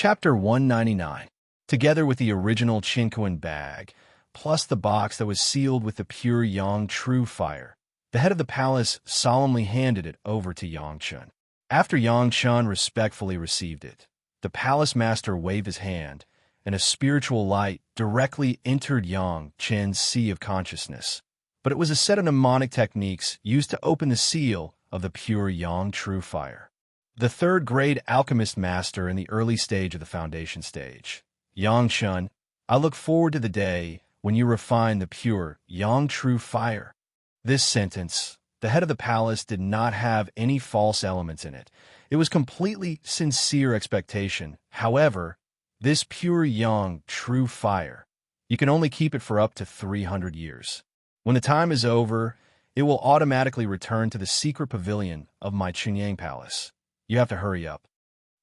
Chapter 199. Together with the original Chinquin bag, plus the box that was sealed with the pure Yang True Fire, the head of the palace solemnly handed it over to Yang Chun. After Yang Chun respectfully received it, the palace master waved his hand, and a spiritual light directly entered Yang Chun's sea of consciousness. But it was a set of mnemonic techniques used to open the seal of the pure Yang True Fire. The third-grade alchemist master in the early stage of the foundation stage. Yang Chun, I look forward to the day when you refine the pure Yang True Fire. This sentence, the head of the palace, did not have any false elements in it. It was completely sincere expectation. However, this pure Yang True Fire, you can only keep it for up to 300 years. When the time is over, it will automatically return to the secret pavilion of my Chunyang Palace. You have to hurry up.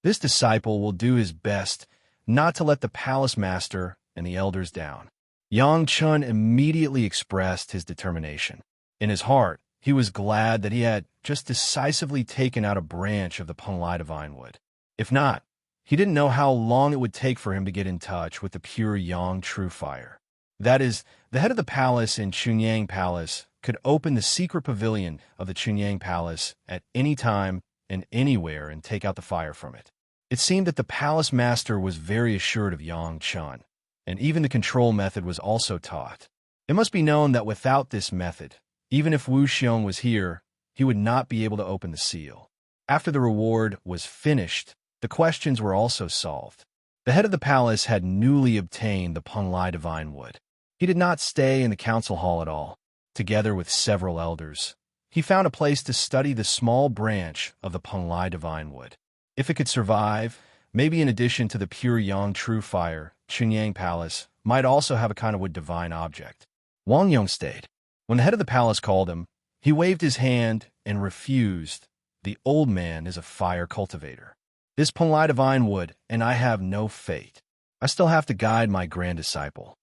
This disciple will do his best not to let the palace master and the elders down. Yang Chun immediately expressed his determination. In his heart, he was glad that he had just decisively taken out a branch of the Penglai Divine Wood. If not, he didn't know how long it would take for him to get in touch with the pure Yang True Fire. That is, the head of the palace in Chunyang Palace could open the secret pavilion of the Chunyang Palace at any time and anywhere and take out the fire from it. It seemed that the palace master was very assured of Yang Chun, and even the control method was also taught. It must be known that without this method, even if Wu Xiong was here, he would not be able to open the seal. After the reward was finished, the questions were also solved. The head of the palace had newly obtained the Penglai Divine Wood. He did not stay in the council hall at all. Together with several elders, he found a place to study the small branch of the Penglai Divine Wood. If it could survive, maybe in addition to the pure Yang True Fire, Chunyang Palace might also have a kind of wood divine object. Wang Yong stayed. When the head of the palace called him, he waved his hand and refused. The old man is a fire cultivator. This Penglai Divine Wood, and I have no fate. I still have to guide my grand disciple.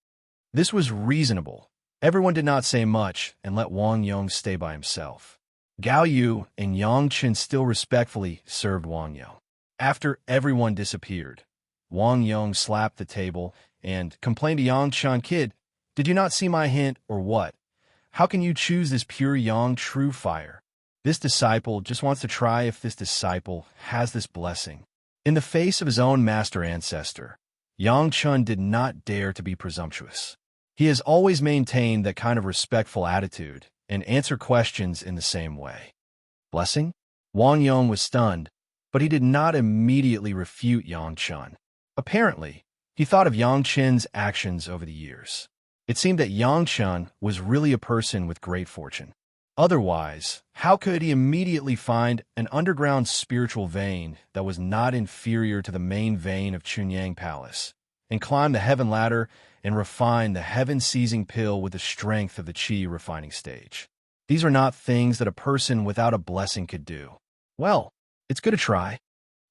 This was reasonable. Everyone did not say much and let Wang Yong stay by himself. Gao Yu and Yang Chun still respectfully served Wang Yong. After everyone disappeared, Wang Yong slapped the table and complained to Yang Chun, "Kid, did you not see my hint or what? How can you choose this pure Yang True Fire? This disciple just wants to try if this disciple has this blessing." In the face of his own master ancestor, Yang Chun did not dare to be presumptuous. He has always maintained that kind of respectful attitude and answer questions in the same way. Blessing? Wang Yong was stunned, but he did not immediately refute Yang Chun. Apparently, he thought of Yang Chun's actions over the years. It seemed that Yang Chun was really a person with great fortune. Otherwise, how could he immediately find an underground spiritual vein that was not inferior to the main vein of Chunyang Palace, and climb the heaven ladder and refine the heaven-seizing pill with the strength of the Qi refining stage? These are not things that a person without a blessing could do. Well, it's good to try.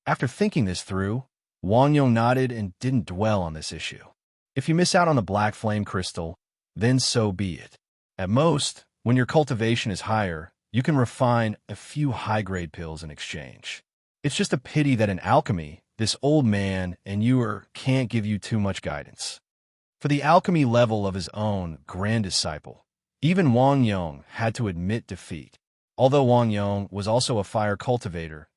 After thinking this through, Wang Yong nodded and didn't dwell on this issue. If you miss out on the black flame crystal, then so be it. At most, when your cultivation is higher, you can refine a few high-grade pills in exchange. It's just a pity that in alchemy, this old man and you can't give you too much guidance. For the alchemy level of his own grand disciple, even Wang Yong had to admit defeat. Although Wang Yong was also a fire cultivator,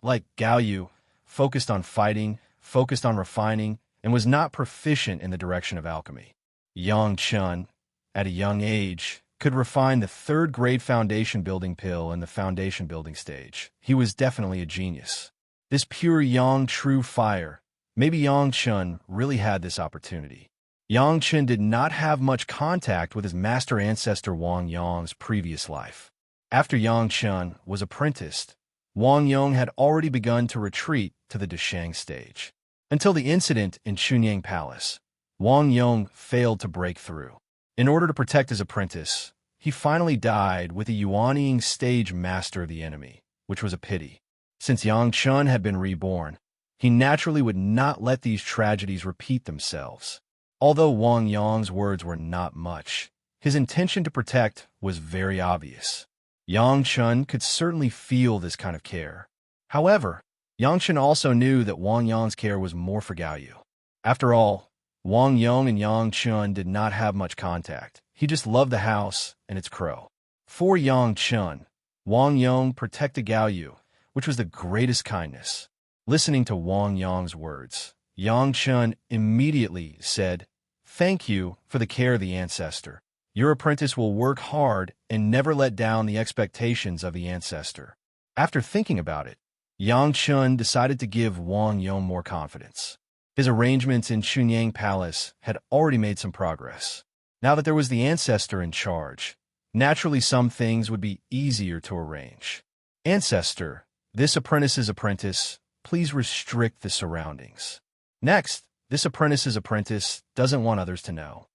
like Gao Yu, focused on fighting, focused on refining, and was not proficient in the direction of alchemy. Yang Chun, at a young age, could refine the third-grade foundation building pill in the foundation building stage. He was definitely a genius. This pure Yang True Fire, maybe Yang Chun really had this opportunity. Yang Chun did not have much contact with his master ancestor Wang Yong's previous life. After Yang Chun was apprenticed, Wang Yong had already begun to retreat to the Deshang stage. Until the incident in Chunyang Palace, Wang Yong failed to break through. In order to protect his apprentice, he finally died with the Yuanying stage master of the enemy, which was a pity. Since Yang Chun had been reborn, he naturally would not let these tragedies repeat themselves. Although Wang Yong's words were not much, his intention to protect was very obvious. Yang Chun could certainly feel this kind of care. However, Yang Chen also knew that Wang Yong's care was more for Gao Yu. After all, Wang Yong and Yang Chen did not have much contact. He just loved the house and its crow. For Yang Chen, Wang Yong protected Gao Yu, which was the greatest kindness. Listening to Wang Yong's words, Yang Chen immediately said, "Thank you for the care of the ancestor. Your apprentice will work hard and never let down the expectations of the ancestor." After thinking about it, Yang Chen decided to give Wang Yong more confidence. His arrangements in Chunyang Palace had already made some progress. Now that there was the ancestor in charge, naturally some things would be easier to arrange. "Ancestor, this apprentice's apprentice, please restrict the surroundings. Next, this apprentice's apprentice doesn't want others to know."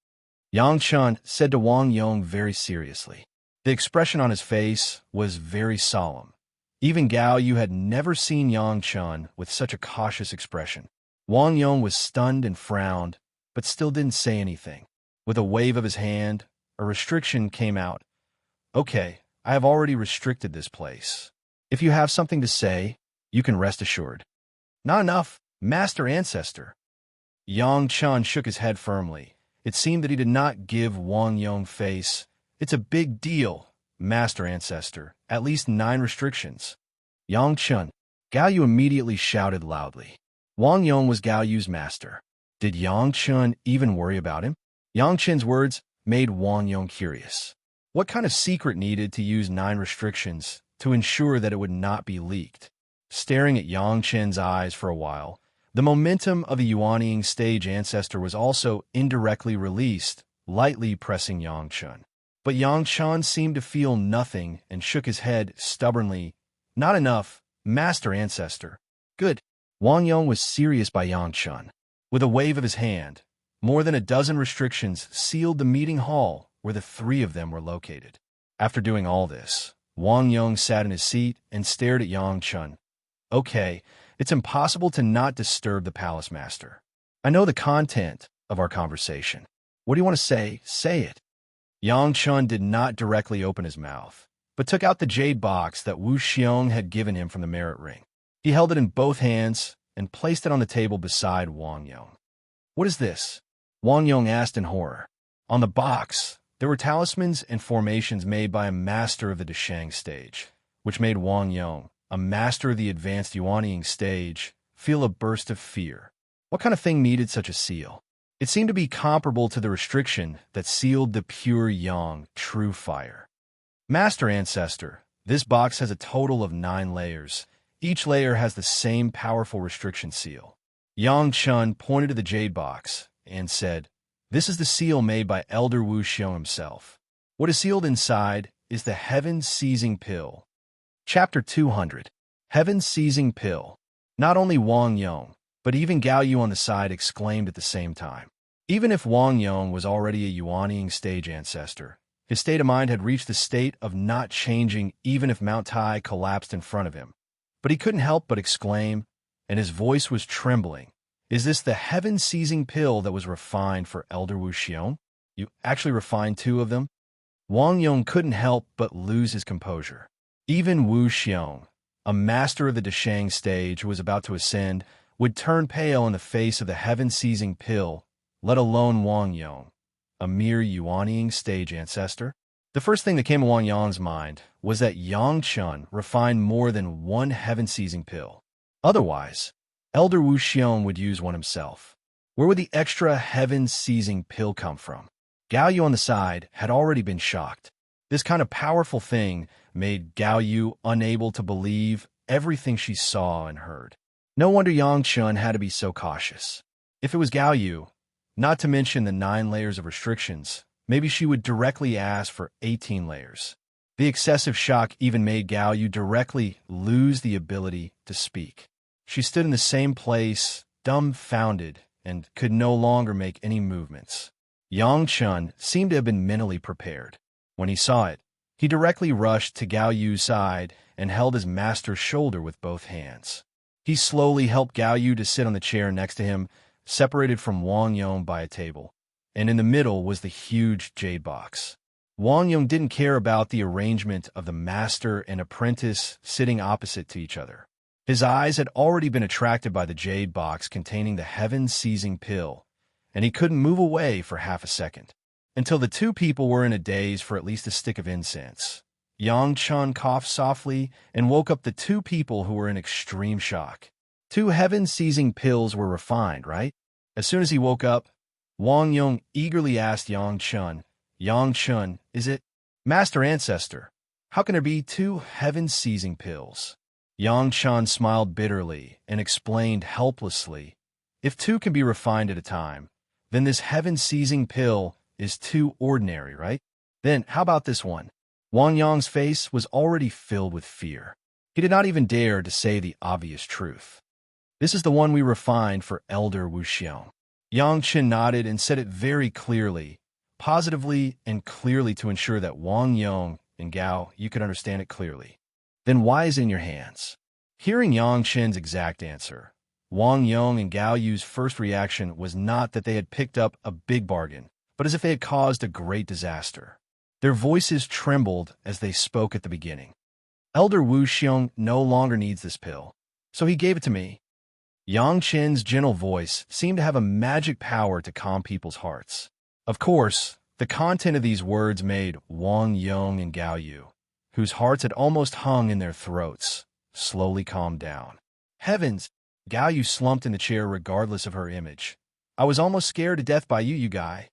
Yang Chen said to Wang Yong very seriously. The expression on his face was very solemn. Even Gao Yu had never seen Yang Chen with such a cautious expression. Wang Yong was stunned and frowned, but still didn't say anything. With a wave of his hand, a restriction came out. "Okay, I have already restricted this place. If you have something to say, you can rest assured." "Not enough, Master Ancestor." Yang Chen shook his head firmly. It seemed that he did not give Wang Yong face. "It's a big deal, Master Ancestor. At least 9 restrictions." "Yang Chen." Gao Yu immediately shouted loudly. Wang Yong was Gao Yu's master. Did Yang Chen even worry about him? Yang Chen's words made Wang Yong curious. What kind of secret needed to use 9 restrictions to ensure that it would not be leaked? Staring at Yang Chen's eyes for a while, the momentum of the Yuanying stage ancestor was also indirectly released, lightly pressing Yang Chen. But Yang Chen seemed to feel nothing and shook his head stubbornly. "Not enough, Master Ancestor." "Good." Wang Yong was serious by Yang Chen. With a wave of his hand, more than a dozen restrictions sealed the meeting hall where the 3 of them were located. After doing all this, Wang Yong sat in his seat and stared at Yang Chen. "Okay, it's impossible to not disturb the palace master. I know the content of our conversation. What do you want to say? Say it." Yang Chen did not directly open his mouth, but took out the jade box that Wu Xiong had given him from the merit ring. He held it in both hands and placed it on the table beside Wang Yong. "What is this?" Wang Yong asked in horror. On the box, there were talismans and formations made by a master of the Deshang stage, which made Wang Yong, a master of the advanced Yuanying stage, feel a burst of fear. What kind of thing needed such a seal? It seemed to be comparable to the restriction that sealed the pure yang, true fire. "Master Ancestor, this box has a total of 9 layers. Each layer has the same powerful restriction seal." Yang Chen pointed to the jade box and said, "This is the seal made by Elder Wu Xiong himself. What is sealed inside is the heaven-seizing pill." Chapter 200. Heaven-seizing pill. Not only Wang Yong, but even Gao Yu on the side exclaimed at the same time. Even if Wang Yong was already a Yuanying stage ancestor, his state of mind had reached the state of not changing even if Mount Tai collapsed in front of him. But he couldn't help but exclaim, and his voice was trembling, "Is this the heaven-seizing pill that was refined for Elder Wu Xiong? You actually refined 2 of them?" Wang Yong couldn't help but lose his composure. Even Wu Xiong, a master of the Deshang stage who was about to ascend, would turn pale in the face of the heaven-seizing pill, let alone Wang Yong, a mere Yuanying stage ancestor. The first thing that came to Wang Yong's mind was that Yang Chen refined more than 1 heaven-seizing pill. Otherwise, Elder Wu Xiong would use one himself. Where would the extra heaven-seizing pill come from? Gao Yu on the side had already been shocked. This kind of powerful thing made Gao Yu unable to believe everything she saw and heard. No wonder Yang Chen had to be so cautious. If it was Gao Yu, not to mention the 9 layers of restrictions, maybe she would directly ask for 18 layers. The excessive shock even made Gao Yu directly lose the ability to speak. She stood in the same place, dumbfounded, and could no longer make any movements. Yang Chen seemed to have been mentally prepared. When he saw it, he directly rushed to Gao Yu's side and held his master's shoulder with both hands. He slowly helped Gao Yu to sit on the chair next to him, separated from Wang Yong by a table, and in the middle was the huge jade box. Wang Yong didn't care about the arrangement of the master and apprentice sitting opposite to each other. His eyes had already been attracted by the jade box containing the heaven-seizing pill, and he couldn't move away for half a second, until the two people were in a daze for at least a stick of incense. Yang Chun coughed softly and woke up the two people who were in extreme shock. 2 heaven-seizing pills were refined, right? As soon as he woke up, Wang Yong eagerly asked Yang Chun, is it? Master Ancestor, how can there be 2 heaven-seizing pills? Yang Chun smiled bitterly and explained helplessly, if 2 can be refined at a time, then this heaven-seizing pill is too ordinary, right? Then how about this one? Wang Yong's face was already filled with fear. He did not even dare to say the obvious truth. This is the one we refined for Elder Wu Xiong. Yang Chen nodded and said it very clearly, positively and clearly to ensure that Wang Yong and Gao, you could understand it clearly. Then why is it in your hands? Hearing Yang Chen's exact answer, Wang Yong and Gao Yu's first reaction was not that they had picked up a big bargain, but as if they had caused a great disaster. Their voices trembled as they spoke at the beginning. Elder Wu Xiong no longer needs this pill, so he gave it to me. Yang Chen's gentle voice seemed to have a magic power to calm people's hearts. Of course, the content of these words made Wang Yong and Gao Yu, whose hearts had almost hung in their throats, slowly calm down. Heavens! Gao Yu slumped in the chair regardless of her image. I was almost scared to death by you guy.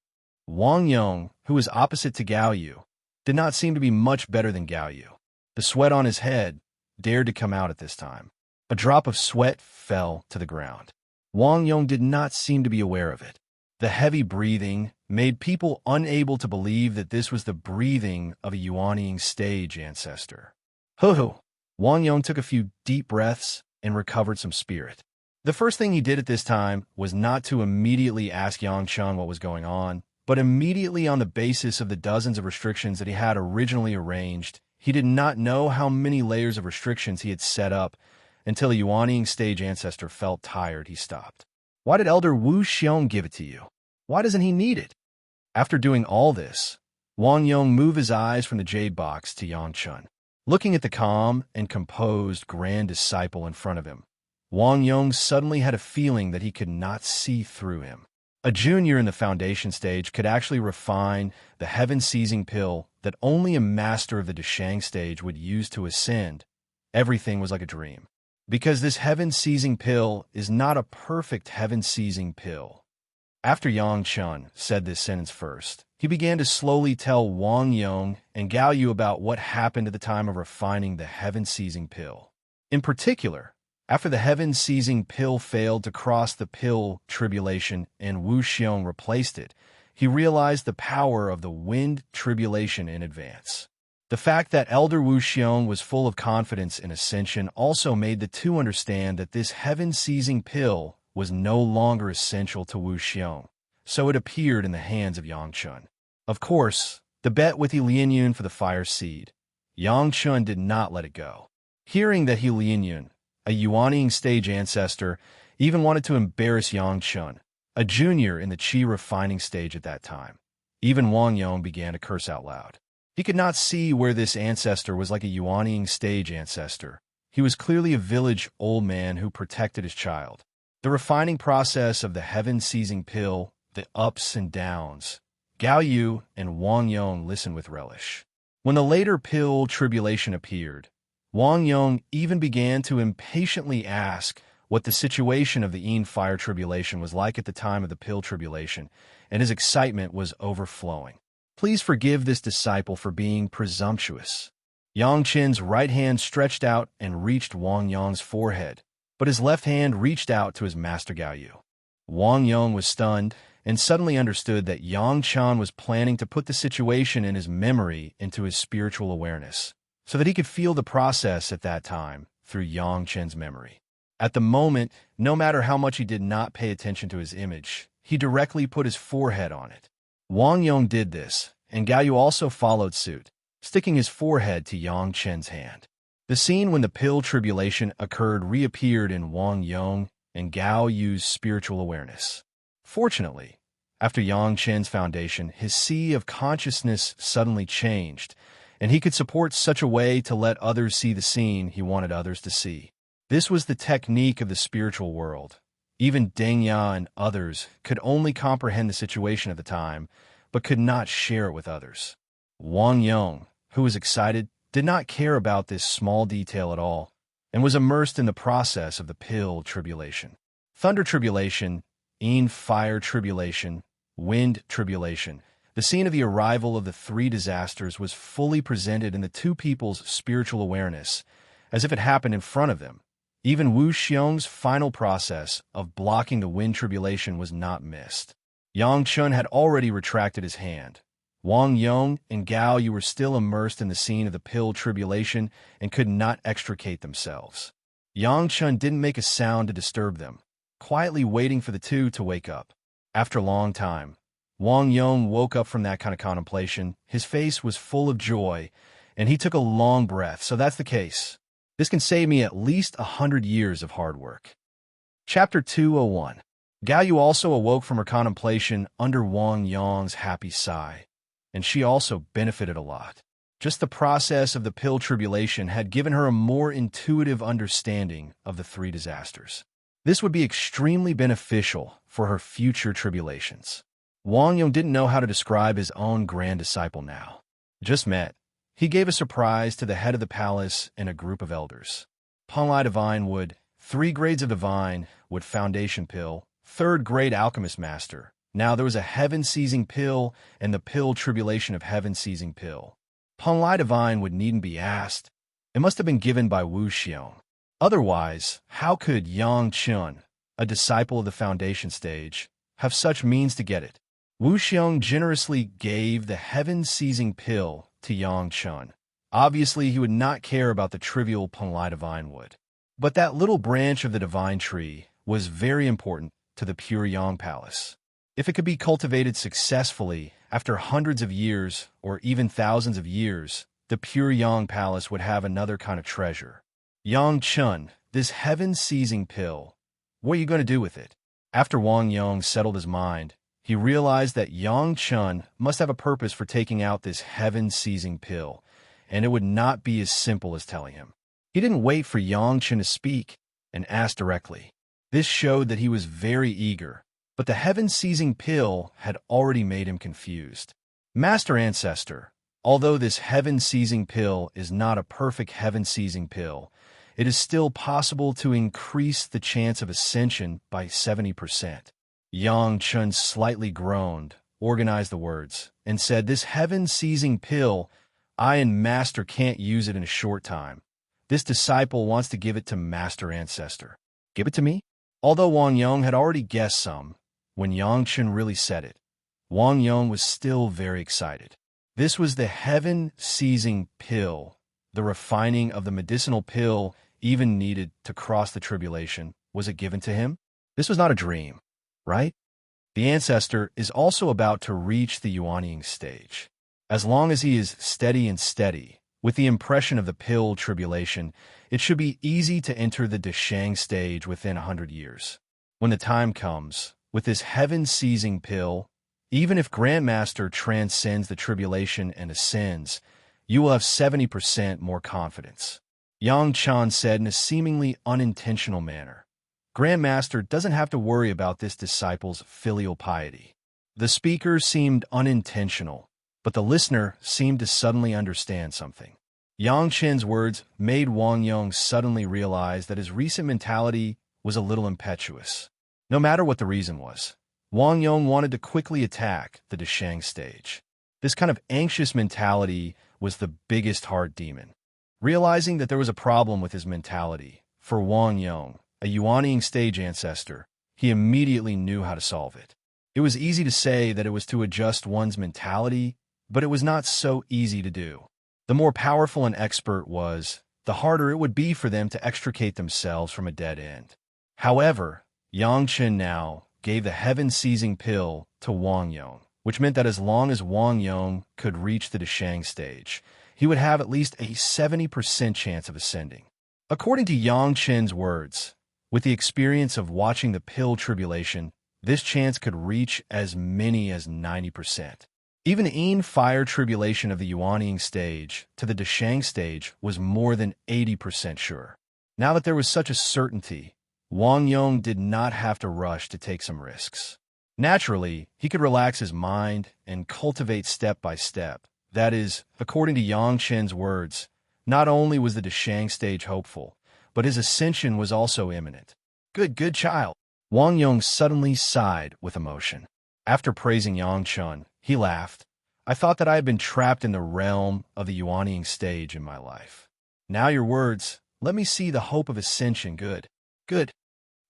Wang Yong, who was opposite to Gao Yu, did not seem to be much better than Gao Yu. The sweat on his head dared to come out at this time. A drop of sweat fell to the ground. Wang Yong did not seem to be aware of it. The heavy breathing made people unable to believe that this was the breathing of a Yuanying stage ancestor. Ho-ho! Wang Yong took a few deep breaths and recovered some spirit. The first thing he did at this time was not to immediately ask Yang Chun what was going on, but immediately on the basis of the dozens of restrictions that he had originally arranged, he did not know how many layers of restrictions he had set up until a Yuanying stage ancestor felt tired. He stopped. Why did Elder Wu Xiong give it to you? Why doesn't he need it? After doing all this, Wang Yong moved his eyes from the jade box to Yang Chun. Looking at the calm and composed grand disciple in front of him, Wang Yong suddenly had a feeling that he could not see through him. A junior in the foundation stage could actually refine the heaven-seizing pill that only a master of the Deshang stage would use to ascend. Everything was like a dream. Because this heaven-seizing pill is not a perfect heaven-seizing pill. After Yang Chun said this sentence first, he began to slowly tell Wang Yong and Gao Yu about what happened at the time of refining the heaven-seizing pill. In particular, after the heaven-seizing pill failed to cross the pill tribulation and Wu Xiong replaced it, he realized the power of the wind tribulation in advance. The fact that Elder Wu Xiong was full of confidence in ascension also made the two understand that this heaven-seizing pill was no longer essential to Wu Xiong, so it appeared in the hands of Yang Chun. Of course, the bet with He Lianyun for the fire seed, Yang Chun did not let it go. Hearing that He Lianyun, a Yuanying stage ancestor, even wanted to embarrass Yang Chun, a junior in the Qi refining stage at that time, even Wang Yong began to curse out loud. He could not see where this ancestor was like a Yuanying stage ancestor. He was clearly a village old man who protected his child. The refining process of the heaven-seizing pill, the ups and downs, Gao Yu and Wang Yong listened with relish. When the later pill tribulation appeared, Wang Yong even began to impatiently ask what the situation of the Yin fire tribulation was like at the time of the pill tribulation, and his excitement was overflowing. Please forgive this disciple for being presumptuous. Yang Chen's right hand stretched out and reached Wang Yong's forehead, but his left hand reached out to his master Gao Yu. Wang Yong was stunned and suddenly understood that Yang Chan was planning to put the situation in his memory into his spiritual awareness, so that he could feel the process at that time through Yang Chen's memory. At the moment, no matter how much he did not pay attention to his image, he directly put his forehead on it. Wang Yong did this, and Gao Yu also followed suit, sticking his forehead to Yang Chen's hand. The scene when the pill tribulation occurred reappeared in Wang Yong and Gao Yu's spiritual awareness. Fortunately, after Yang Chen's foundation, his sea of consciousness suddenly changed, and he could support such a way to let others see the scene he wanted others to see. This was the technique of the spiritual world. Even Deng Ya and others could only comprehend the situation at the time, but could not share it with others. Wang Yong, who was excited, did not care about this small detail at all, and was immersed in the process of the pill tribulation. Thunder tribulation, fire tribulation, wind tribulation. The scene of the arrival of the three disasters was fully presented in the two people's spiritual awareness, as if it happened in front of them. Even Wu Xiong's final process of blocking the wind tribulation was not missed. Yang Chun had already retracted his hand. Wang Yong and Gao Yu were still immersed in the scene of the pill tribulation and could not extricate themselves. Yang Chun didn't make a sound to disturb them, quietly waiting for the two to wake up. After a long time, Wang Yong woke up from that kind of contemplation. His face was full of joy, and he took a long breath. So that's the case. This can save me at least 100 years of hard work. Chapter 201. Gao Yu also awoke from her contemplation under Wang Yong's happy sigh, and she also benefited a lot. Just the process of the pill tribulation had given her a more intuitive understanding of the three disasters. This would be extremely beneficial for her future tribulations. Wang Yong didn't know how to describe his own grand disciple now. Just met. He gave a surprise to the head of the palace and a group of elders. Punlai Divine Wood, 3 grades of Divine Wood Foundation Pill, 3rd grade Alchemist Master. Now there was a Heaven-Seizing Pill and the Pill Tribulation of Heaven-Seizing Pill. Punlai Divine Wood needn't be asked. It must have been given by Wu Xiong. Otherwise, how could Yang Chun, a disciple of the Foundation Stage, have such means to get it? Wu Xiong generously gave the Heaven-Seizing Pill to Yang Chun. Obviously, he would not care about the trivial Punlai Divine Wood. But that little branch of the Divine Tree was very important to the Pure Yang Palace. If it could be cultivated successfully after hundreds of years or even thousands of years, the Pure Yang Palace would have another kind of treasure. Yang Chun, this heaven-seizing pill, what are you going to do with it? After Wang Yong settled his mind, he realized that Yang Chun must have a purpose for taking out this heaven-seizing pill, and it would not be as simple as telling him. He didn't wait for Yang Chun to speak and ask directly. This showed that he was very eager, but the heaven-seizing pill had already made him confused. Master Ancestor, although this heaven-seizing pill is not a perfect heaven-seizing pill, it is still possible to increase the chance of ascension by 70%. Yang Chun slightly groaned, organized the words, and said, "This heaven-seizing pill, I and Master can't use it in a short time. This disciple wants to give it to Master Ancestor. Give it to me?" Although Wang Yong had already guessed some, when Yang Chun really said it, Wang Yong was still very excited. This was the heaven-seizing pill. The refining of the medicinal pill even needed to cross the tribulation. Was it given to him? This was not a dream, right? The Ancestor is also about to reach the Yuanying stage. As long as he is steady, with the impression of the pill tribulation, it should be easy to enter the Deshang stage within 100 years. When the time comes, with this heaven-seizing pill, even if Grandmaster transcends the tribulation and ascends, you will have 70% more confidence. Yang Chan said in a seemingly unintentional manner. Grandmaster doesn't have to worry about this disciple's filial piety. The speaker seemed unintentional, but the listener seemed to suddenly understand something. Yang Chen's words made Wang Yong suddenly realize that his recent mentality was a little impetuous. No matter what the reason was, Wang Yong wanted to quickly attack the Deshang stage. This kind of anxious mentality was the biggest heart demon. Realizing that there was a problem with his mentality, for Wang Yong, a Yuanying stage ancestor, he immediately knew how to solve it. It was easy to say that it was to adjust one's mentality, but it was not so easy to do. The more powerful an expert was, the harder it would be for them to extricate themselves from a dead end. However, Yang Chen now gave the heaven-seizing pill to Wang Yong, which meant that as long as Wang Yong could reach the Deshang stage, he would have at least a 70% chance of ascending. According to Yang Chen's words, with the experience of watching the pill tribulation, this chance could reach as many as 90%. Even in fire tribulation of the Yuanying stage to the Deshang stage was more than 80% sure. Now that there was such a certainty, Wang Yong did not have to rush to take some risks. Naturally, he could relax his mind and cultivate step by step. That is, according to Yang Chen's words, not only was the Deshang stage hopeful, but his ascension was also imminent. Good child. Wang Yong suddenly sighed with emotion. After praising Yang Chen, he laughed. I thought that I had been trapped in the realm of the Yuanying stage in my life. Now your words, let me see the hope of ascension. Good.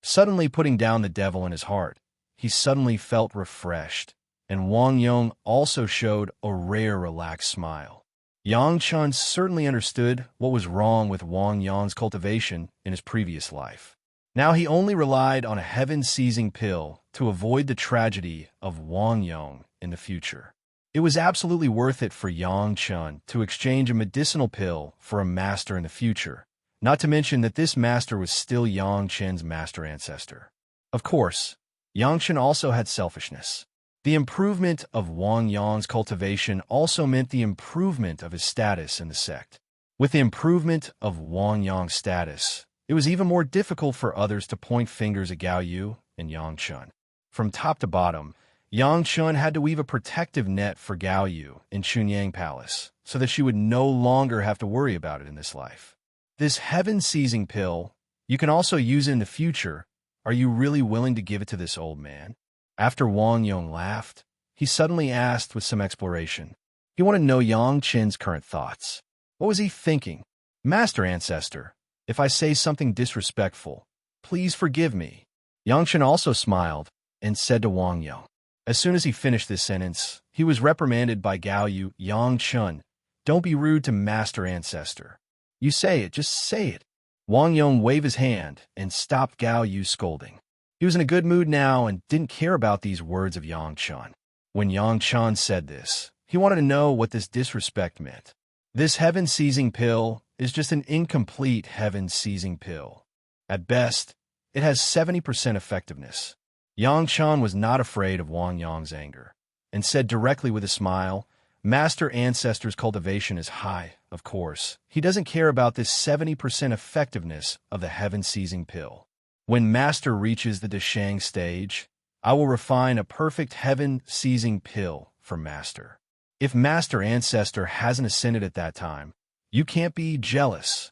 Suddenly putting down the devil in his heart, he suddenly felt refreshed, and Wang Yong also showed a rare relaxed smile. Yang Chen certainly understood what was wrong with Wang Yong's cultivation in his previous life. Now he only relied on a heaven-seizing pill to avoid the tragedy of Wang Yong in the future. It was absolutely worth it for Yang Chen to exchange a medicinal pill for a master in the future, not to mention that this master was still Yang Chen's master ancestor. Of course, Yang Chen also had selfishness. The improvement of Wang Yong's cultivation also meant the improvement of his status in the sect. With the improvement of Wang Yong's status, it was even more difficult for others to point fingers at Gao Yu and Yang Chen. From top to bottom, Yang Chen had to weave a protective net for Gao Yu in Chunyang Palace so that she would no longer have to worry about it in this life. This heaven-seizing pill, you can also use it in the future. Are you really willing to give it to this old man? After Wang Yong laughed, he suddenly asked with some exploration. He wanted to know Yang Chen's current thoughts. What was he thinking? Master Ancestor, if I say something disrespectful, please forgive me. Yang Chen also smiled and said to Wang Yong. As soon as he finished this sentence, he was reprimanded by Gao Yu. Yang Chen, don't be rude to Master Ancestor. You say it, just say it. Wang Yong waved his hand and stopped Gao Yu's scolding. He was in a good mood now and didn't care about these words of Yang Chen. When Yang Chen said this, he wanted to know what this disrespect meant. This heaven-seizing pill is just an incomplete heaven-seizing pill. At best, it has 70% effectiveness. Yang Chen was not afraid of Wang Yong's anger, and said directly with a smile, Master Ancestor's cultivation is high, of course. He doesn't care about this 70% effectiveness of the heaven-seizing pill. When Master reaches the Deshang stage, I will refine a perfect heaven-seizing pill for Master. If Master Ancestor hasn't ascended at that time, you can't be jealous.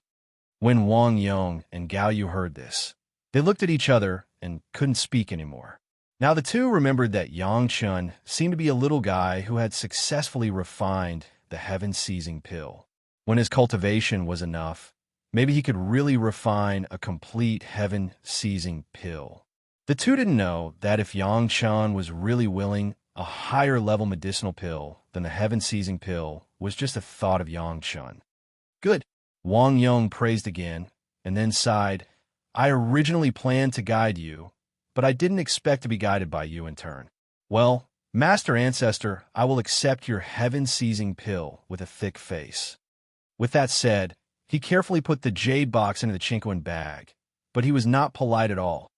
When Wang Yong and Gao Yu heard this, they looked at each other and couldn't speak anymore. Now the two remembered that Yang Chen seemed to be a little guy who had successfully refined the heaven-seizing pill. When his cultivation was enough, maybe he could really refine a complete heaven-seizing pill. The two didn't know that if Yang Chen was really willing, a higher-level medicinal pill than the heaven-seizing pill was just a thought of Yang Chen. Good. Wang Yong praised again, and then sighed, I originally planned to guide you, but I didn't expect to be guided by you in turn. Well, Master Ancestor, I will accept your heaven-seizing pill with a thick face. With that said, he carefully put the jade box into the Chinquan bag, but he was not polite at all.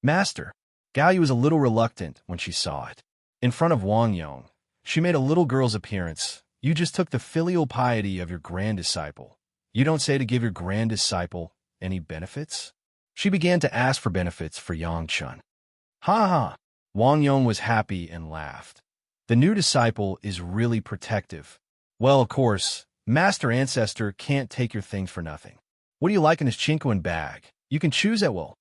Master, Gao Yu was a little reluctant when she saw it. In front of Wang Yong, she made a little girl's appearance. You just took the filial piety of your grand disciple. You don't say to give your grand disciple any benefits? She began to ask for benefits for Yang Chen. Ha ha! Wang Yong was happy and laughed. The new disciple is really protective. Well, of course, Master Ancestor can't take your things for nothing. What do you like in his Chinquan bag? You can choose at will.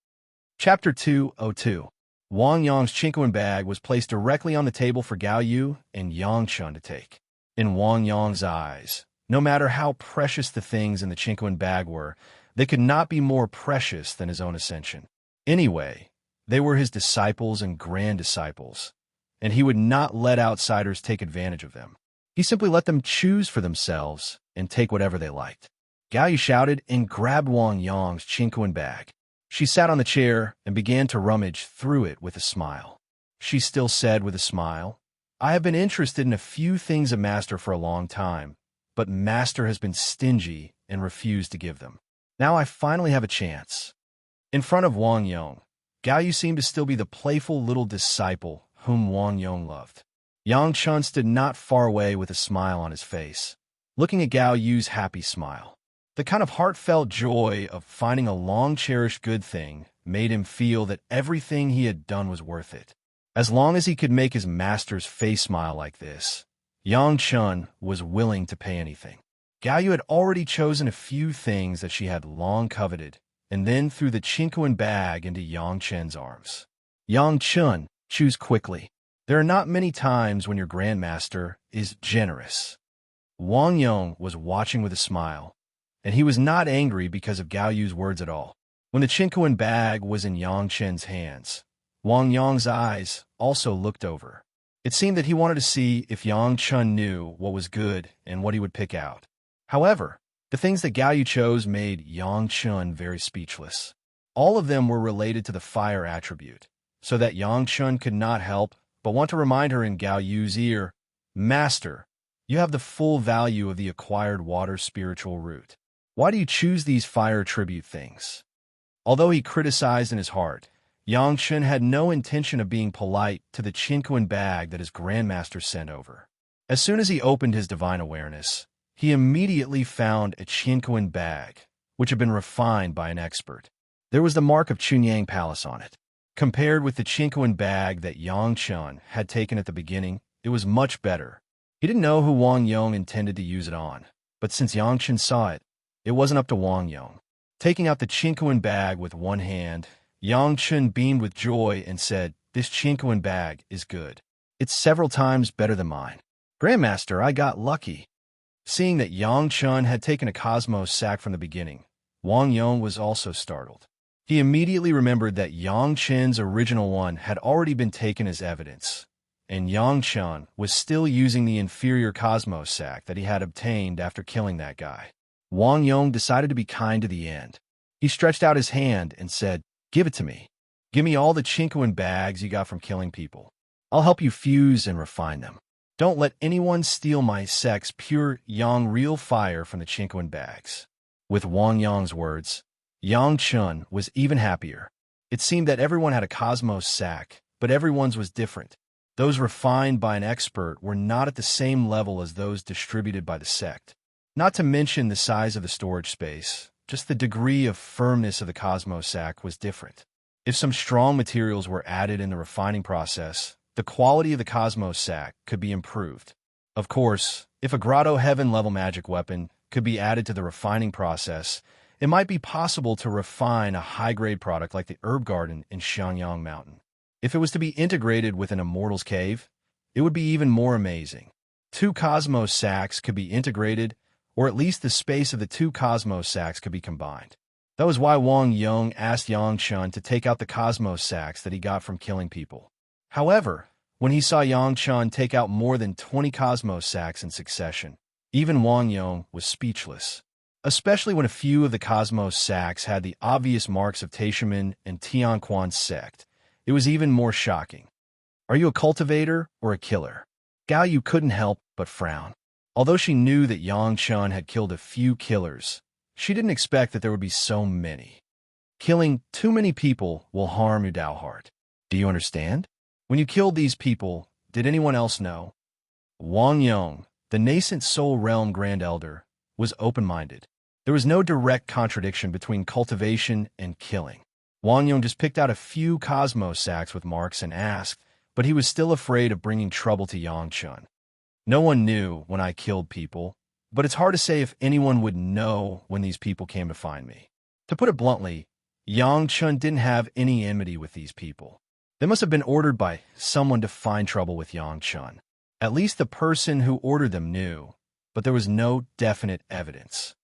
Chapter 202. Wang Yong's Chinquan bag was placed directly on the table for Gao Yu and Yang Chen to take. In Wang Yong's eyes, no matter how precious the things in the Chinquan bag were, they could not be more precious than his own ascension. Anyway, they were his disciples and grand disciples, and he would not let outsiders take advantage of them. He simply let them choose for themselves and take whatever they liked. Gao Yu shouted and grabbed Wang Yong's Chinquan bag. She sat on the chair and began to rummage through it with a smile. She still said with a smile, I have been interested in a few things of Master for a long time, but Master has been stingy and refused to give them. Now I finally have a chance. In front of Wang Yong, Gao Yu seemed to still be the playful little disciple whom Wang Yong loved. Yang Chen stood not far away with a smile on his face, looking at Gao Yu's happy smile. The kind of heartfelt joy of finding a long-cherished good thing made him feel that everything he had done was worth it. As long as he could make his master's face smile like this, Yang Chun was willing to pay anything. Gao Yu had already chosen a few things that she had long coveted, and then threw the Chinquan bag into Yang Chen's arms. Yang Chun, choose quickly. There are not many times when your grandmaster is generous. Wang Yong was watching with a smile, and he was not angry because of Gao Yu's words at all. When the Chinquan bag was in Yang Chen's hands, Wang Yong's eyes also looked over. It seemed that he wanted to see if Yang Chun knew what was good and what he would pick out. However, the things that Gao Yu chose made Yang Chun very speechless. All of them were related to the fire attribute, so that Yang Chun could not help but want to remind her in Gao Yu's ear, "Master, you have the full value of the acquired water spiritual root. Why do you choose these fire attribute things?" Although he criticized in his heart, Yang Chun had no intention of being polite to the Chinquan bag that his grandmaster sent over. As soon as he opened his divine awareness, he immediately found a Chinquan bag, which had been refined by an expert. There was the mark of Chunyang Palace on it. Compared with the Chinquan bag that Yang Chun had taken at the beginning, it was much better. He didn't know who Wang Yong intended to use it on, but since Yang Chun saw it, it wasn't up to Wang Yong. Taking out the Chinquan bag with one hand, Yang Chun beamed with joy and said, "This Chinquan bag is good. It's several times better than mine. Grandmaster, I got lucky." Seeing that Yang Chun had taken a cosmos sack from the beginning, Wang Yong was also startled. He immediately remembered that Yang Chen's original one had already been taken as evidence, and Yang Chun was still using the inferior cosmos sack that he had obtained after killing that guy. Wang Yong decided to be kind to the end. He stretched out his hand and said, "Give it to me. Give me all the Chinquan bags you got from killing people. I'll help you fuse and refine them. Don't let anyone steal my sect's pure Yang real fire from the Chinquan bags." With Wang Yong's words, Yang Chun was even happier. It seemed that everyone had a cosmos sack, but everyone's was different. Those refined by an expert were not at the same level as those distributed by the sect. Not to mention the size of the storage space, just the degree of firmness of the cosmos sack was different. If some strong materials were added in the refining process, the quality of the cosmos sack could be improved. Of course, if a grotto heaven level magic weapon could be added to the refining process, it might be possible to refine a high-grade product like the herb garden in Xiangyang Mountain. If it was to be integrated with an immortal's cave, it would be even more amazing. 2 cosmos sacks could be integrated, or at least the space of the 2 cosmos sacks could be combined. That was why Wang Yong asked Yang Chun to take out the cosmos sacks that he got from killing people. However, when he saw Yang Chun take out more than 20 cosmos sacks in succession, even Wang Yong was speechless. Especially when a few of the cosmos sacks had the obvious marks of Taishaman and Tianquan's sect. It was even more shocking. Are you a cultivator or a killer? Gao Yu couldn't help but frown. Although she knew that Yang Chun had killed a few killers, she didn't expect that there would be so many. Killing too many people will harm your Dao heart. Do you understand? When you killed these people, did anyone else know? Wang Yong, the nascent Soul Realm Grand Elder, was open-minded. There was no direct contradiction between cultivation and killing. Wang Yong just picked out a few cosmos sacks with marks and asked, but he was still afraid of bringing trouble to Yang Chun. No one knew when I killed people, but it's hard to say if anyone would know when these people came to find me. To put it bluntly, Yang Chun didn't have any enmity with these people. They must have been ordered by someone to find trouble with Yang Chun. At least the person who ordered them knew, but there was no definite evidence.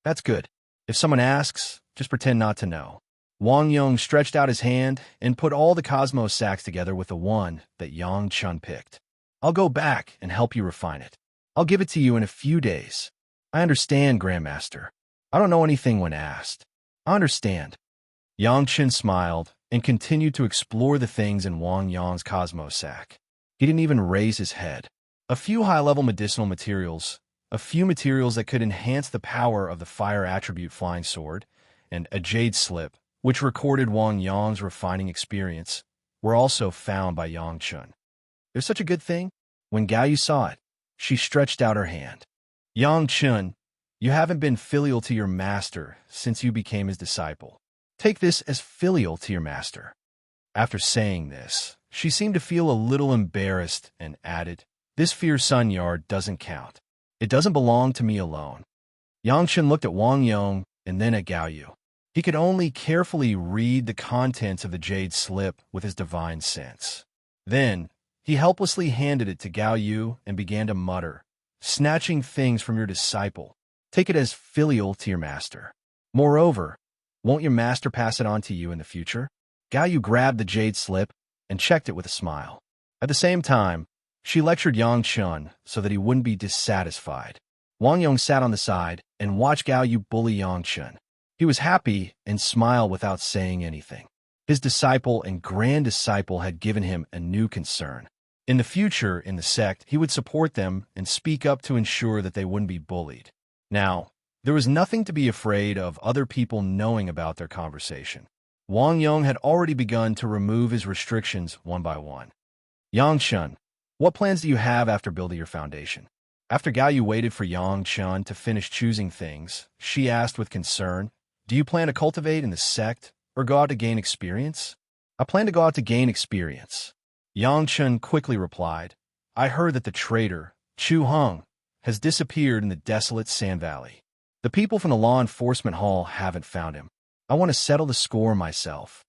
That's good. If someone asks, just pretend not to know. Wang Yong stretched out his hand and put all the cosmos sacks together with the one that Yang Chun picked. I'll go back and help you refine it. I'll give it to you in a few days. I understand, Grandmaster. I don't know anything when asked. I understand. Yang Chun smiled and continued to explore the things in Wang Yong's cosmos sack. He didn't even raise his head. A few high-level medicinal materials, a few materials that could enhance the power of the fire attribute flying sword, and a jade slip, which recorded Wang Yong's refining experience, were also found by Yang Chun. There's such a good thing? When Gao Yu saw it, she stretched out her hand. Yang Chun, You haven't been filial to your master since you became his disciple. Take this as filial to your master." After saying this, she seemed to feel a little embarrassed and added, "This fierce sun yard doesn't count. It doesn't belong to me alone." Yangshan looked at Wang Yong and then at Gao Yu. He could only carefully read the contents of the jade slip with his divine sense. Then, he helplessly handed it to Gao Yu and began to mutter, "Snatching things from your disciple. Take it as filial to your master. Moreover, won't your master pass it on to you in the future?" Gao Yu grabbed the jade slip and checked it with a smile. At the same time, she lectured Yang Chun so that he wouldn't be dissatisfied. Wang Yong sat on the side and watched Gao Yu bully Yang Chun. He was happy and smiled without saying anything. His disciple and grand disciple had given him a new concern. In the future, in the sect, he would support them and speak up to ensure that they wouldn't be bullied. Now, there was nothing to be afraid of other people knowing about their conversation. Wang Yong had already begun to remove his restrictions one by one. "Yang Chun, what plans do you have after building your foundation?" After Gao Yu waited for Yang Chun to finish choosing things, she asked with concern, "Do you plan to cultivate in the sect or go out to gain experience?" "I plan to go out to gain experience." Yang Chun quickly replied, "I heard that the traitor, Chu Hung, has disappeared in the desolate Sand Valley. The people from the law enforcement hall haven't found him. I want to settle the score myself."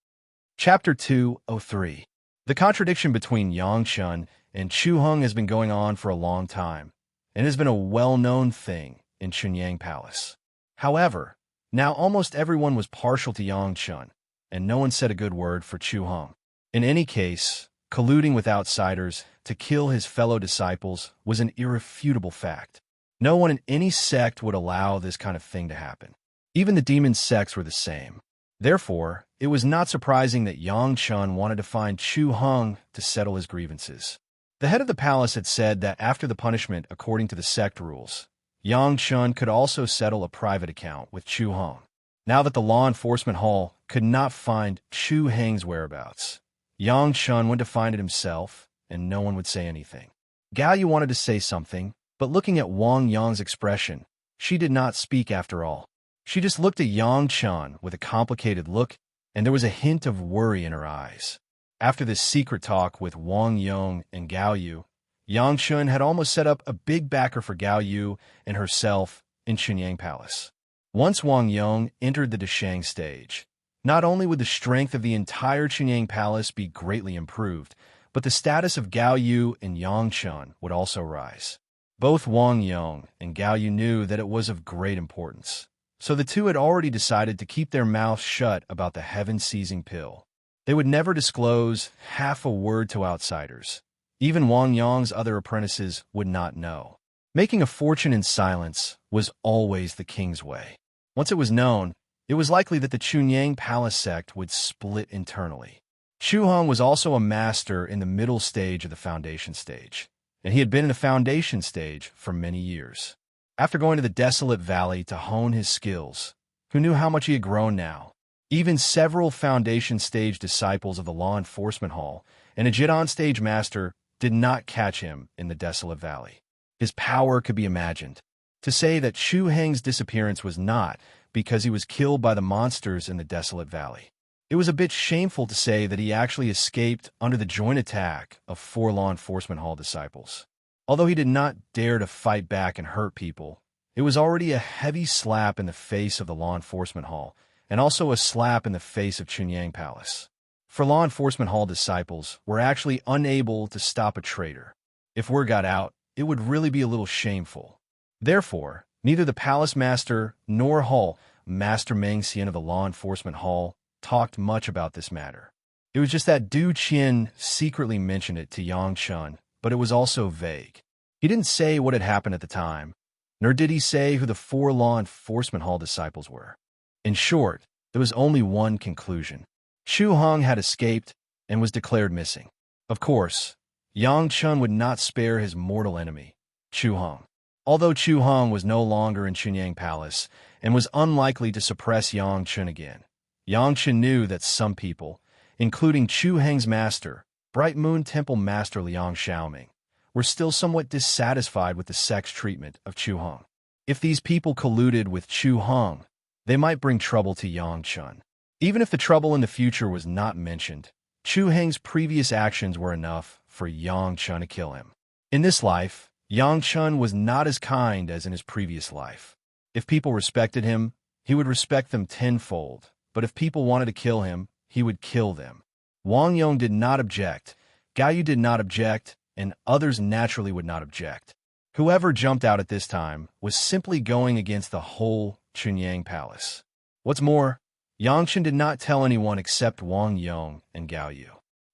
Chapter 203. The contradiction between Yang Chun and Chu Hung has been going on for a long time, and has been a well-known thing in Chunyang Palace. However, now almost everyone was partial to Yang Chun, and no one said a good word for Chu Hung. In any case, colluding with outsiders to kill his fellow disciples was an irrefutable fact. No one in any sect would allow this kind of thing to happen. Even the demon sects were the same. Therefore, it was not surprising that Yang Chun wanted to find Chu Hung to settle his grievances. The head of the palace had said that after the punishment according to the sect rules, Yang Chun could also settle a private account with Chu Hung. Now that the law enforcement hall could not find Chu Hang's whereabouts, Yang Chun went to find it himself, and no one would say anything. Gao Yu wanted to say something, but looking at Wang Yong's expression, she did not speak after all. She just looked at Yang Chun with a complicated look, and there was a hint of worry in her eyes. After this secret talk with Wang Yong and Gao Yu, Yang Chun had almost set up a big backer for Gao Yu and herself in Chunyang Palace. Once Wang Yong entered the Deshang stage, not only would the strength of the entire Chunyang Palace be greatly improved, but the status of Gao Yu and Yang Chun would also rise. Both Wang Yong and Gao Yu knew that it was of great importance, so the two had already decided to keep their mouths shut about the heaven-seizing pill. They would never disclose half a word to outsiders. Even Wang Yong's other apprentices would not know. Making a fortune in silence was always the king's way. Once it was known, it was likely that the Chunyang Palace sect would split internally. Chu Hong was also a master in the middle stage of the foundation stage, and he had been in the foundation stage for many years. After going to the desolate valley to hone his skills, who knew how much he had grown now? Even several foundation stage disciples of the law enforcement hall and a Jidon stage master did not catch him in the desolate valley. His power could be imagined. To say that Chu Heng's disappearance was not because he was killed by the monsters in the desolate valley. It was a bit shameful to say that he actually escaped under the joint attack of 4 law enforcement hall disciples. Although he did not dare to fight back and hurt people, it was already a heavy slap in the face of the law enforcement hall, and also a slap in the face of Chunyang Palace. For law enforcement hall disciples were actually unable to stop a traitor. If word got out, it would really be a little shameful. Therefore, neither the palace master nor hall master Meng Xian of the law enforcement hall talked much about this matter. It was just that Du Qian secretly mentioned it to Yang Chun, but it was also vague. He didn't say what had happened at the time, nor did he say who the 4 law enforcement hall disciples were. In short, there was only one conclusion. Chu Hong had escaped and was declared missing. Of course, Yang Chun would not spare his mortal enemy, Chu Hong. Although Chu Hong was no longer in Chunyang Palace and was unlikely to suppress Yang Chun again, Yang Chun knew that some people, including Chu Heng's master, Bright Moon Temple Master Liang Xiaoming, were still somewhat dissatisfied with the sect's treatment of Chu Hong. If these people colluded with Chu Hong, they might bring trouble to Yang Chun. Even if the trouble in the future was not mentioned, Chu Heng's previous actions were enough for Yang Chun to kill him. In this life, Yang Chun was not as kind as in his previous life. If people respected him, he would respect them tenfold, but if people wanted to kill him, he would kill them. Wang Yong did not object, Gao Yu did not object, and others naturally would not object. Whoever jumped out at this time was simply going against the whole Chunyang Palace. What's more, Yang Chen did not tell anyone except Wang Yong and Gao Yu.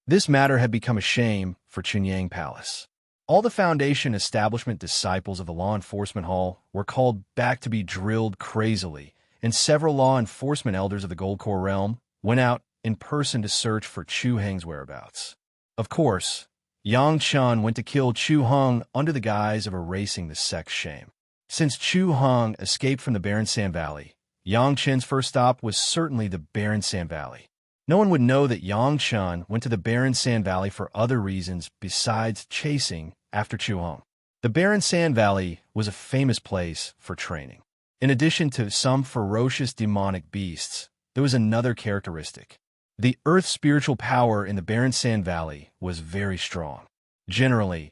This matter had become a shame for Chunyang Palace. All the Foundation establishment disciples of the Law Enforcement Hall were called back to be drilled crazily, and several law enforcement elders of the Gold Core realm went out in person to search for Chu Heng's whereabouts. Of course, Yang Chun went to kill Chu Hong under the guise of erasing the sex shame. Since Chu Hong escaped from the Barren Sand Valley, Yang Chen's first stop was certainly the Barren Sand Valley. No one would know that Yang Chun went to the Barren Sand Valley for other reasons besides chasing after Chu Hong. The Barren Sand Valley was a famous place for training. In addition to some ferocious demonic beasts, there was another characteristic. The Earth's spiritual power in the Barren Sand Valley was very strong. Generally,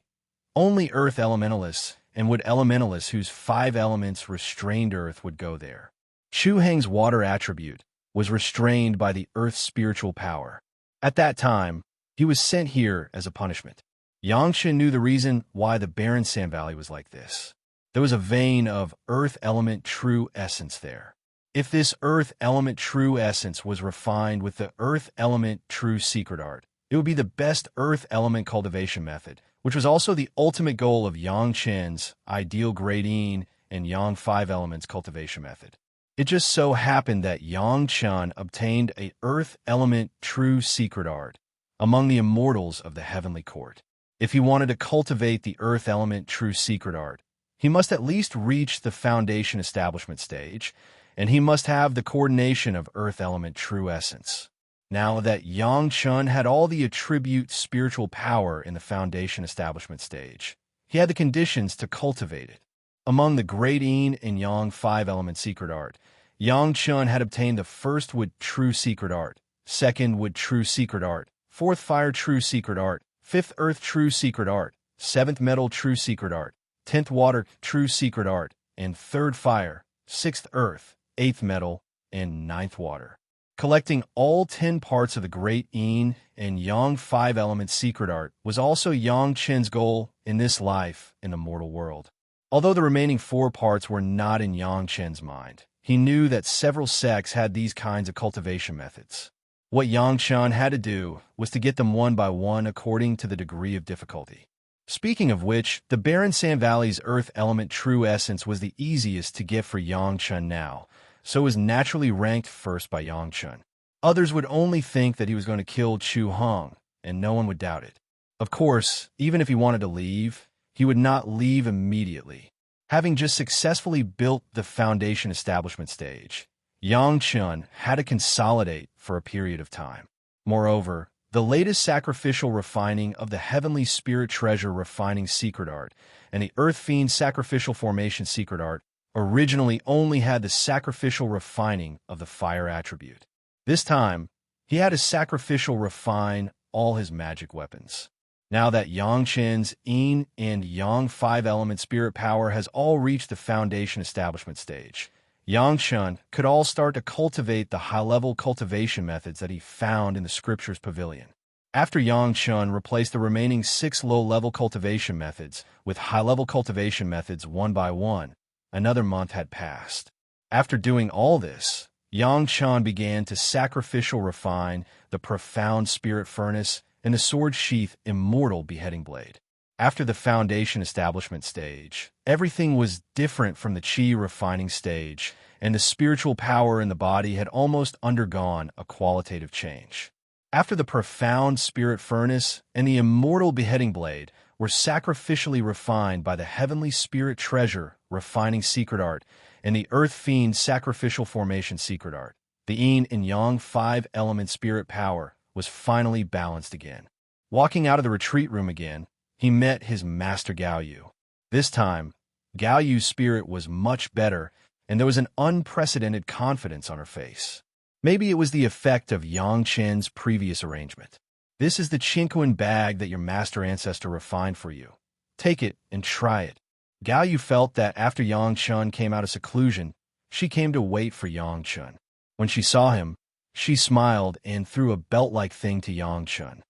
only Earth elementalists and wood elementalists whose 5 elements restrained Earth would go there. Chu Heng's water attribute was restrained by the Earth's spiritual power. At that time, he was sent here as a punishment. Yang Chen knew the reason why the Barren Sand Valley was like this. There was a vein of Earth element true essence there. If this Earth element true essence was refined with the Earth element true secret art, it would be the best Earth element cultivation method, which was also the ultimate goal of Yang Chen's ideal Gradine and Yang 5 elements cultivation method. It just so happened that Yang Chun obtained a Earth element true secret art among the immortals of the Heavenly Court. If he wanted to cultivate the Earth element true secret art, he must at least reach the Foundation establishment stage, and he must have the coordination of Earth element true essence. Now that Yang Chun had all the attribute spiritual power in the Foundation establishment stage, he had the conditions to cultivate it. Among the Great Yin and Yang 5 element secret art, Yang Chun had obtained the first wood true secret art, second wood true secret art, fourth fire true secret art, fifth earth true secret art, seventh metal true secret art, 10th water true secret art, and third fire, sixth earth, eighth metal, and ninth water. Collecting all 10 parts of the Great Yin and Yang 5 element secret art was also Yang Chen's goal in this life in the mortal world. Although the remaining 4 parts were not in Yang Chen's mind, he knew that several sects had these kinds of cultivation methods. What Yang Chen had to do was to get them one by one according to the degree of difficulty. Speaking of which, the Barren Sand Valley's Earth element true essence was the easiest to get for Yang Chen now, so was naturally ranked first by Yang Chen. Others would only think that he was going to kill Chu Hong, and no one would doubt it. Of course, even if he wanted to leave, he would not leave immediately. Having just successfully built the Foundation establishment stage, Yang Chen had to consolidate for a period of time. Moreover, the latest sacrificial refining of the Heavenly Spirit Treasure refining secret art and the Earth Fiend sacrificial formation secret art originally only had the sacrificial refining of the fire attribute. This time, he had to sacrificial refine all his magic weapons. Now that Yang Chen's Yin and Yang 5 element spirit power has all reached the Foundation establishment stage, Yang Chen could all start to cultivate the high-level cultivation methods that he found in the Scriptures Pavilion. After Yang Chen replaced the remaining 6 low-level cultivation methods with high-level cultivation methods one by one, another month had passed. After doing all this, Yang Chen began to sacrificial refine the profound spirit furnace and the sword sheath Immortal beheading blade. After the Foundation establishment stage, everything was different from the Qi refining stage, and the spiritual power in the body had almost undergone a qualitative change. After the profound spirit furnace and the Immortal beheading blade were sacrificially refined by the Heavenly Spirit Treasure refining secret art and the Earth Fiend sacrificial formation secret art, the Yin and Yang 5 element spirit power was finally balanced again. Walking out of the retreat room again, he met his master Gao Yu. This time, Gao Yu's spirit was much better, and there was an unprecedented confidence on her face. Maybe it was the effect of Yang Chen's previous arrangement. This is the Qinquan bag that your master ancestor refined for you. Take it and try it. Gao Yu felt that after Yang Chen came out of seclusion, she came to wait for Yang Chen. When she saw him, she smiled and threw a belt-like thing to Yang Chen.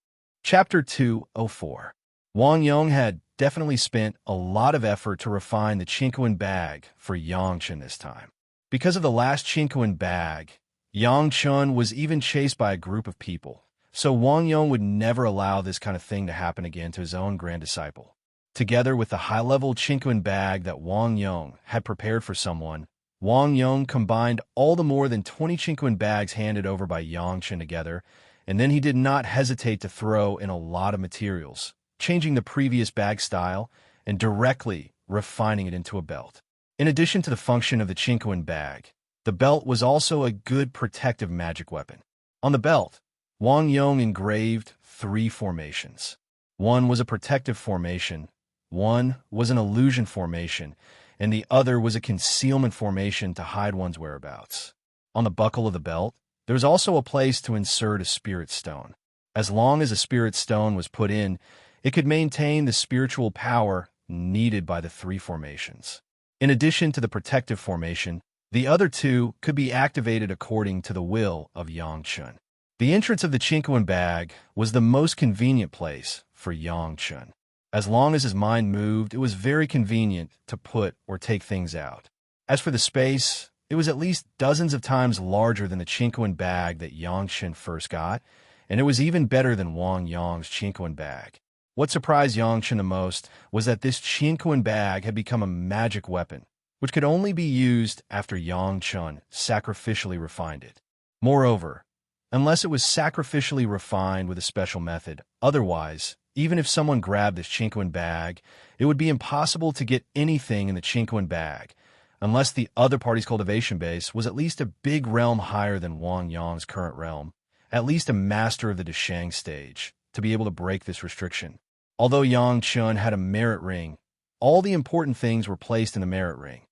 Chapter 204. Wang Yong had definitely spent a lot of effort to refine the Qinquan bag for Yang Chen this time. Because of the last Qinquan bag, Yang Chen was even chased by a group of people, so Wang Yong would never allow this kind of thing to happen again to his own grand disciple. Together with the high-level Qinquan bag that Wang Yong had prepared for someone, Wang Yong combined all the more than 20 Qinquan bags handed over by Yang Chen together, and then he did not hesitate to throw in a lot of materials, changing the previous bag style and directly refining it into a belt. In addition to the function of the Qinquan bag, the belt was also a good protective magic weapon. On the belt, Wang Yong engraved 3 formations. One was a protective formation, one was an illusion formation, and the other was a concealment formation to hide one's whereabouts. On the buckle of the belt, there was also a place to insert a spirit stone. As long as a spirit stone was put in, it could maintain the spiritual power needed by the 3 formations. In addition to the protective formation, the other 2 could be activated according to the will of Yang Chen. The entrance of the Qinquan bag was the most convenient place for Yang Chen. As long as his mind moved, it was very convenient to put or take things out. As for the space, it was at least dozens of times larger than the Qinquan bag that Yang Chen first got, and it was even better than Wang Yong's Qinquan bag. What surprised Yang Chen the most was that this Qinquan bag had become a magic weapon, which could only be used after Yang Chen sacrificially refined it. Moreover, unless it was sacrificially refined with a special method, otherwise, even if someone grabbed this Qinquan bag, it would be impossible to get anything in the Qinquan bag, unless the other party's cultivation base was at least a big realm higher than Wang Yong's current realm, at least a master of the Deshang stage, to be able to break this restriction. Although Yang Chen had a merit ring, all the important things were placed in the merit ring,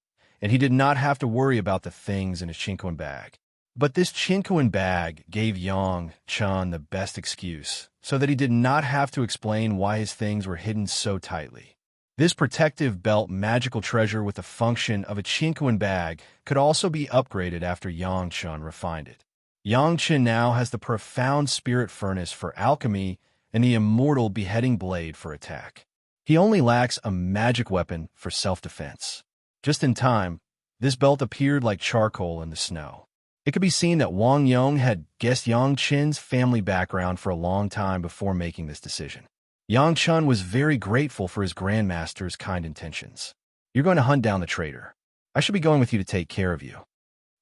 and he did not have to worry about the things in his Qinquan bag. But this Qinquan bag gave Yang Chen the best excuse, so that he did not have to explain why his things were hidden so tightly. This protective belt magical treasure with the function of a Qinquan bag could also be upgraded after Yang Chen refined it. Yang Chen now has the profound spirit furnace for alchemy and the immortal beheading blade for attack. He only lacks a magic weapon for self-defense. Just in time, this belt appeared like charcoal in the snow. It could be seen that Wang Yong had guessed Yang Chen's family background for a long time before making this decision. Yang Chen was very grateful for his grandmaster's kind intentions. You're going to hunt down the traitor. I should be going with you to take care of you.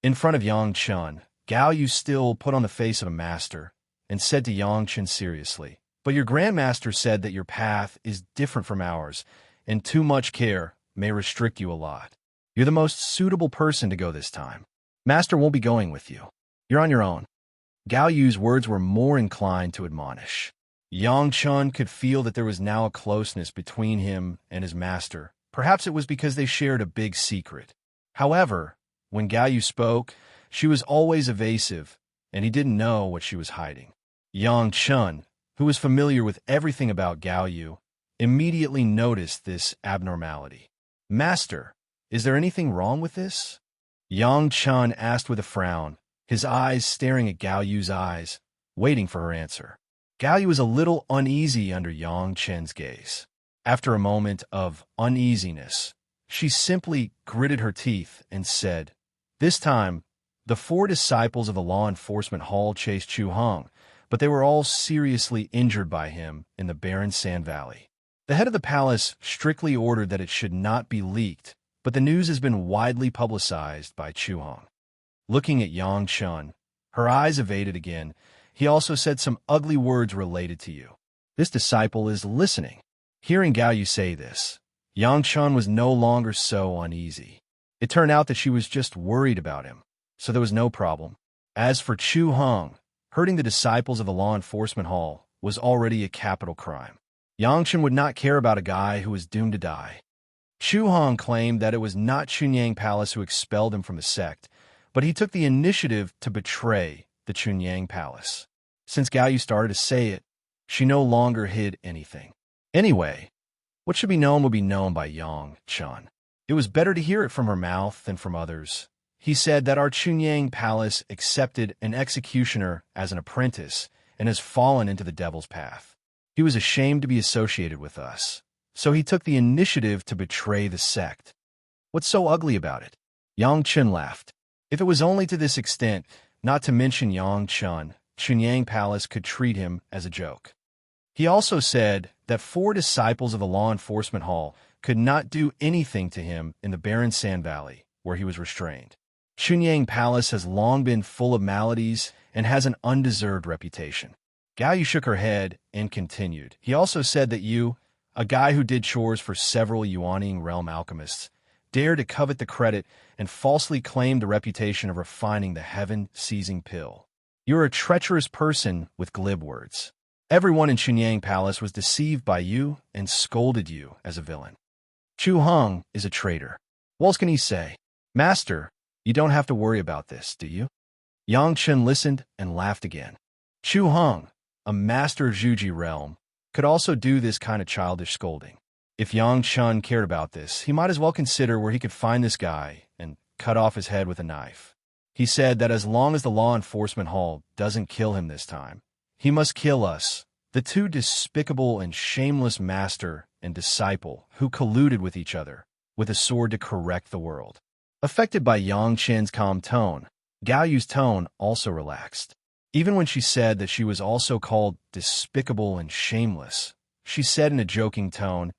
In front of Yang Chen, Gao Yu still put on the face of a master and said to Yang Chen seriously, "But your grandmaster said that your path is different from ours, and too much care may restrict you a lot. You're the most suitable person to go this time. Master won't be going with you. You're on your own." Gao Yu's words were more inclined to admonish. Yang Chen could feel that there was now a closeness between him and his master. Perhaps it was because they shared a big secret. However, when Gao Yu spoke, she was always evasive, and he didn't know what she was hiding. Yang Chen, who was familiar with everything about Gao Yu, immediately noticed this abnormality. "Master, is there anything wrong with this?" Yang Chen asked with a frown, his eyes staring at Gao Yu's eyes, waiting for her answer. Gao Yu was a little uneasy under Yang Chen's gaze. After a moment of uneasiness, she simply gritted her teeth and said, "This time, the 4 disciples of the law enforcement hall chased Chu Hong, but they were all seriously injured by him in the barren sand valley. The head of the palace strictly ordered that it should not be leaked, but the news has been widely publicized by Chu Hong." Looking at Yang Chen, her eyes evaded again. He also said some ugly words related to you. This disciple is listening. Hearing Gao Yu say this, Yang Chen was no longer so uneasy. It turned out that she was just worried about him, so there was no problem. As for Chu Hong, hurting the disciples of the law enforcement hall was already a capital crime. Yang Chen would not care about a guy who was doomed to die. Chu Hong claimed that it was not Chunyang Palace who expelled him from the sect, but he took the initiative to betray the Chunyang Palace. Since Gao Yu started to say it, she no longer hid anything. Anyway, what should be known will be known by Yang Chun. It was better to hear it from her mouth than from others. He said that our Chunyang Palace accepted an executioner as an apprentice and has fallen into the devil's path. He was ashamed to be associated with us, so he took the initiative to betray the sect. What's so ugly about it? Yang Chun laughed. If it was only to this extent, not to mention Yang Chun, Chunyang Palace could treat him as a joke. He also said that 4 disciples of the law enforcement hall could not do anything to him in the barren sand valley, where he was restrained. Chunyang Palace has long been full of maladies and has an undeserved reputation. Gao Yu shook her head and continued. He also said that you, a guy who did chores for several Yuanying realm alchemists, dared to covet the credit and falsely claimed the reputation of refining the heaven-seizing pill. You're a treacherous person with glib words. Everyone in Chunyang Palace was deceived by you and scolded you as a villain. Chu Hong is a traitor. What else can he say? Master, you don't have to worry about this, do you? Yang Chen listened and laughed again. Chu Hong, a master of Zhuji realm, could also do this kind of childish scolding. If Yang Chun cared about this, he might as well consider where he could find this guy and cut off his head with a knife. He said that as long as the law enforcement hall doesn't kill him this time, he must kill us, the 2 despicable and shameless master and disciple who colluded with each other with a sword to correct the world. Affected by Yang Chen's calm tone, Gao Yu's tone also relaxed. Even when she said that she was also called despicable and shameless, she said in a joking tone,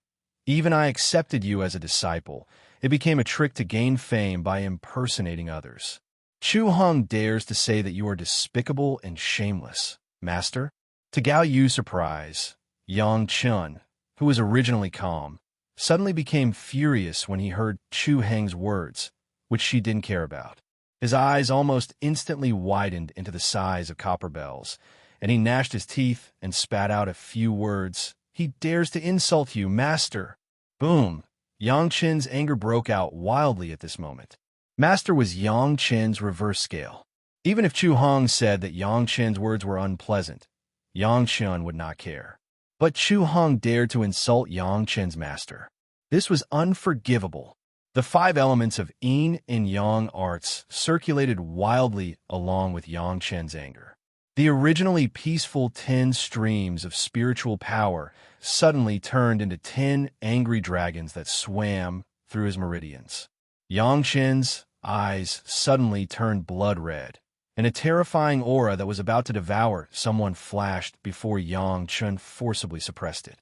"Even I accepted you as a disciple. It became a trick to gain fame by impersonating others. Chu Hong dares to say that you are despicable and shameless, master?" To Gao Yu's surprise, Yang Chun, who was originally calm, suddenly became furious when he heard Chu Heng's words, which she didn't care about. His eyes almost instantly widened into the size of copper bells, and he gnashed his teeth and spat out a few words. "He dares to insult you, master!" Boom! Yang Chen's anger broke out wildly at this moment. Master was Yang Chen's reverse scale. Even if Chu Hong said that Yang Chen's words were unpleasant, Yang Chen would not care. But Chu Hong dared to insult Yang Chen's master. This was unforgivable. The 5 elements of yin and yang arts circulated wildly along with Yang Chen's anger. The originally peaceful 10 streams of spiritual power suddenly turned into 10 angry dragons that swam through his meridians. Yang Chen's eyes suddenly turned blood red, and a terrifying aura that was about to devour someone flashed before Yang Chen forcibly suppressed it.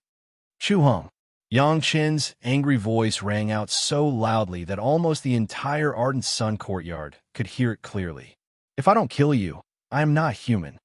Chu Hong. Yang Chen's angry voice rang out so loudly that almost the entire Ardent Sun courtyard could hear it clearly. "If I don't kill you, I am not human."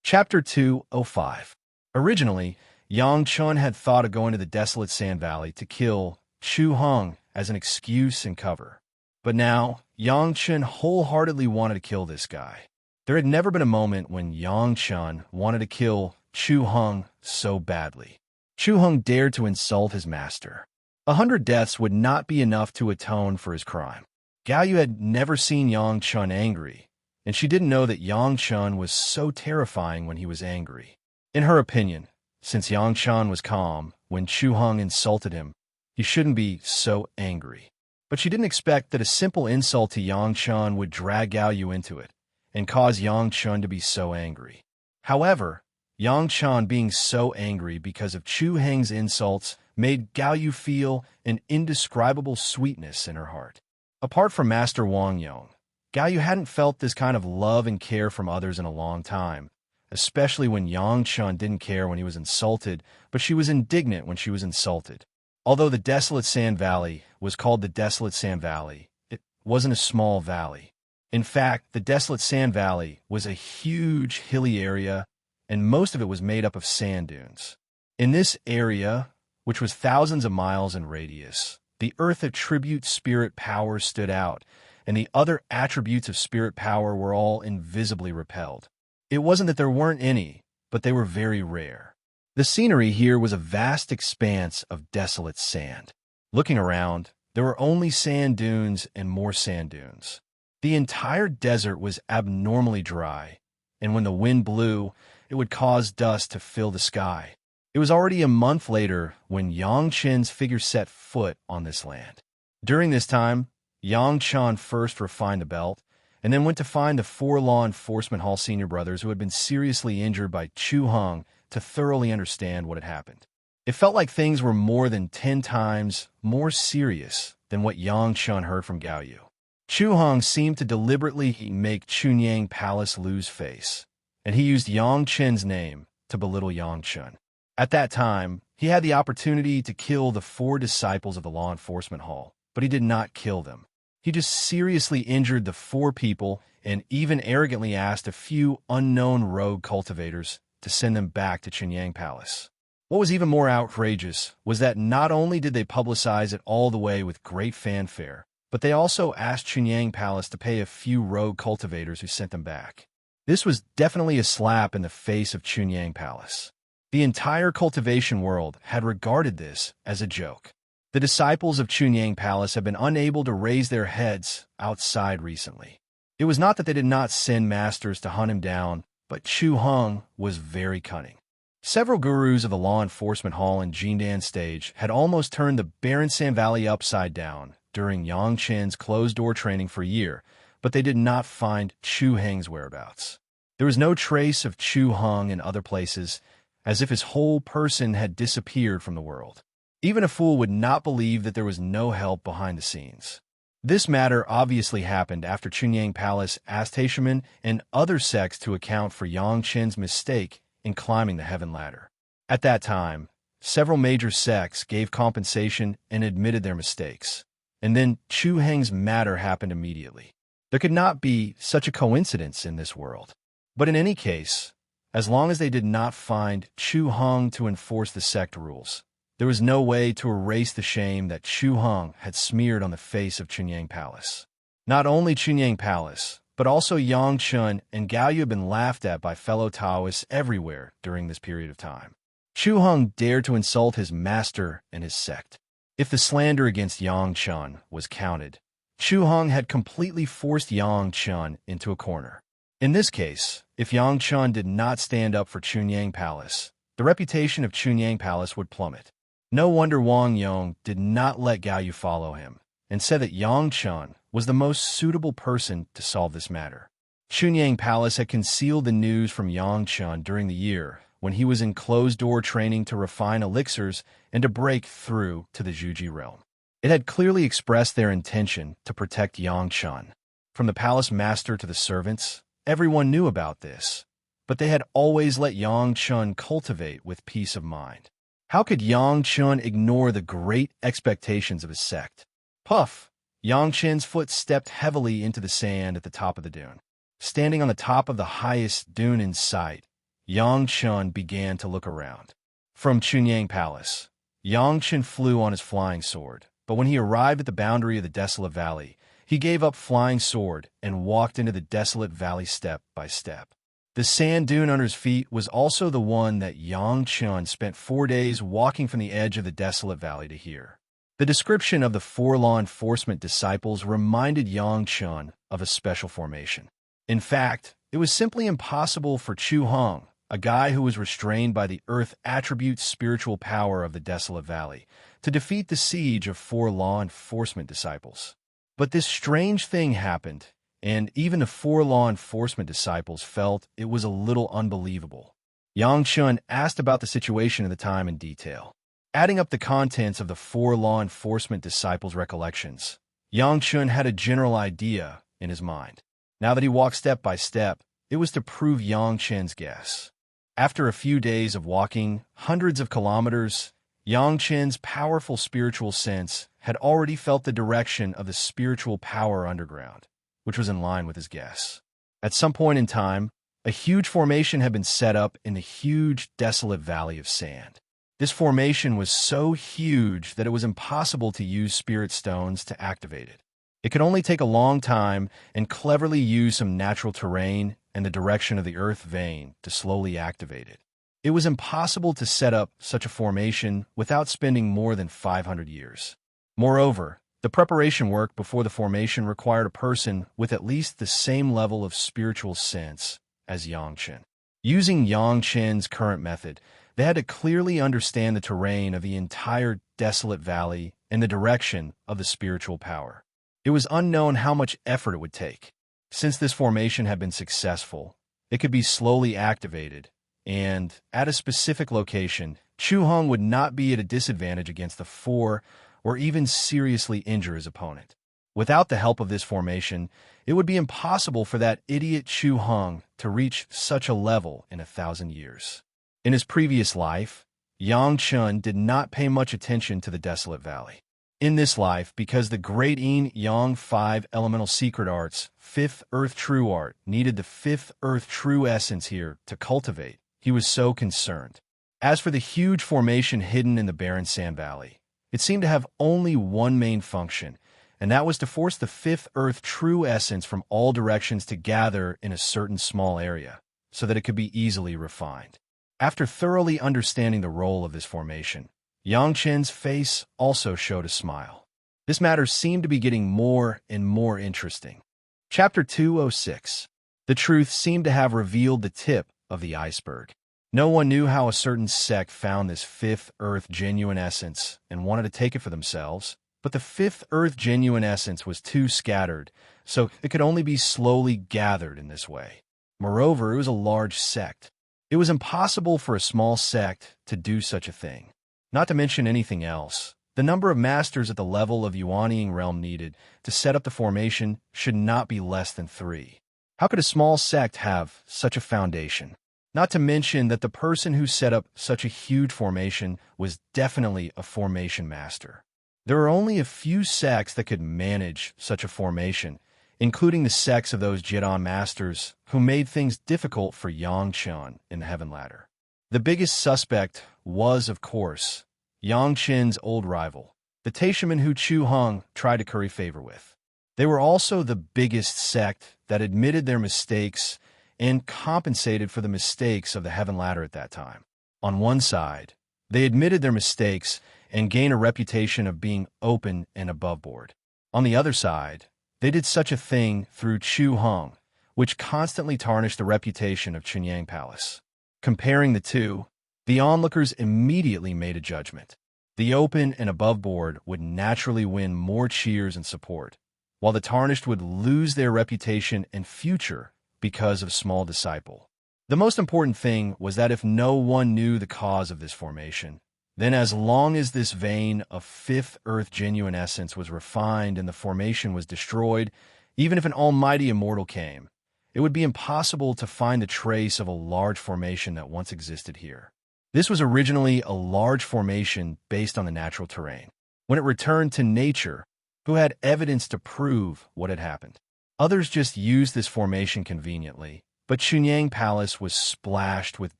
Chapter 205. Originally, Yang Chun had thought of going to the desolate sand valley to kill Chu Hong as an excuse and cover. But now, Yang Chun wholeheartedly wanted to kill this guy. There had never been a moment when Yang Chun wanted to kill Chu Hong so badly. Chu Hong dared to insult his master. 100 deaths would not be enough to atone for his crime. Gao Yu had never seen Yang Chun angry, and she didn't know that Yang Chun was so terrifying when he was angry. In her opinion, since Yang Chun was calm when Chu Hong insulted him, he shouldn't be so angry. But she didn't expect that a simple insult to Yang Chun would drag Gao Yu into it and cause Yang Chun to be so angry. However, Yang Chun being so angry because of Chu Heng's insults made Gao Yu feel an indescribable sweetness in her heart. Apart from Master Wang Yong, Gao Yu hadn't felt this kind of love and care from others in a long time, especially when Yang Chun didn't care when he was insulted, but she was indignant when she was insulted. Although the Desolate Sand Valley was called the Desolate Sand Valley, it wasn't a small valley. In fact, the Desolate Sand Valley was a huge hilly area, and most of it was made up of sand dunes. In this area, which was thousands of miles in radius, the Earth attribute spirit power stood out, and the other attributes of spirit power were all invisibly repelled. It wasn't that there weren't any, but they were very rare. The scenery here was a vast expanse of desolate sand. Looking around, there were only sand dunes and more sand dunes. The entire desert was abnormally dry, and when the wind blew, it would cause dust to fill the sky. It was already a month later when Yang Chen's figure set foot on this land. During this time, Yang Chen first refined the belt, and then went to find the 4 law enforcement hall senior brothers who had been seriously injured by Chu Heng to thoroughly understand what had happened. It felt like things were more than 10 times more serious than what Yang Chen heard from Gao Yu. Chu Heng seemed to deliberately make Chunyang Palace lose face, and he used Yang Chen's name to belittle Yang Chen. At that time, he had the opportunity to kill the 4 disciples of the law enforcement hall, but he did not kill them. He just seriously injured the 4 people and even arrogantly asked a few unknown rogue cultivators to send them back to Chunyang Palace. What was even more outrageous was that not only did they publicize it all the way with great fanfare, but they also asked Chunyang Palace to pay a few rogue cultivators who sent them back. This was definitely a slap in the face of Chunyang Palace. The entire cultivation world had regarded this as a joke. The disciples of Chunyang Palace have been unable to raise their heads outside recently. It was not that they did not send masters to hunt him down, but Chu Heng was very cunning. Several gurus of the law enforcement hall in Jindan stage had almost turned the barren Sand Valley upside down during Yang Chen's closed-door training for a year, but they did not find Chu Heng's whereabouts. There was no trace of Chu Heng in other places, as if his whole person had disappeared from the world. Even a fool would not believe that there was no help behind the scenes. This matter obviously happened after Chunyang Palace asked Taishaman and other sects to account for Yang Chen's mistake in climbing the heaven ladder. At that time, several major sects gave compensation and admitted their mistakes. And then Chu Heng's matter happened immediately. There could not be such a coincidence in this world. But in any case, as long as they did not find Chu Heng to enforce the sect rules, there was no way to erase the shame that Chu Heng had smeared on the face of Chunyang Palace. Not only Chunyang Palace, but also Yang Chen and Gao Yu had been laughed at by fellow Taoists everywhere during this period of time. Chu Heng dared to insult his master and his sect. If the slander against Yang Chen was counted, Chu Heng had completely forced Yang Chen into a corner. In this case, if Yang Chen did not stand up for Chunyang Palace, the reputation of Chunyang Palace would plummet. No wonder Wang Yong did not let Gao Yu follow him, and said that Yang Chen was the most suitable person to solve this matter. Chunyang Palace had concealed the news from Yang Chen during the year when he was in closed-door training to refine elixirs and to break through to the Zhuji realm. It had clearly expressed their intention to protect Yang Chen. From the palace master to the servants, everyone knew about this, but they had always let Yang Chen cultivate with peace of mind. How could Yang Chen ignore the great expectations of his sect? Puff! Yang Chen's foot stepped heavily into the sand at the top of the dune. Standing on the top of the highest dune in sight, Yang Chen began to look around. From Chunyang Palace, Yang Chen flew on his flying sword, but when he arrived at the boundary of the desolate valley, he gave up flying sword and walked into the desolate valley step by step. The sand dune under his feet was also the one that Yang Chen spent 4 days walking from the edge of the desolate valley to hear. The description of the 4 law enforcement disciples reminded Yang Chen of a special formation. In fact, it was simply impossible for Chu Heng, a guy who was restrained by the earth attribute spiritual power of the desolate valley, to defeat the siege of 4 law enforcement disciples. But this strange thing happened, and even the 4 law enforcement disciples felt it was a little unbelievable. Yang Chen asked about the situation at the time in detail. Adding up the contents of the 4 law enforcement disciples' recollections, Yang Chen had a general idea in his mind. Now that he walked step by step, it was to prove Yang Chen's guess. After a few days of walking hundreds of kilometers, Yang Chen's powerful spiritual sense had already felt the direction of the spiritual power underground, which was in line with his guess. At some point in time, a huge formation had been set up in the huge, desolate valley of sand. This formation was so huge that it was impossible to use spirit stones to activate it. It could only take a long time and cleverly use some natural terrain and the direction of the earth vein to slowly activate it. It was impossible to set up such a formation without spending more than 500 years. Moreover, the preparation work before the formation required a person with at least the same level of spiritual sense as Yang Chen. Using Yang Chen's current method, they had to clearly understand the terrain of the entire desolate valley and the direction of the spiritual power. It was unknown how much effort it would take. Since this formation had been successful, it could be slowly activated, and at a specific location, Chu Hong would not be at a disadvantage against the four or even seriously injure his opponent. Without the help of this formation, it would be impossible for that idiot Chu Hong to reach such a level in 1,000 years. In his previous life, Yang Chun did not pay much attention to the desolate valley. In this life, because the great Yin Yang 5 elemental secret arts, 5th Earth True Art, needed the 5th Earth True Essence here to cultivate, he was so concerned. As for the huge formation hidden in the barren sand valley, it seemed to have only one main function, and that was to force the 5th Earth True Essence from all directions to gather in a certain small area, so that it could be easily refined. After thoroughly understanding the role of this formation, Yang Chen's face also showed a smile. This matter seemed to be getting more and more interesting. Chapter 206. The truth seemed to have revealed the tip of the iceberg. No one knew how a certain sect found this 5th Earth genuine essence and wanted to take it for themselves, but the 5th Earth genuine essence was too scattered, so it could only be slowly gathered in this way. Moreover, it was a large sect. It was impossible for a small sect to do such a thing. Not to mention anything else, the number of masters at the level of Yuanying realm needed to set up the formation should not be less than 3. How could a small sect have such a foundation? Not to mention that the person who set up such a huge formation was definitely a formation master. There are only a few sects that could manage such a formation, including the sects of those Jidan masters who made things difficult for Yang Chen in the Heaven Ladder. The biggest suspect was, of course, Yang Chen's old rival, the Taishaman who Chu Hong tried to curry favor with. They were also the biggest sect that admitted their mistakes and compensated for the mistakes of the Heaven Ladder at that time. On one side, they admitted their mistakes and gained a reputation of being open and above board. On the other side, they did such a thing through Chu Hong, which constantly tarnished the reputation of Chunyang Palace. Comparing the two, the onlookers immediately made a judgment. The open and above board would naturally win more cheers and support, while the tarnished would lose their reputation and future because of small disciple. The most important thing was that if no one knew the cause of this formation, then as long as this vein of 5th Earth genuine essence was refined and the formation was destroyed, even if an almighty immortal came, it would be impossible to find the trace of a large formation that once existed here. This was originally a large formation based on the natural terrain. When it returned to nature, who had evidence to prove what had happened? Others just used this formation conveniently, but Chunyang Palace was splashed with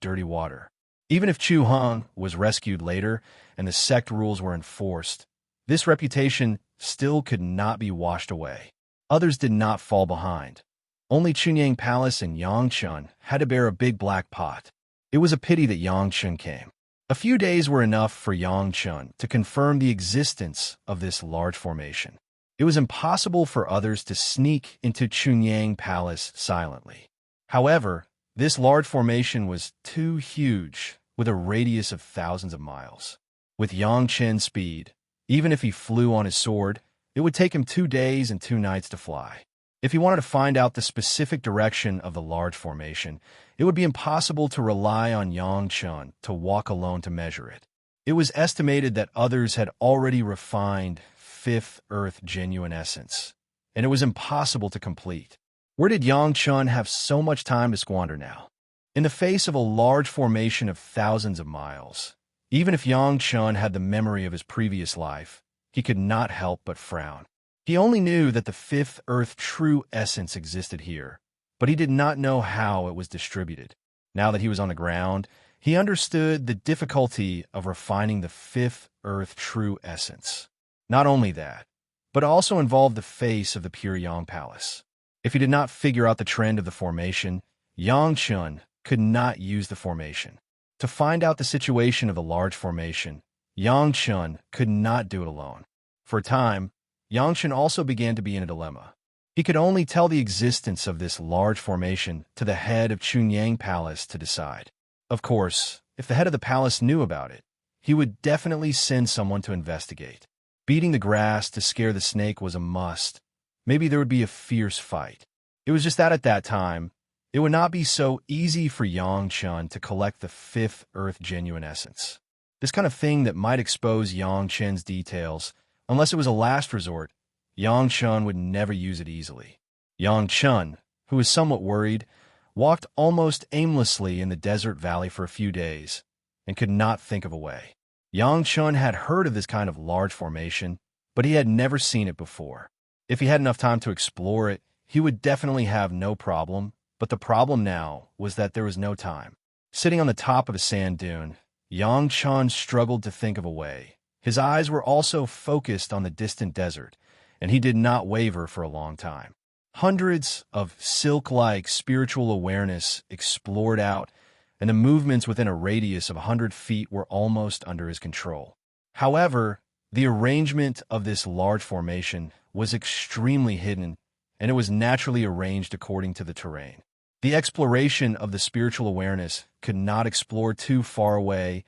dirty water. Even if Chu Hong was rescued later and the sect rules were enforced, this reputation still could not be washed away. Others did not fall behind. Only Chunyang Palace and Yang Chun had to bear a big black pot. It was a pity that Yang Chun came. A few days were enough for Yang Chun to confirm the existence of this large formation. It was impossible for others to sneak into Chunyang Palace silently. However, this large formation was too huge, with a radius of thousands of miles. With Yang Chen's speed, even if he flew on his sword, it would take him 2 days and 2 nights to fly. If he wanted to find out the specific direction of the large formation, it would be impossible to rely on Yang Chun to walk alone to measure it. It was estimated that others had already refined 5th Earth genuine essence, and it was impossible to complete. Where did Yang Chun have so much time to squander now? In the face of a large formation of thousands of miles, even if Yang Chun had the memory of his previous life, he could not help but frown. He only knew that the 5th Earth true essence existed here, but he did not know how it was distributed. Now that he was on the ground, he understood the difficulty of refining the 5th Earth true essence. Not only that, but also involved the face of the pure Yang Palace. If he did not figure out the trend of the formation, Yang Chun could not use the formation. To find out the situation of the large formation, Yang Chun could not do it alone. For a time, Yangchen also began to be in a dilemma. He could only tell the existence of this large formation to the head of Chunyang Palace to decide. Of course, if the head of the palace knew about it, he would definitely send someone to investigate. Beating the grass to scare the snake was a must. Maybe there would be a fierce fight. It was just that at that time, it would not be so easy for Yangchen to collect the fifth Earth genuine essence. This kind of thing that might expose Yangchen's details, unless it was a last resort, Yangchen would never use it easily. Yangchen, who was somewhat worried, walked almost aimlessly in the desert valley for a few days and could not think of a way. Yangchen had heard of this kind of large formation, but he had never seen it before. If he had enough time to explore it, he would definitely have no problem, but the problem now was that there was no time. Sitting on the top of a sand dune, Yangchen struggled to think of a way. His eyes were also focused on the distant desert, and he did not waver for a long time. Hundreds of silk-like spiritual awareness explored out, and the movements within a radius of 100 feet were almost under his control. However, the arrangement of this large formation was extremely hidden, and it was naturally arranged according to the terrain. The exploration of the spiritual awareness could not explore too far away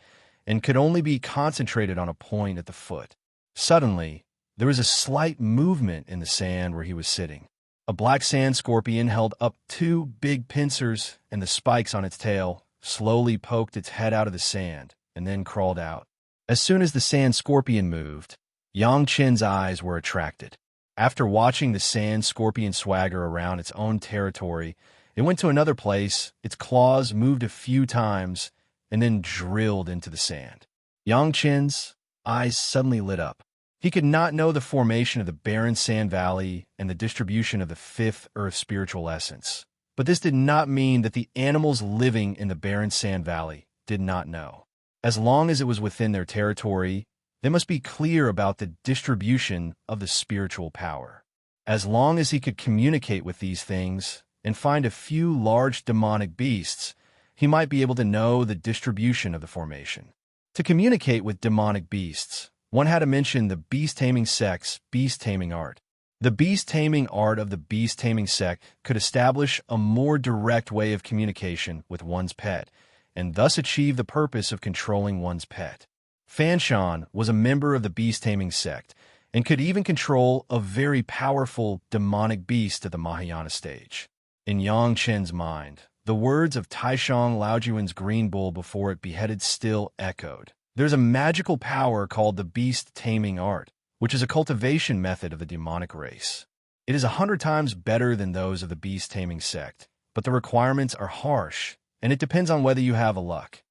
and could only be concentrated on a point at the foot. Suddenly, there was a slight movement in the sand where he was sitting. A black sand scorpion held up two big pincers, and the spikes on its tail slowly poked its head out of the sand and then crawled out. As soon as the sand scorpion moved, Yangchen's eyes were attracted. After watching the sand scorpion swagger around its own territory, it went to another place, its claws moved a few times, and then drilled into the sand. Yangchen's eyes suddenly lit up. He could not know the formation of the barren sand valley and the distribution of the fifth Earth spiritual essence. But this did not mean that the animals living in the barren sand valley did not know. As long as it was within their territory, they must be clear about the distribution of the spiritual power. As long as he could communicate with these things and find a few large demonic beasts, he might be able to know the distribution of the formation. To communicate with demonic beasts, one had to mention the beast-taming sect's beast-taming art. The beast-taming art of the beast-taming sect could establish a more direct way of communication with one's pet, and thus achieve the purpose of controlling one's pet. Fanshan was a member of the beast-taming sect, and could even control a very powerful demonic beast at the Mahayana stage. In Yangchen's mind, the words of Taishang Laojuan's green bull before it beheaded still echoed. There's a magical power called the beast-taming art, which is a cultivation method of the demonic race. It is 100 times better than those of the beast-taming sect, but the requirements are harsh, and it depends on whether you have a luck.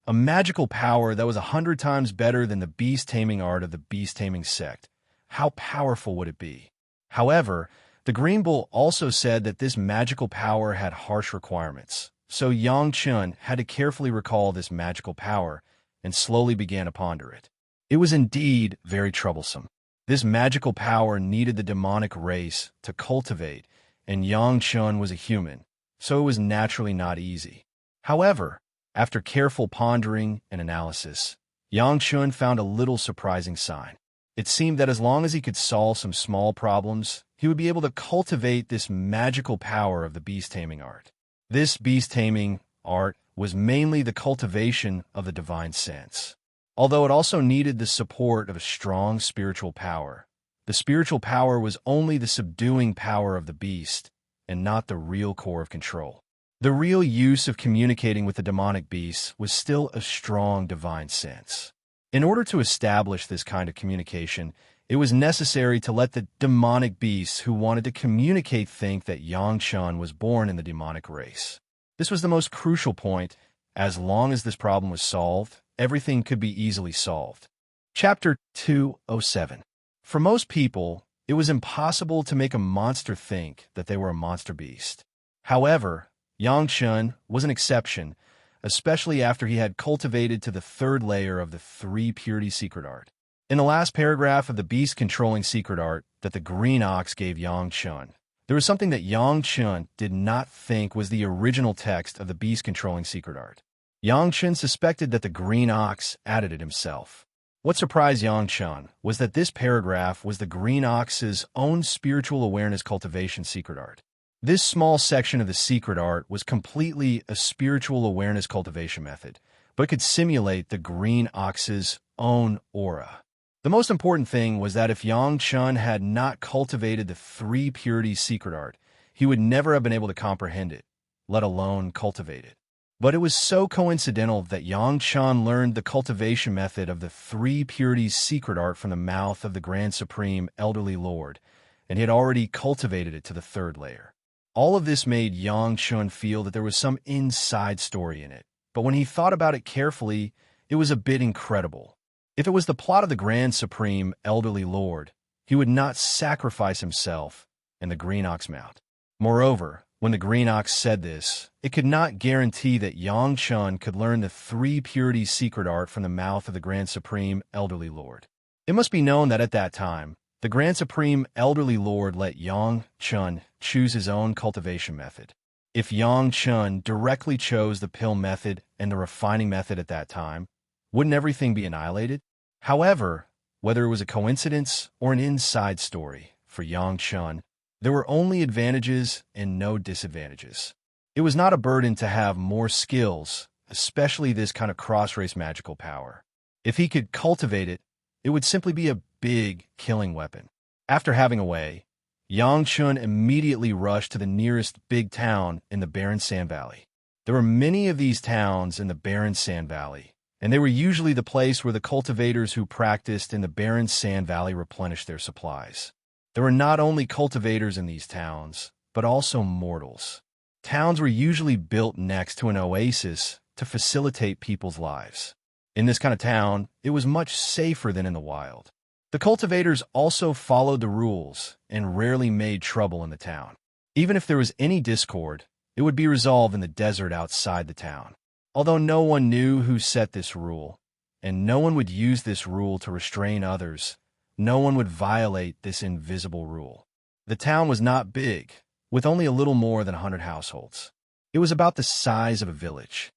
A magical power that was 100 times better than the beast-taming art of the beast-taming sect. How powerful would it be? However, the Green Bull also said that this magical power had harsh requirements, so Yangchen had to carefully recall this magical power and slowly began to ponder it. It was indeed very troublesome. This magical power needed the demonic race to cultivate, and Yangchen was a human, so it was naturally not easy. However, after careful pondering and analysis, Yangchen found a little surprising sign. It seemed that as long as he could solve some small problems, he would be able to cultivate this magical power of the beast-taming art. This beast-taming art was mainly the cultivation of the divine sense. Although it also needed the support of a strong spiritual power, the spiritual power was only the subduing power of the beast and not the real core of control. The real use of communicating with the demonic beasts was still a strong divine sense. In order to establish this kind of communication, it was necessary to let the demonic beasts who wanted to communicate think that Yangchen was born in the demonic race. This was the most crucial point. As long as this problem was solved, everything could be easily solved. Chapter 207. For most people, it was impossible to make a monster think that they were a monster beast. However, Yangchen was an exception, especially after he had cultivated to the third layer of the three purity secret art. In the last paragraph of the beast-controlling secret art that the green ox gave Yangchen, there was something that Yangchen did not think was the original text of the beast-controlling secret art. Yangchen suspected that the green ox added it himself. What surprised Yang Chun was that this paragraph was the Green Ox's own spiritual awareness cultivation secret art. This small section of the secret art was completely a spiritual awareness cultivation method, but could simulate the Green Ox's own aura. The most important thing was that if Yang Chun had not cultivated the three purities secret art, he would never have been able to comprehend it, let alone cultivate it. But it was so coincidental that Yang Chun learned the cultivation method of the three purities secret art from the mouth of the Grand Supreme Elderly Lord, and he had already cultivated it to the third layer. All of this made Yang Chun feel that there was some inside story in it, but when he thought about it carefully, it was a bit incredible. If it was the plot of the Grand Supreme Elderly Lord, he would not sacrifice himself and the Green Ox mount. Moreover, when the Green Ox said this, it could not guarantee that Yang Chun could learn the three purities secret art from the mouth of the Grand Supreme Elderly Lord. It must be known that at that time, the Grand Supreme Elderly Lord let Yang Chun choose his own cultivation method. If Yang Chun directly chose the pill method and the refining method at that time, wouldn't everything be annihilated? However, whether it was a coincidence or an inside story, for Yang Chun, there were only advantages and no disadvantages. It was not a burden to have more skills, especially this kind of cross-race magical power. If he could cultivate it, it would simply be a big killing weapon. After having a way, Yang Chun immediately rushed to the nearest big town in the barren sand valley. There were many of these towns in the barren sand valley, and they were usually the place where the cultivators who practiced in the barren sand valley replenished their supplies. There were not only cultivators in these towns, but also mortals. Towns were usually built next to an oasis to facilitate people's lives. In this kind of town, it was much safer than in the wild. The cultivators also followed the rules and rarely made trouble in the town. Even if there was any discord, it would be resolved in the desert outside the town. Although no one knew who set this rule, and no one would use this rule to restrain others, no one would violate this invisible rule. The town was not big, with only a little more than 100 households. It was about the size of a village.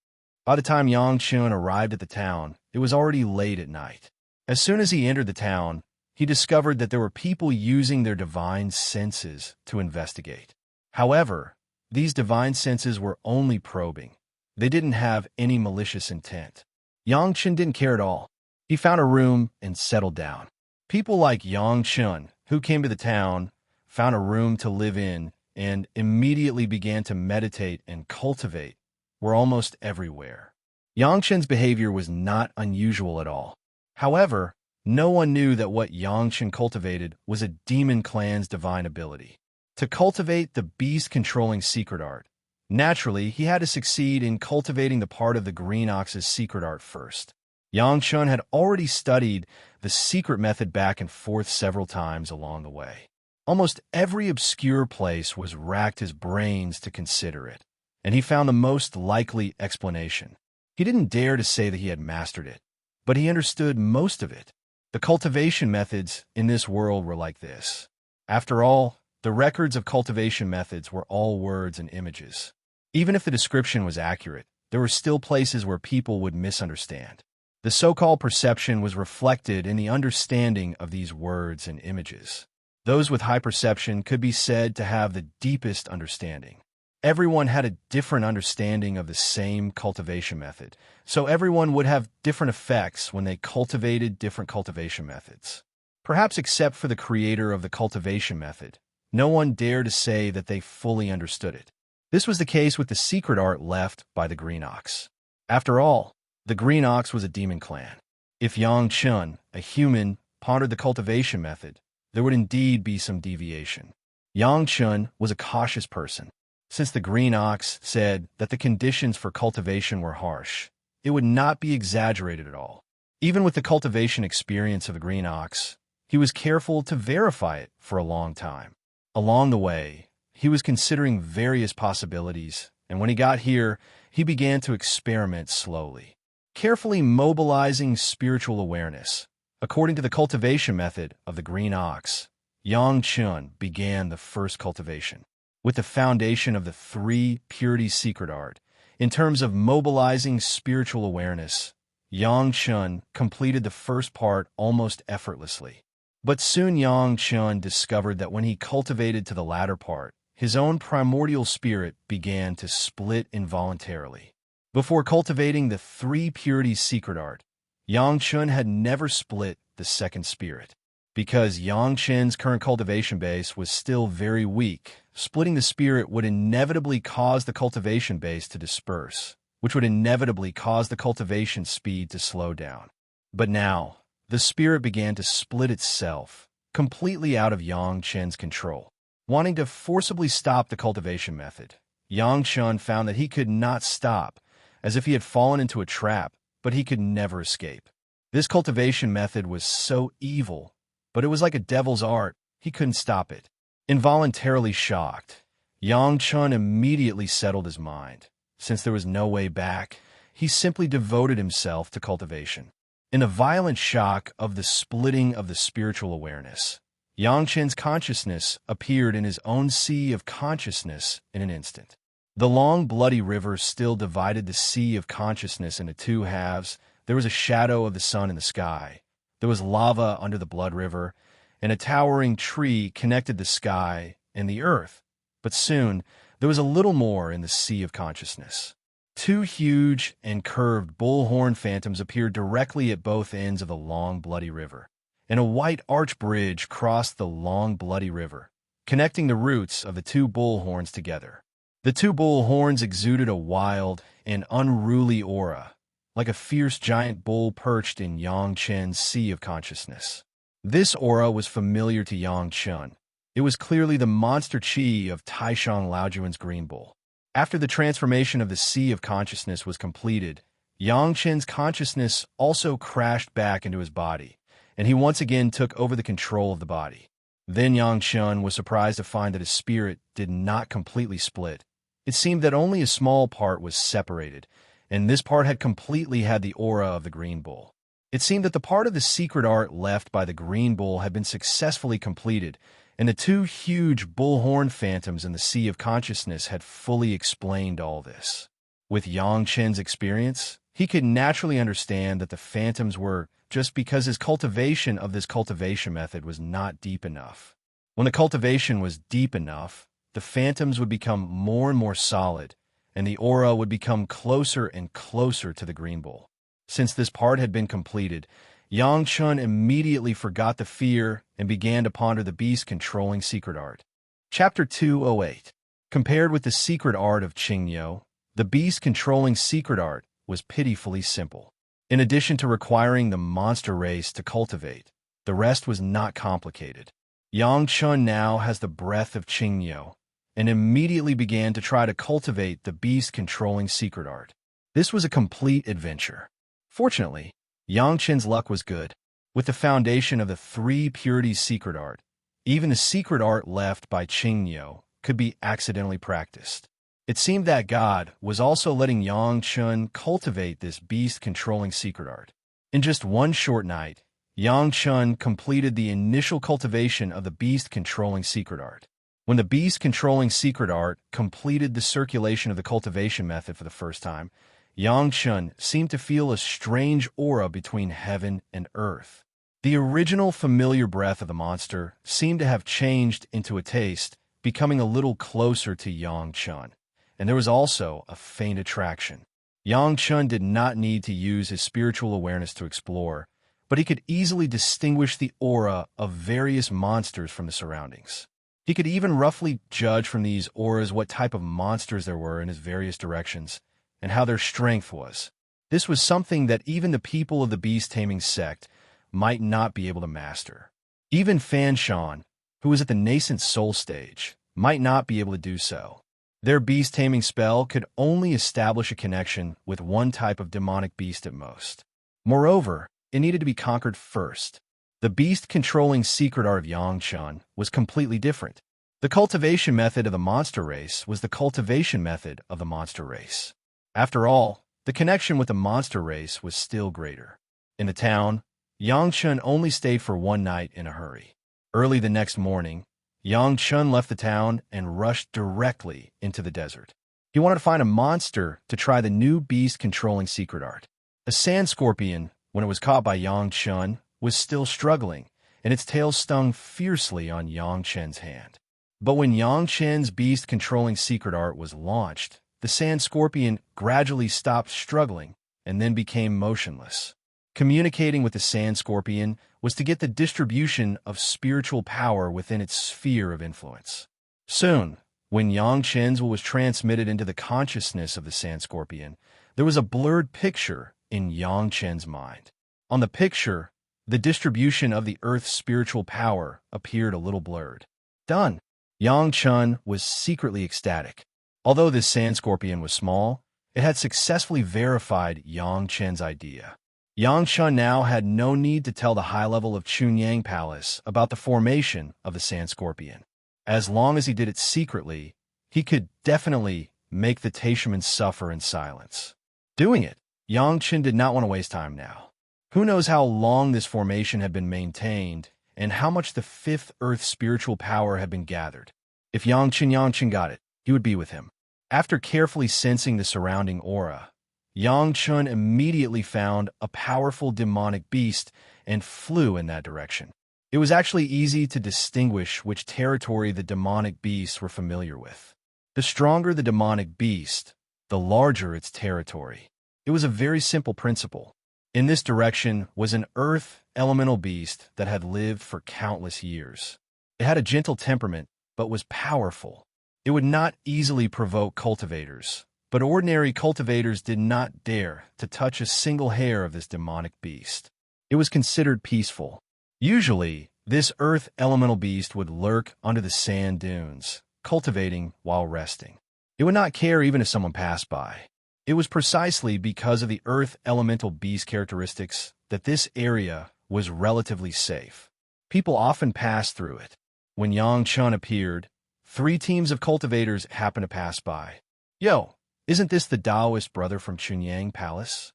By the time Yang Chun arrived at the town, it was already late at night. As soon as he entered the town, he discovered that there were people using their divine senses to investigate. However, these divine senses were only probing. They didn't have any malicious intent. Yang Chun didn't care at all. He found a room and settled down. People like Yang Chun, who came to the town, found a room to live in, and immediately began to meditate and cultivate, were almost everywhere. Yang Chun's behavior was not unusual at all. However, no one knew that what Yang Chun cultivated was a demon clan's divine ability. To cultivate the beast-controlling secret art, naturally, he had to succeed in cultivating the part of the Green Ox's secret art first. Yang Chun had already studied the secret method back and forth several times along the way. Almost every obscure place was racked his brains to consider it, and he found the most likely explanation. He didn't dare to say that he had mastered it, but he understood most of it. The cultivation methods in this world were like this. After all, the records of cultivation methods were all words and images. Even if the description was accurate, there were still places where people would misunderstand. The so-called perception was reflected in the understanding of these words and images. Those with high perception could be said to have the deepest understanding. Everyone had a different understanding of the same cultivation method, so everyone would have different effects when they cultivated different cultivation methods. Perhaps except for the creator of the cultivation method, no one dared to say that they fully understood it. This was the case with the secret art left by the Green Ox. After all, the Green Ox was a demon clan. If Yang Chun, a human, pondered the cultivation method, there would indeed be some deviation. Yang Chun was a cautious person. Since the Green Ox said that the conditions for cultivation were harsh, it would not be exaggerated at all. Even with the cultivation experience of the Green Ox, he was careful to verify it for a long time. Along the way, he was considering various possibilities, and when he got here, he began to experiment slowly, carefully mobilizing spiritual awareness. According to the cultivation method of the Green Ox, Yang Chun began the first cultivation. With the foundation of the three purities secret art, in terms of mobilizing spiritual awareness, Yang Chun completed the first part almost effortlessly. But soon Yang Chun discovered that when he cultivated to the latter part, his own primordial spirit began to split involuntarily. Before cultivating the three purities secret art, Yang Chun had never split the second spirit. Because Yang Chun's current cultivation base was still very weak, splitting the spirit would inevitably cause the cultivation base to disperse, which would inevitably cause the cultivation speed to slow down. But now, the spirit began to split itself, completely out of Yang Chun's control. Wanting to forcibly stop the cultivation method, Yang Chun found that he could not stop, as if he had fallen into a trap, but he could never escape. This cultivation method was so evil, but it was like a devil's art. He couldn't stop it. Involuntarily shocked, Yang Chun immediately settled his mind. Since there was no way back, he simply devoted himself to cultivation. In a violent shock of the splitting of the spiritual awareness, Yang Chun's consciousness appeared in his own sea of consciousness in an instant. The long, bloody river still divided the sea of consciousness into two halves. There was a shadow of the sun in the sky. There was lava under the blood river, and a towering tree connected the sky and the earth. But soon, there was a little more in the sea of consciousness. Two huge and curved bullhorn phantoms appeared directly at both ends of the long, bloody river, and a white arch bridge crossed the long, bloody river, connecting the roots of the two bullhorns together. The two bullhorns exuded a wild and unruly aura, like a fierce giant bull perched in Yang Chun's sea of consciousness. This aura was familiar to Yang Chun. It was clearly the monster chi of Taishang Laojuan's green bull. After the transformation of the sea of consciousness was completed, Yang Chun's consciousness also crashed back into his body, and he once again took over the control of the body. Then Yang Chun was surprised to find that his spirit did not completely split. It seemed that only a small part was separated, and this part had completely had the aura of the green bull. It seemed that the part of the secret art left by the green bull had been successfully completed, and the two huge bullhorn phantoms in the sea of consciousness had fully explained all this. With Yang Chun's experience, he could naturally understand that the phantoms were just because his cultivation of this cultivation method was not deep enough. When the cultivation was deep enough, the phantoms would become more and more solid, and the aura would become closer and closer to the green bull. Since this part had been completed, Yang Chun immediately forgot the fear and began to ponder the beast-controlling secret art. Chapter 208. Compared with the secret art of Qingyou, the beast-controlling secret art was pitifully simple. In addition to requiring the monster race to cultivate, the rest was not complicated. Yang Chun now has the breath of Qingyou, and immediately began to try to cultivate the beast-controlling secret art. This was a complete adventure. Fortunately, Yang Chun's luck was good. With the foundation of the three purities secret art, even the secret art left by Qingyou could be accidentally practiced. It seemed that God was also letting Yang Chun cultivate this beast-controlling secret art. In just one short night, Yang Chun completed the initial cultivation of the beast-controlling secret art. When the beast-controlling secret art completed the circulation of the cultivation method for the first time, Yang Chun seemed to feel a strange aura between heaven and earth. The original familiar breath of the monster seemed to have changed into a taste, becoming a little closer to Yang Chun, and there was also a faint attraction. Yang Chun did not need to use his spiritual awareness to explore, but he could easily distinguish the aura of various monsters from the surroundings. He could even roughly judge from these auras what type of monsters there were in his various directions, and how their strength was. This was something that even the people of the beast-taming sect might not be able to master. Even Fan Shan, who was at the nascent soul stage, might not be able to do so. Their beast-taming spell could only establish a connection with one type of demonic beast at most. Moreover, it needed to be conquered first. The beast-controlling secret art of Yang Chun was completely different. The cultivation method of the monster race was the cultivation method of the monster race. After all, the connection with the monster race was still greater. In the town, Yang Chun only stayed for one night in a hurry. Early the next morning, Yang Chun left the town and rushed directly into the desert. He wanted to find a monster to try the new beast-controlling secret art. A sand scorpion, when it was caught by Yang Chun, was still struggling, and its tail stung fiercely on Yang Chen's hand. But when Yang Chen's beast-controlling secret art was launched, the sand scorpion gradually stopped struggling and then became motionless. Communicating with the sand scorpion was to get the distribution of spiritual power within its sphere of influence. Soon, when Yang Chen's will was transmitted into the consciousness of the sand scorpion, there was a blurred picture in Yang Chen's mind. On the picture, the distribution of the Earth's spiritual power appeared a little blurred. Done! Yang Chun was secretly ecstatic. Although this sand scorpion was small, it had successfully verified Yang Chen's idea. Yang Chun now had no need to tell the high level of Chunyang Palace about the formation of the sand scorpion. As long as he did it secretly, he could definitely make the Taishaman suffer in silence. Doing it, Yang Chen did not want to waste time now. Who knows how long this formation had been maintained, and how much the fifth Earth spiritual power had been gathered. If Yang Chen got it, he would be with him. After carefully sensing the surrounding aura, Yang Chun immediately found a powerful demonic beast and flew in that direction. It was actually easy to distinguish which territory the demonic beasts were familiar with. The stronger the demonic beast, the larger its territory. It was a very simple principle. In this direction was an earth elemental beast that had lived for countless years. It had a gentle temperament, but was powerful. It would not easily provoke cultivators, but ordinary cultivators did not dare to touch a single hair of this demonic beast. It was considered peaceful. Usually, this earth elemental beast would lurk under the sand dunes, cultivating while resting. It would not care even if someone passed by. It was precisely because of the earth elemental beast characteristics that this area was relatively safe. People often passed through it. When Yang Chun appeared, 3 teams of cultivators happened to pass by. Yo, isn't this the Taoist brother from Chunyang Palace?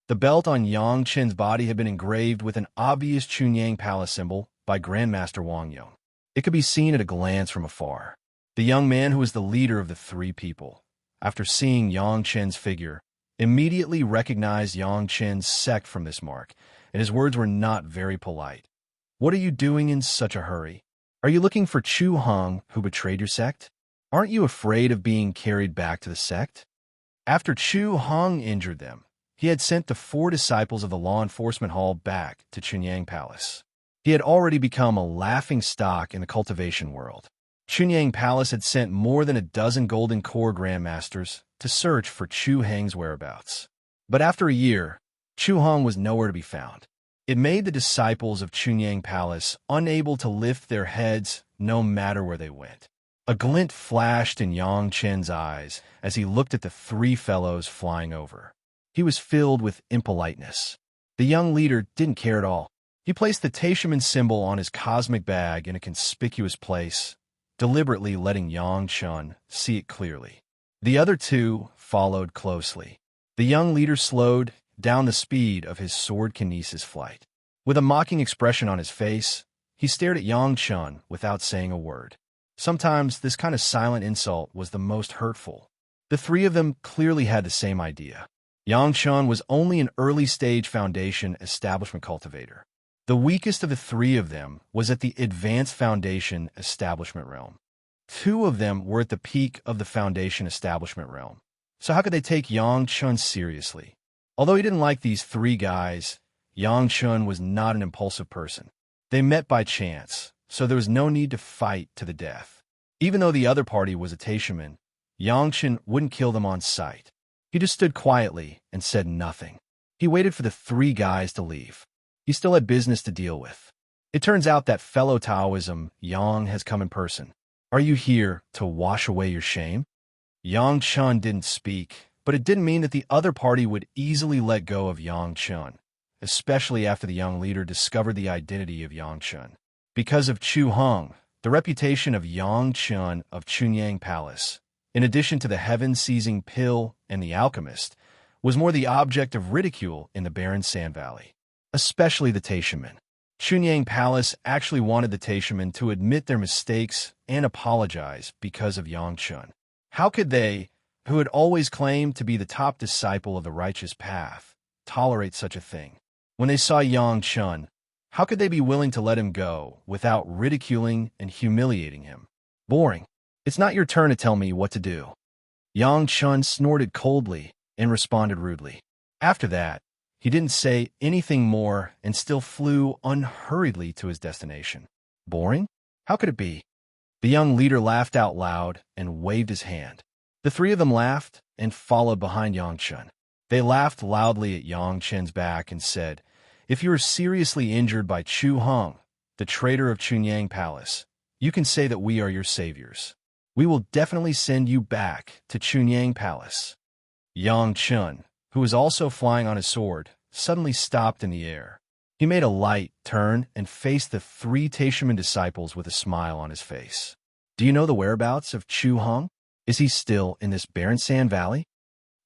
The belt on Yang Chen's body had been engraved with an obvious Chunyang Palace symbol by Grandmaster Wang Yong. It could be seen at a glance from afar. The young man who was the leader of the 3 people, after seeing Yang Chen's figure, immediately recognized Yang Chen's sect from this mark, and his words were not very polite. What are you doing in such a hurry? Are you looking for Chu Hong, who betrayed your sect? Aren't you afraid of being carried back to the sect? After Chu Hong injured them, he had sent the 4 disciples of the law enforcement hall back to Chunyang Palace. He had already become a laughing stock in the cultivation world. Chunyang Palace had sent more than a dozen Golden Core Grandmasters to search for Chu Hang's whereabouts. But after a year, Chu Hong was nowhere to be found. It made the disciples of Chunyang Palace unable to lift their heads no matter where they went. A glint flashed in Yang Chen's eyes as he looked at the 3 fellows flying over. He was filled with impoliteness. The young leader didn't care at all. He placed the Taishaman symbol on his cosmic bag in a conspicuous place, deliberately letting Yang Chun see it clearly. The other 2 followed closely. The young leader slowed down the speed of his sword kinesis flight. With a mocking expression on his face, he stared at Yang Chun without saying a word. Sometimes this kind of silent insult was the most hurtful. The 3 of them clearly had the same idea. Yang Chun was only an early-stage foundation establishment cultivator. The weakest of the 3 of them was at the advanced foundation establishment realm. 2 of them were at the peak of the foundation establishment realm. So how could they take Yang Chun seriously? Although he didn't like these 3 guys, Yang Chun was not an impulsive person. They met by chance, so there was no need to fight to the death. Even though the other party was a Taishaman, Yang Chun wouldn't kill them on sight. He just stood quietly and said nothing. He waited for the 3 guys to leave. He still had business to deal with. It turns out that fellow Taoism, Yang, has come in person. Are you here to wash away your shame? Yang Chun didn't speak, but it didn't mean that the other party would easily let go of Yang Chun, especially after the young leader discovered the identity of Yang Chun. Because of Chu Hong, the reputation of Yang Chun of Chunyang Palace, in addition to the heaven-seizing pill and the alchemist, was more the object of ridicule in the barren Sand Valley, especially the Taishaman. Chunyang Palace actually wanted the Taishaman to admit their mistakes and apologize because of Yang Chun. How could they, who had always claimed to be the top disciple of the righteous path, tolerate such a thing? When they saw Yang Chun, how could they be willing to let him go without ridiculing and humiliating him? Boring. It's not your turn to tell me what to do. Yang Chun snorted coldly and responded rudely. After that, he didn't say anything more and still flew unhurriedly to his destination. Boring? How could it be? The young leader laughed out loud and waved his hand. The three of them laughed and followed behind Yang Chun. They laughed loudly at Yang Chun's back and said, "If you are seriously injured by Chu Hong, the traitor of Chunyang Palace, you can say that we are your saviors. We will definitely send you back to Chunyang Palace." Yang Chun, who was also flying on his sword, suddenly stopped in the air. He made a light turn and faced the three Taishaman disciples with a smile on his face. "Do you know the whereabouts of Chu Hong? Is he still in this barren sand valley?"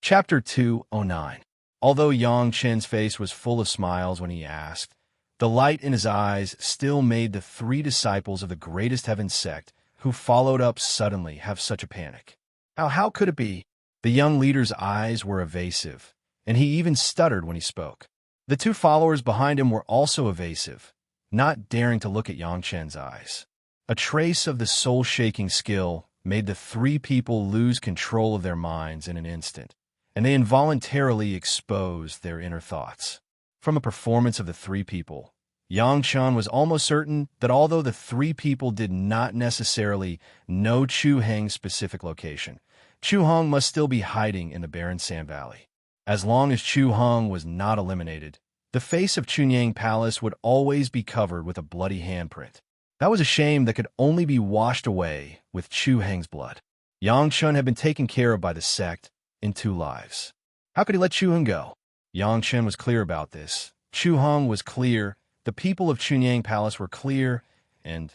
Chapter 209. Although Yang Chen's face was full of smiles when he asked, the light in his eyes still made the three disciples of the greatest heaven sect who followed up suddenly have such a panic. How could it be? The young leader's eyes were evasive, and he even stuttered when he spoke. The two followers behind him were also evasive, not daring to look at Yang Chen's eyes. A trace of the soul-shaking skill made the three people lose control of their minds in an instant, and they involuntarily exposed their inner thoughts. From a performance of the three people, Yang Chen was almost certain that although the three people did not necessarily know Chu Heng's specific location, Chu Hong must still be hiding in the barren sand valley. As long as Chu Hong was not eliminated, the face of Chunyang Palace would always be covered with a bloody handprint. That was a shame that could only be washed away with Chu Heng's blood. Yang Chen had been taken care of by the sect in 2 lives. How could he let Chu Hong go? Yang Chen was clear about this. Chu Hong was clear, the people of Chunyang Palace were clear, and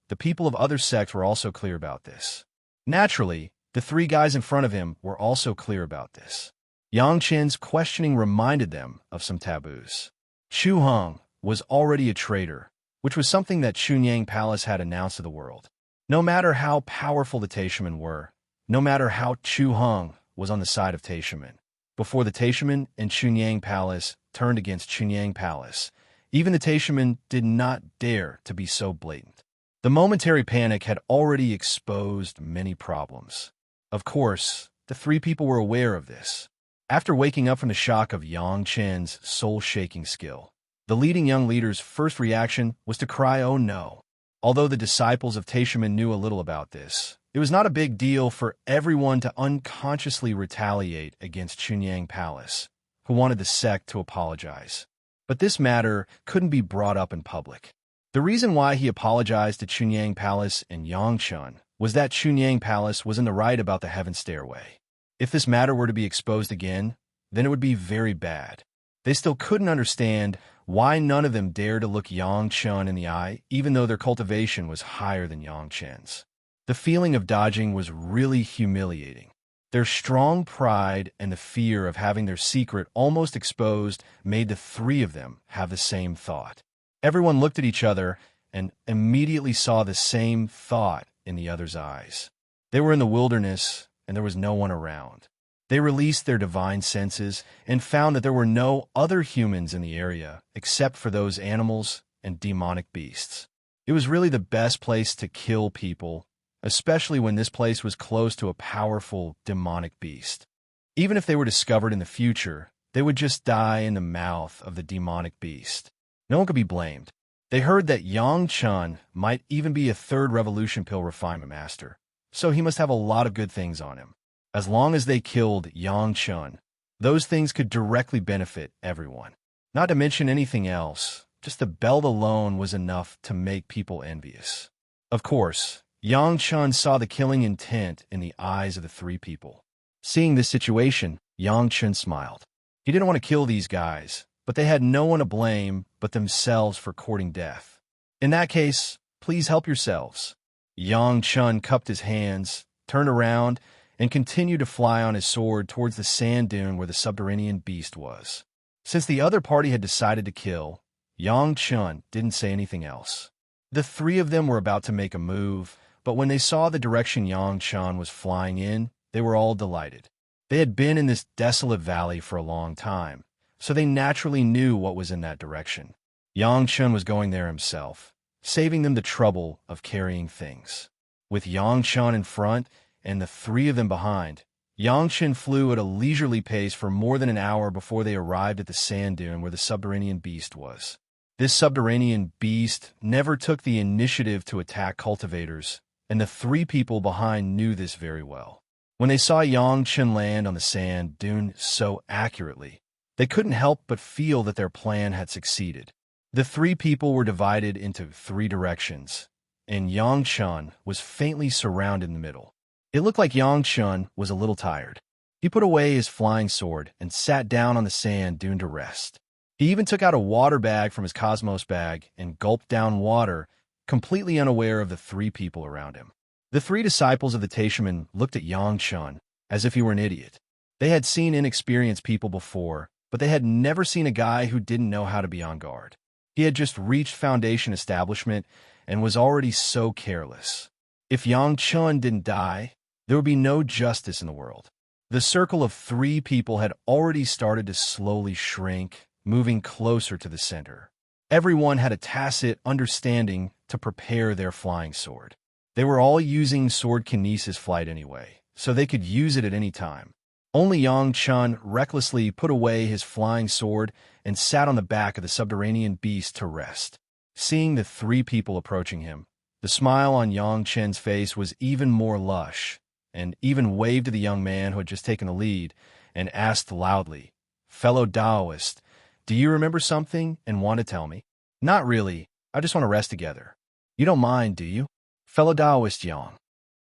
the people of other sects were also clear about this. Naturally, the three guys in front of him were also clear about this. Yang Chen's questioning reminded them of some taboos. Chu Hong was already a traitor, which was something that Chunyang Palace had announced to the world. No matter how powerful the Taishaman were, no matter how Chu Hong was on the side of Taishaman, before the Taishaman and Chunyang Palace turned against Chunyang Palace, even the Taishaman did not dare to be so blatant. The momentary panic had already exposed many problems. Of course, the three people were aware of this. After waking up from the shock of Yang Chen's soul-shaking skill, the leading young leader's first reaction was to cry, "Oh no." Although the disciples of Taishaman knew a little about this, it was not a big deal for everyone to unconsciously retaliate against Chunyang Palace, who wanted the sect to apologize. But this matter couldn't be brought up in public. The reason why he apologized to Chunyang Palace and Yang Chen was that Chunyang Palace was in the right about the heaven stairway. If this matter were to be exposed again, then it would be very bad. They still couldn't understand why none of them dared to look Yang Chen in the eye, even though their cultivation was higher than Yang Chen's. The feeling of dodging was really humiliating. Their strong pride and the fear of having their secret almost exposed made the three of them have the same thought. Everyone looked at each other and immediately saw the same thought in the other's eyes. They were in the wilderness, and there was no one around. They released their divine senses and found that there were no other humans in the area except for those animals and demonic beasts. It was really the best place to kill people, especially when this place was close to a powerful demonic beast. Even if they were discovered in the future, they would just die in the mouth of the demonic beast. No one could be blamed. They heard that Yang Chen might even be a 3rd revolution pill refinement master, so he must have a lot of good things on him. As long as they killed Yang Chen, those things could directly benefit everyone. Not to mention anything else, just the belt alone was enough to make people envious. Of course, Yang Chen saw the killing intent in the eyes of the three people. Seeing this situation, Yang Chen smiled. He didn't want to kill these guys, but they had no one to blame but themselves for courting death. In that case, please help yourselves. Yang Chen cupped his hands, turned around, and continued to fly on his sword towards the sand dune where the subterranean beast was. Since the other party had decided to kill, Yang Chen didn't say anything else. The three of them were about to make a move, but when they saw the direction Yang Chen was flying in, they were all delighted. They had been in this desolate valley for a long time, so they naturally knew what was in that direction. Yang Chun was going there himself, saving them the trouble of carrying things. With Yang Chun in front and the three of them behind, Yang Chun flew at a leisurely pace for more than an hour before they arrived at the sand dune where the subterranean beast was. This subterranean beast never took the initiative to attack cultivators, and the three people behind knew this very well. When they saw Yang Chun land on the sand dune so accurately, they couldn't help but feel that their plan had succeeded. The three people were divided into three directions, and Yang Chun was faintly surrounded in the middle. It looked like Yang Chun was a little tired. He put away his flying sword and sat down on the sand dune to rest. He even took out a water bag from his cosmos bag and gulped down water, completely unaware of the three people around him. The three disciples of the Taishaman looked at Yang Chun as if he were an idiot. They had seen inexperienced people before, but they had never seen a guy who didn't know how to be on guard. He had just reached Foundation establishment and was already so careless. If Yang Chun didn't die, there would be no justice in the world. The circle of three people had already started to slowly shrink, moving closer to the center. Everyone had a tacit understanding to prepare their flying sword. They were all using sword kinesis flight anyway, so they could use it at any time. Only Yang Chun recklessly put away his flying sword and sat on the back of the subterranean beast to rest. Seeing the three people approaching him, the smile on Yang Chun's face was even more lush, and even waved to the young man who had just taken the lead and asked loudly, "Fellow Taoist, do you remember something and want to tell me?" "Not really. I just want to rest together." "You don't mind, do you?" "Fellow Taoist Yang."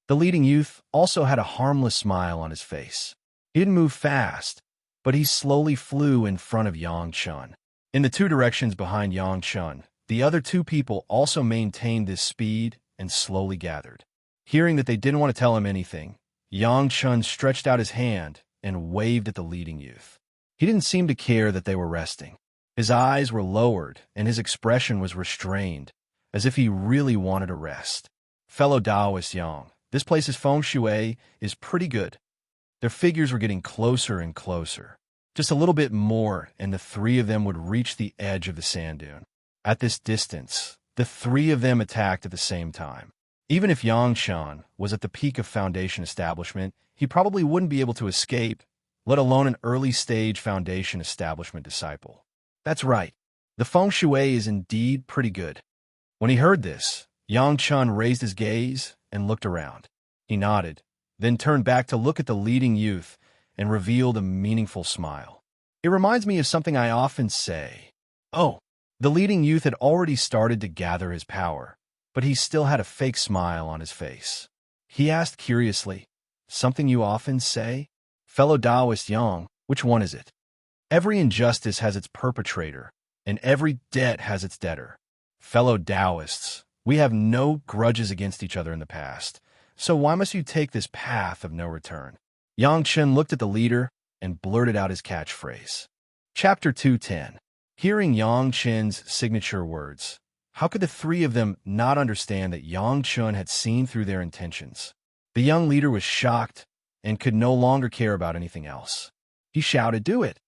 The leading youth also had a harmless smile on his face. He didn't move fast, but he slowly flew in front of Yang Chun. In the two directions behind Yang Chun, the other two people also maintained this speed and slowly gathered. Hearing that they didn't want to tell him anything, Yang Chun stretched out his hand and waved at the leading youth. He didn't seem to care that they were resting. His eyes were lowered and his expression was restrained, as if he really wanted to rest. "Fellow Taoist Yang, this place's feng shui is pretty good." Their figures were getting closer and closer. Just a little bit more, and the three of them would reach the edge of the sand dune. At this distance, the three of them attacked at the same time. Even if Yang Chun was at the peak of Foundation establishment, he probably wouldn't be able to escape, let alone an early-stage Foundation establishment disciple. That's right. The feng shui is indeed pretty good. When he heard this, Yang Chun raised his gaze and looked around. He nodded, then turned back to look at the leading youth and revealed a meaningful smile. "It reminds me of something I often say." "Oh." The leading youth had already started to gather his power, but he still had a fake smile on his face. He asked curiously, "Something you often say?" "Fellow Taoist Yang, which one is it?" "Every injustice has its perpetrator, and every debt has its debtor." "Fellow Taoists, we have no grudges against each other in the past, so why must you take this path of no return?" Yang Chun looked at the leader and blurted out his catchphrase. Chapter 210. Hearing Yang Chun's signature words, how could the three of them not understand that Yang Chun had seen through their intentions? The young leader was shocked and could no longer care about anything else. He shouted, "Do it!"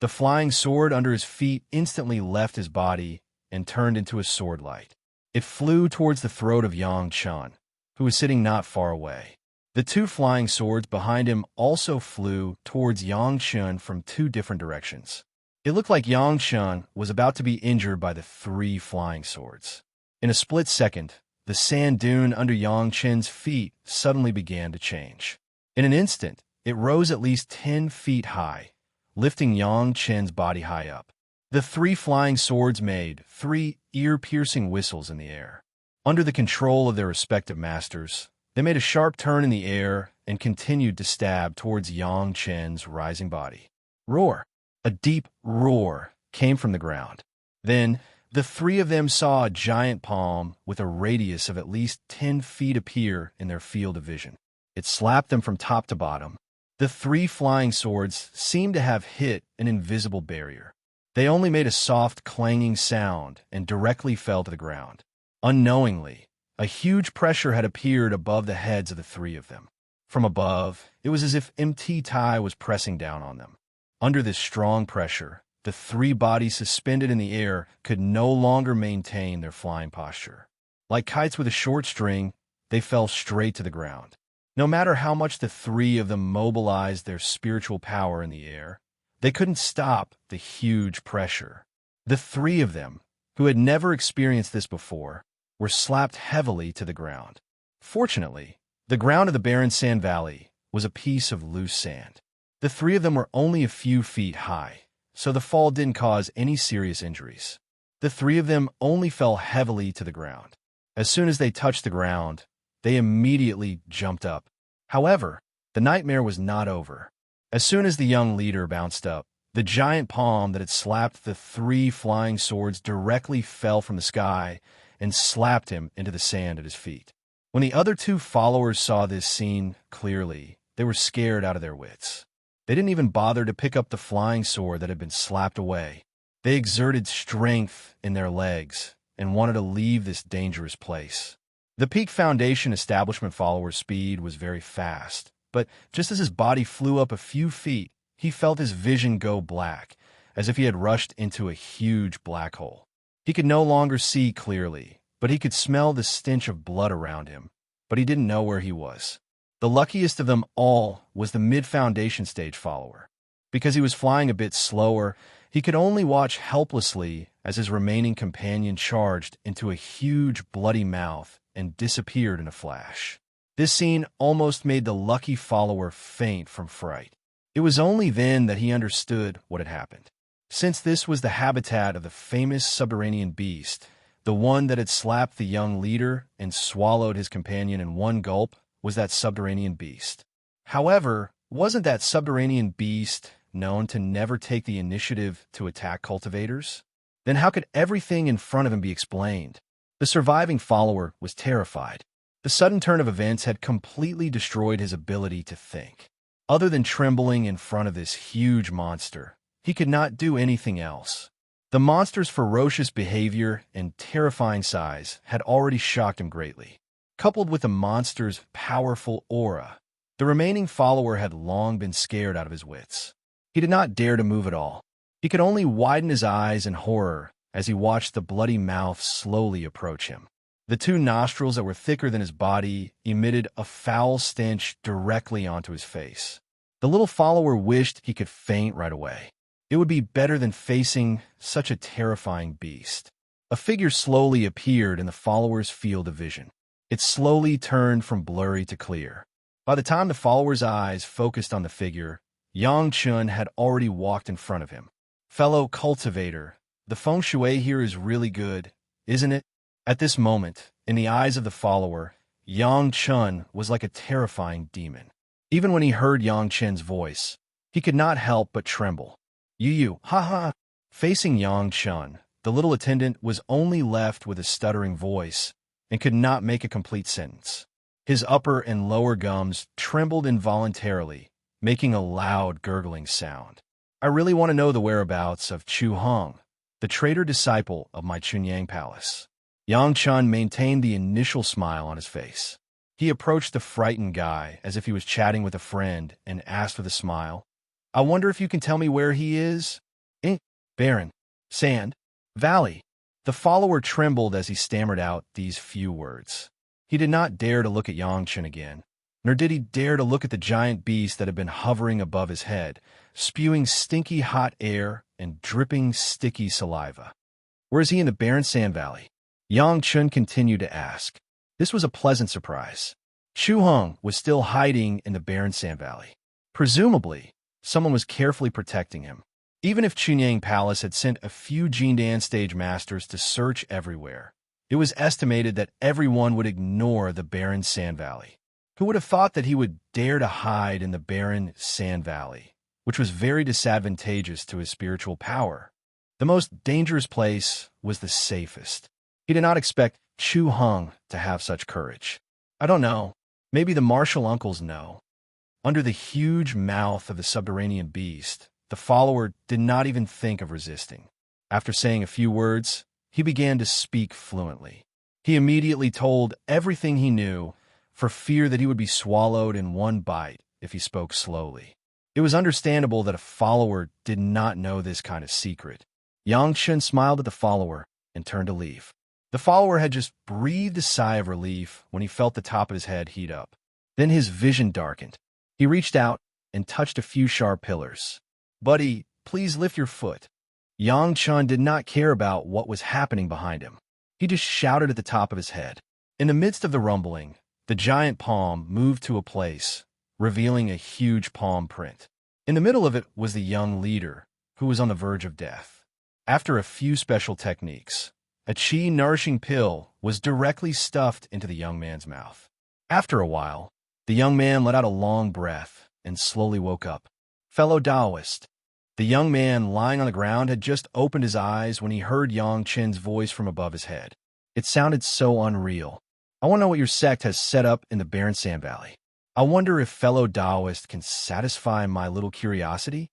The flying sword under his feet instantly left his body and turned into a sword light. It flew towards the throat of Yang Chun, who was sitting not far away. The two flying swords behind him also flew towards Yang Chun from two different directions. It looked like Yang Chun was about to be injured by the three flying swords. In a split second, the sand dune under Yang Chun's feet suddenly began to change. In an instant, it rose at least 10 feet high, lifting Yang Chun's body high up. The three flying swords made 3 ear-piercing whistles in the air. Under the control of their respective masters, they made a sharp turn in the air and continued to stab towards Yang Chun's rising body. Roar! A deep roar came from the ground. Then, the three of them saw a giant palm with a radius of at least 10 feet appear in their field of vision. It slapped them from top to bottom. The three flying swords seemed to have hit an invisible barrier. They only made a soft clanging sound and directly fell to the ground. Unknowingly, a huge pressure had appeared above the heads of the three of them. From above, it was as if MT Tai was pressing down on them. Under this strong pressure, the three bodies suspended in the air could no longer maintain their flying posture. Like kites with a short string, they fell straight to the ground. No matter how much the three of them mobilized their spiritual power in the air, they couldn't stop the huge pressure. The three of them, who had never experienced this before, were slapped heavily to the ground. Fortunately, the ground of the barren sand valley was a piece of loose sand. The three of them were only a few feet high, so the fall didn't cause any serious injuries. The three of them only fell heavily to the ground. As soon as they touched the ground, they immediately jumped up. However, the nightmare was not over. As soon as the young leader bounced up, the giant palm that had slapped the three flying swords directly fell from the sky and slapped him into the sand at his feet. When the other two followers saw this scene clearly, they were scared out of their wits. They didn't even bother to pick up the flying sword that had been slapped away. They exerted strength in their legs and wanted to leave this dangerous place. The Peak Foundation establishment follower's speed was very fast, but just as his body flew up a few feet, he felt his vision go black, as if he had rushed into a huge black hole. He could no longer see clearly, but he could smell the stench of blood around him, but he didn't know where he was. The luckiest of them all was the mid-foundation stage follower. Because he was flying a bit slower, he could only watch helplessly as his remaining companion charged into a huge bloody mouth and disappeared in a flash. This scene almost made the lucky follower faint from fright. It was only then that he understood what had happened. Since this was the habitat of the famous subterranean beast, the one that had slapped the young leader and swallowed his companion in one gulp was that subterranean beast. However, wasn't that subterranean beast known to never take the initiative to attack cultivators? Then how could everything in front of him be explained? The surviving follower was terrified. The sudden turn of events had completely destroyed his ability to think. Other than trembling in front of this huge monster, he could not do anything else. The monster's ferocious behavior and terrifying size had already shocked him greatly. Coupled with the monster's powerful aura, the remaining follower had long been scared out of his wits. He did not dare to move at all. He could only widen his eyes in horror as he watched the bloody mouth slowly approach him. The two nostrils that were thicker than his body emitted a foul stench directly onto his face. The little follower wished he could faint right away. It would be better than facing such a terrifying beast. A figure slowly appeared in the follower's field of vision. It slowly turned from blurry to clear. By the time the follower's eyes focused on the figure, Yang Chun had already walked in front of him. "Fellow cultivator, the feng shui here is really good, isn't it?" At this moment, in the eyes of the follower, Yang Chun was like a terrifying demon. Even when he heard Yang Chen's voice, he could not help but tremble. "You, ha." Facing Yang Chun, the little attendant was only left with a stuttering voice and could not make a complete sentence. His upper and lower gums trembled involuntarily, making a loud gurgling sound. "I really want to know the whereabouts of Chu Hong, the traitor disciple of my Chunyang Palace." Yang Chun maintained the initial smile on his face. He approached the frightened guy as if he was chatting with a friend and asked with a smile, "I wonder if you can tell me where he is?" "Barren, sand, valley." The follower trembled as he stammered out these few words. He did not dare to look at Yang Chun again, nor did he dare to look at the giant beast that had been hovering above his head, spewing stinky hot air and dripping sticky saliva. "Where is he in the barren sand valley?" Yang Chun continued to ask. This was a pleasant surprise. Chu Hong was still hiding in the barren sand valley. Presumably, someone was carefully protecting him. Even if Chunyang Palace had sent a few Jindan stage masters to search everywhere, it was estimated that everyone would ignore the barren sand valley. Who would have thought that he would dare to hide in the barren sand valley, which was very disadvantageous to his spiritual power? The most dangerous place was the safest. He did not expect Chu Hong to have such courage. I don't know. Maybe the martial uncles know. Under the huge mouth of the subterranean beast, the follower did not even think of resisting. After saying a few words, he began to speak fluently. He immediately told everything he knew, for fear that he would be swallowed in one bite if he spoke slowly. It was understandable that a follower did not know this kind of secret. Yang Chen smiled at the follower and turned to leave. The follower had just breathed a sigh of relief when he felt the top of his head heat up. Then his vision darkened. He reached out and touched a few sharp pillars. "Buddy, please lift your foot." Yang Chen did not care about what was happening behind him. He just shouted at the top of his head. In the midst of the rumbling, the giant palm moved to a place, revealing a huge palm print. In the middle of it was the young leader, who was on the verge of death. After a few special techniques, a chi-nourishing pill was directly stuffed into the young man's mouth. After a while, the young man let out a long breath and slowly woke up. "Fellow Taoist." The young man lying on the ground had just opened his eyes when he heard Yang Chen's voice from above his head. It sounded so unreal. "I want to know what your sect has set up in the barren sand valley. I wonder if fellow Taoist can satisfy my little curiosity."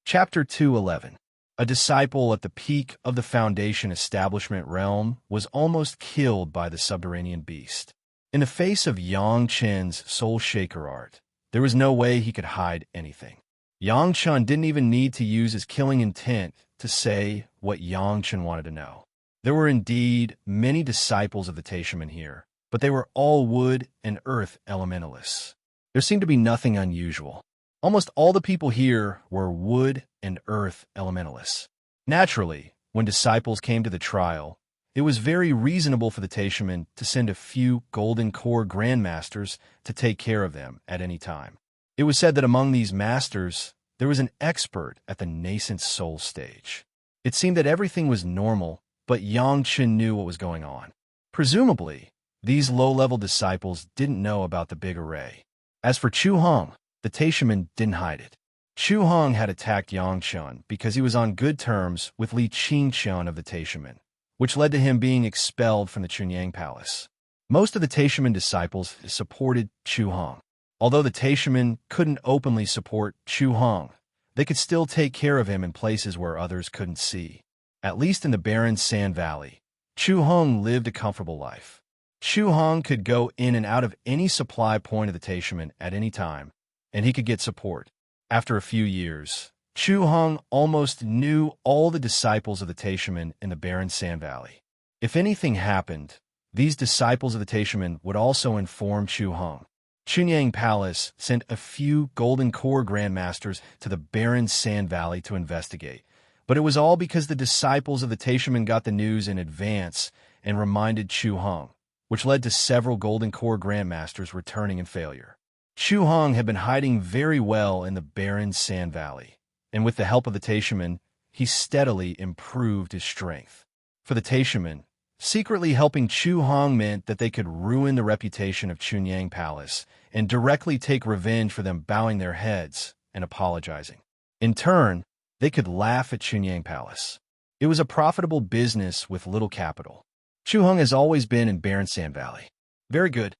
Chapter 2:11. A disciple at the peak of the Foundation establishment realm was almost killed by the subterranean beast. In the face of Yang Chen's soul shaker art, there was no way he could hide anything. Yang Chen didn't even need to use his killing intent to say what Yang Chen wanted to know. There were indeed many disciples of the Taishaman here, but they were all wood and earth elementalists. There seemed to be nothing unusual. Almost all the people here were wood and earth elementalists. Naturally, when disciples came to the trial, it was very reasonable for the Taishaman to send a few golden core grandmasters to take care of them at any time. It was said that among these masters, there was an expert at the nascent soul stage. It seemed that everything was normal, but Yang Chen knew what was going on. Presumably, these low-level disciples didn't know about the big array. As for Chu Hong, the Taishaman didn't hide it. Chu Hong had attacked Yang Chen because he was on good terms with Li Qingqian of the Taishaman, which led to him being expelled from the Chunyang Palace. Most of the Taishaman disciples supported Chu Hong. Although the Taishaman couldn't openly support Chu Hong, they could still take care of him in places where others couldn't see. At least in the barren sand valley, Chu Hong lived a comfortable life. Chu Hong could go in and out of any supply point of the Taishaman at any time, and he could get support. After a few years, Chu Hong almost knew all the disciples of the Taishaman in the barren sand valley. If anything happened, these disciples of the Taishaman would also inform Chu Hong. Chunyang Palace sent a few golden core grandmasters to the barren sand valley to investigate, but it was all because the disciples of the Taishaman got the news in advance and reminded Chu Hong, which led to several golden core grandmasters returning in failure. Chu Hong had been hiding very well in the barren sand valley, and with the help of the Taishaman, he steadily improved his strength. For the Taishaman, secretly helping Chu Hong meant that they could ruin the reputation of Chunyang Palace and directly take revenge for them bowing their heads and apologizing. In turn, they could laugh at Chunyang Palace. It was a profitable business with little capital. Chu Hong has always been in barren sand valley. Very good.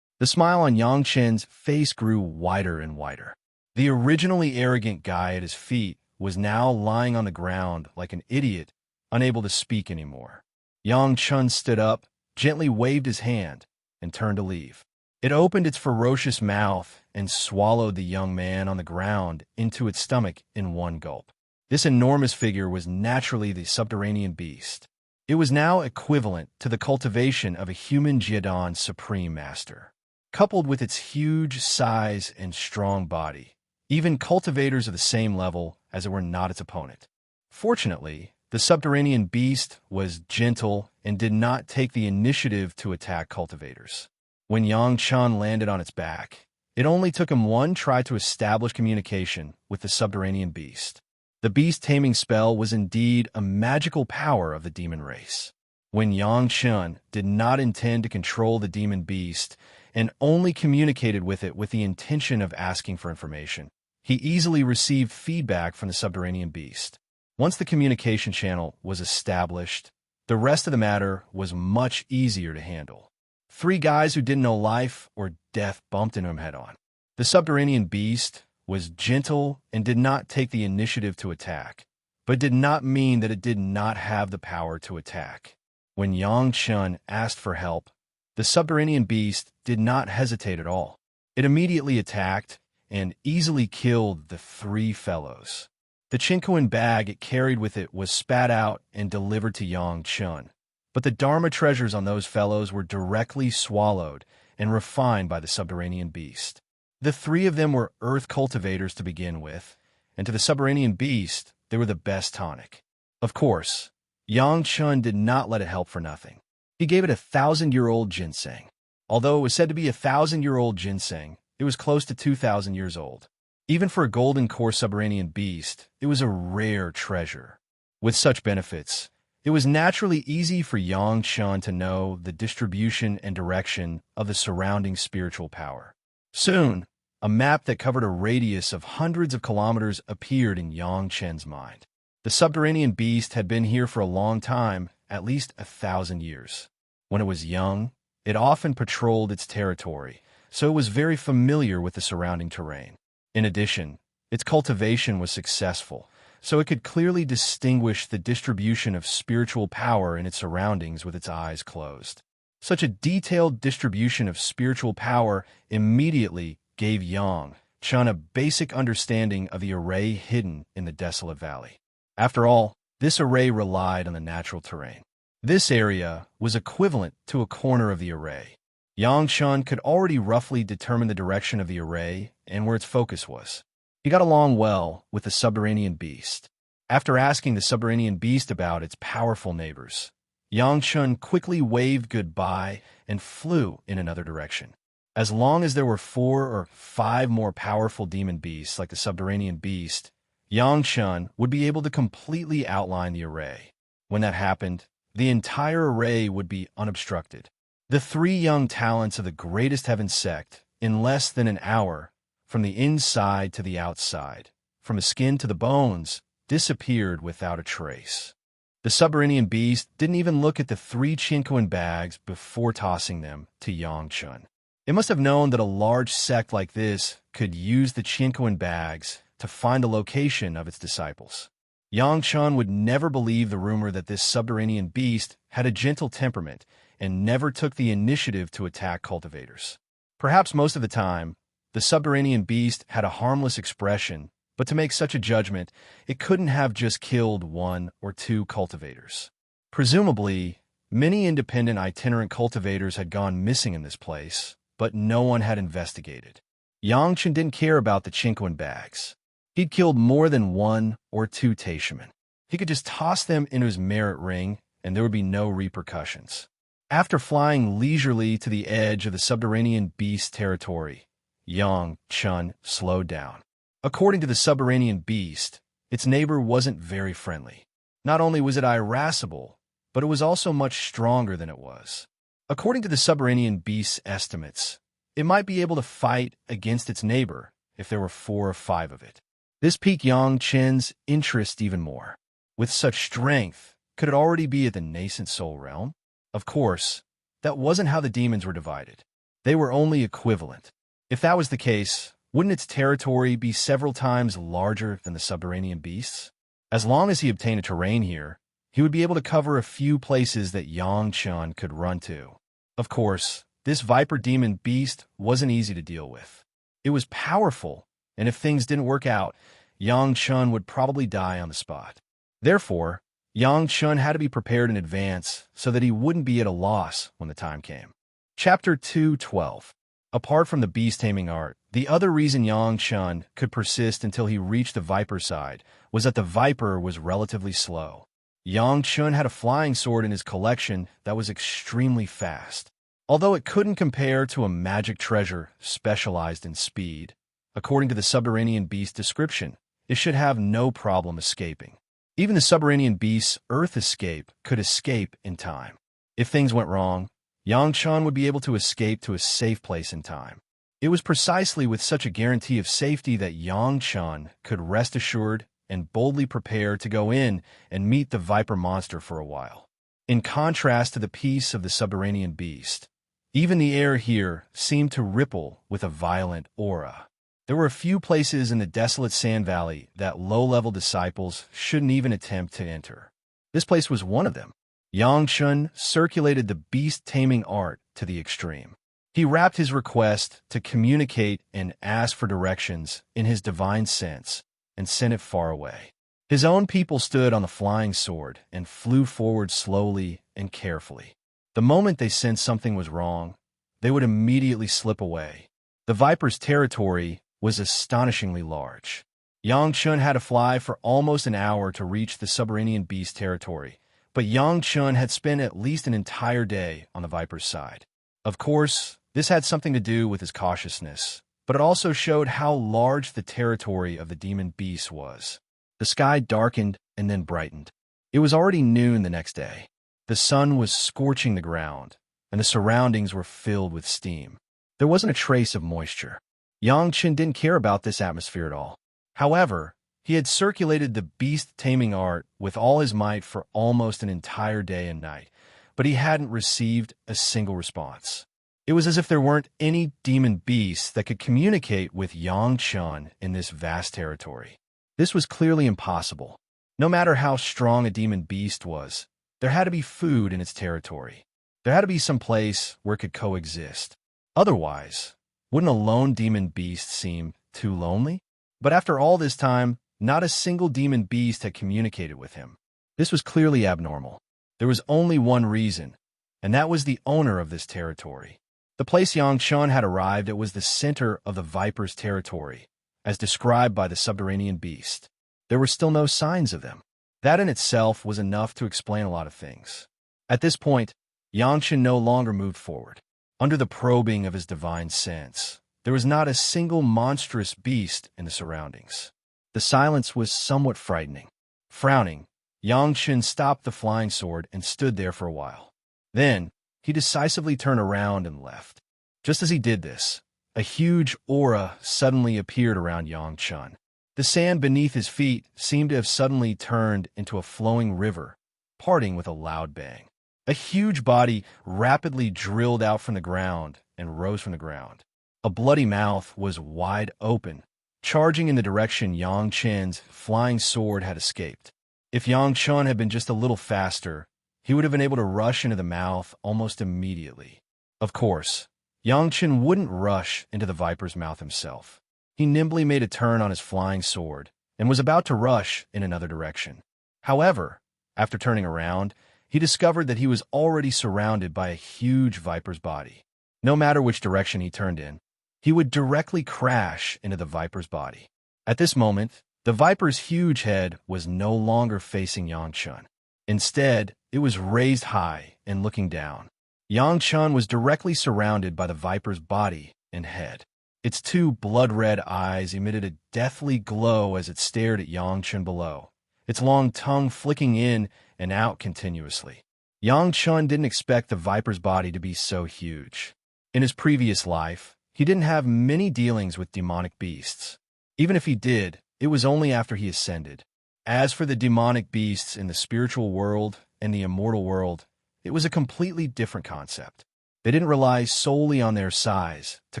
The smile on Yang Chen's face grew wider and wider. The originally arrogant guy at his feet was now lying on the ground like an idiot, unable to speak anymore. Yang Chen stood up, gently waved his hand, and turned to leave. It opened its ferocious mouth and swallowed the young man on the ground into its stomach in one gulp. This enormous figure was naturally the subterranean beast. It was now equivalent to the cultivation of a human Jiadan Supreme Master. Coupled with its huge size and strong body, even cultivators of the same level as it were not its opponent. Fortunately, the subterranean beast was gentle and did not take the initiative to attack cultivators. When Yang Chen landed on its back, it only took him one try to establish communication with the subterranean beast. The beast taming spell was indeed a magical power of the demon race. When Yang Chen did not intend to control the demon beast and only communicated with it with the intention of asking for information, he easily received feedback from the subterranean beast. Once the communication channel was established, the rest of the matter was much easier to handle. Three guys who didn't know life or death bumped into him head-on. The subterranean beast was gentle and did not take the initiative to attack, but did not mean that it did not have the power to attack. When Yang Chen asked for help, the subterranean beast did not hesitate at all. It immediately attacked and easily killed the three fellows. The Chinkoan bag it carried with it was spat out and delivered to Yang Chun, but the Dharma treasures on those fellows were directly swallowed and refined by the subterranean beast. The three of them were earth cultivators to begin with, and to the subterranean beast, they were the best tonic. Of course, Yang Chun did not let it help for nothing. He gave it 1,000-year-old ginseng. Although it was said to be 1,000-year-old ginseng, it was close to 2,000 years old. Even for a golden core subterranean beast, it was a rare treasure. With such benefits, it was naturally easy for Yang Chun to know the distribution and direction of the surrounding spiritual power. Soon, a map that covered a radius of hundreds of kilometers appeared in Yang Chun's mind. The subterranean beast had been here for a long time, at least 1,000 years. When it was young, it often patrolled its territory, so it was very familiar with the surrounding terrain. In addition, its cultivation was successful, so it could clearly distinguish the distribution of spiritual power in its surroundings with its eyes closed. Such a detailed distribution of spiritual power immediately gave Yang Chun a basic understanding of the array hidden in the desolate valley. After all, this array relied on the natural terrain. This area was equivalent to a corner of the array. Yang Chun could already roughly determine the direction of the array and where its focus was. He got along well with the subterranean beast. After asking the subterranean beast about its powerful neighbors, Yang Chun quickly waved goodbye and flew in another direction. As long as there were 4 or 5 more powerful demon beasts like the subterranean beast, Yang Chun would be able to completely outline the array. When that happened, the entire array would be unobstructed. The 3 young talents of the greatest heaven sect, in less than an hour, from the inside to the outside, from the skin to the bones, disappeared without a trace. The subterranean beast didn't even look at the 3 Chinkoan bags before tossing them to Yang Chun. It must have known that a large sect like this could use the Chinkoan bags to find the location of its disciples. Yang Chun would never believe the rumor that this subterranean beast had a gentle temperament and never took the initiative to attack cultivators. Perhaps most of the time, the subterranean beast had a harmless expression, but to make such a judgment, it couldn't have just killed 1 or 2 cultivators. Presumably, many independent itinerant cultivators had gone missing in this place, but no one had investigated. Yang Chun didn't care about the Chinkoan bags. He'd killed more than 1 or 2 Taishamen. He could just toss them into his merit ring, and there would be no repercussions. After flying leisurely to the edge of the subterranean beast territory, Yang Chun slowed down. According to the subterranean beast, its neighbor wasn't very friendly. Not only was it irascible, but it was also much stronger than it was. According to the subterranean beast's estimates, it might be able to fight against its neighbor if there were 4 or 5 of it. This piqued Yang Chun's interest even more. With such strength, could it already be at the nascent soul realm? Of course, that wasn't how the demons were divided. They were only equivalent. If that was the case, wouldn't its territory be several times larger than the subterranean beasts? As long as he obtained a terrain here, he would be able to cover a few places that Yang Chun could run to. Of course, this viper demon beast wasn't easy to deal with. It was powerful, and if things didn't work out, Yang Chun would probably die on the spot. Therefore, Yang Chun had to be prepared in advance so that he wouldn't be at a loss when the time came. Chapter 2:12. Apart from the beast-taming art, the other reason Yang Chun could persist until he reached the viper side was that the viper was relatively slow. Yang Chun had a flying sword in his collection that was extremely fast. Although it couldn't compare to a magic treasure specialized in speed, according to the subterranean beast description, it should have no problem escaping. Even the subterranean beast's earth escape could escape in time. If things went wrong, Yang Chun would be able to escape to a safe place in time. It was precisely with such a guarantee of safety that Yang Chun could rest assured and boldly prepare to go in and meet the viper monster for a while. In contrast to the peace of the subterranean beast, even the air here seemed to ripple with a violent aura. There were a few places in the desolate sand valley that low-level disciples shouldn't even attempt to enter. This place was one of them. Yang Chun circulated the beast-taming art to the extreme. He wrapped his request to communicate and ask for directions in his divine sense and sent it far away. His own people stood on the flying sword and flew forward slowly and carefully. The moment they sensed something was wrong, they would immediately slip away. The Viper's territory was astonishingly large. Yang Chun had to fly for almost an hour to reach the subterranean beast territory, but Yang Chun had spent at least an entire day on the Viper's side. Of course, this had something to do with his cautiousness, but it also showed how large the territory of the demon beast was. The sky darkened and then brightened. It was already noon the next day. The sun was scorching the ground, and the surroundings were filled with steam. There wasn't a trace of moisture. Yang Chen didn't care about this atmosphere at all. However, he had circulated the beast-taming art with all his might for almost an entire day and night, but he hadn't received a single response. It was as if there weren't any demon beasts that could communicate with Yang Chen in this vast territory. This was clearly impossible. No matter how strong a demon beast was, there had to be food in its territory. There had to be some place where it could coexist. Otherwise, wouldn't a lone demon beast seem too lonely? But after all this time, not a single demon beast had communicated with him. This was clearly abnormal. There was only one reason, and that was the owner of this territory. The place Yang Chun had arrived at was the center of the Viper's territory, as described by the subterranean beast. There were still no signs of them. That in itself was enough to explain a lot of things. At this point, Yang Chun no longer moved forward. Under the probing of his divine sense, there was not a single monstrous beast in the surroundings. The silence was somewhat frightening. Frowning, Yang Chun stopped the flying sword and stood there for a while. Then, he decisively turned around and left. Just as he did this, a huge aura suddenly appeared around Yang Chun. The sand beneath his feet seemed to have suddenly turned into a flowing river, parting with a loud bang. A huge body rapidly drilled out from the ground and rose from the ground. A bloody mouth was wide open, charging in the direction Yang Chen's flying sword had escaped. If Yang Chun had been just a little faster, he would have been able to rush into the mouth almost immediately. Of course, Yang Chun wouldn't rush into the Viper's mouth himself. He nimbly made a turn on his flying sword and was about to rush in another direction. However, after turning around, he discovered that he was already surrounded by a huge Viper's body. No matter which direction he turned in, he would directly crash into the Viper's body. At this moment, the Viper's huge head was no longer facing Yang Chun. Instead, it was raised high and looking down. Yang Chun was directly surrounded by the Viper's body and head. Its two blood-red eyes emitted a deathly glow as it stared at Yang Chun below, its long tongue flicking in and out continuously. Yang Chun didn't expect the Viper's body to be so huge. In his previous life, he didn't have many dealings with demonic beasts. Even if he did, it was only after he ascended. As for the demonic beasts in the spiritual world and the immortal world, it was a completely different concept. They didn't rely solely on their size to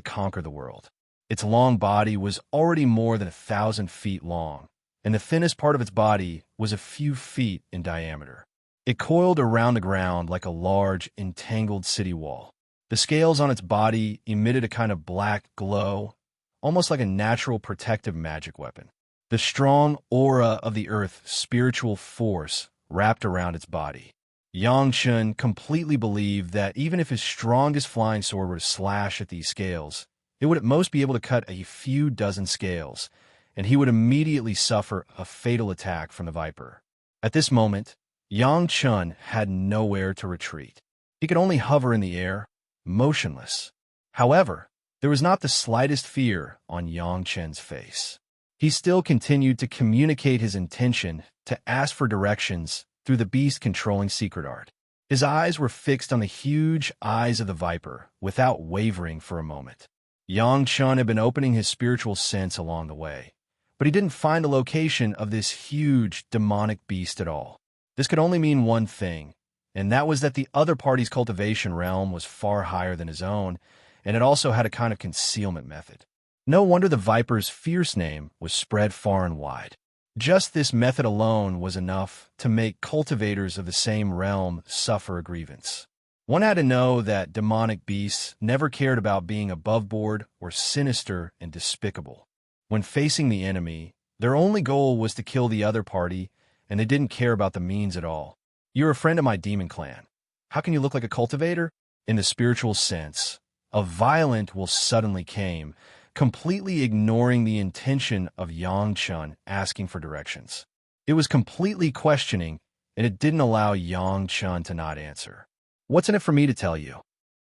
conquer the world. Its long body was already more than 1,000 feet long, and the thinnest part of its body was a few feet in diameter. It coiled around the ground like a large, entangled city wall. The scales on its body emitted a kind of black glow, almost like a natural protective magic weapon. The strong aura of the earth's spiritual force wrapped around its body. Yang Chun completely believed that even if his strongest flying sword were to slash at these scales, it would at most be able to cut a few dozen scales, and he would immediately suffer a fatal attack from the Viper. At this moment, Yang Chun had nowhere to retreat. He could only hover in the air, motionless. However, there was not the slightest fear on Yang Chen's face. He still continued to communicate his intention to ask for directions through the beast-controlling secret art. His eyes were fixed on the huge eyes of the Viper without wavering for a moment. Yang Chun had been opening his spiritual sense along the way, but he didn't find the location of this huge demonic beast at all. This could only mean one thing, and that was that the other party's cultivation realm was far higher than his own, and it also had a kind of concealment method. No wonder the Viper's fierce name was spread far and wide. Just this method alone was enough to make cultivators of the same realm suffer a grievance. One had to know that demonic beasts never cared about being above board or sinister and despicable. When facing the enemy, their only goal was to kill the other party, and they didn't care about the means at all. You're a friend of my demon clan. How can you look like a cultivator? In the spiritual sense, a violent will suddenly came, completely ignoring the intention of Yang Chun asking for directions. It was completely questioning, and it didn't allow Yang Chun to not answer. What's in it for me to tell you?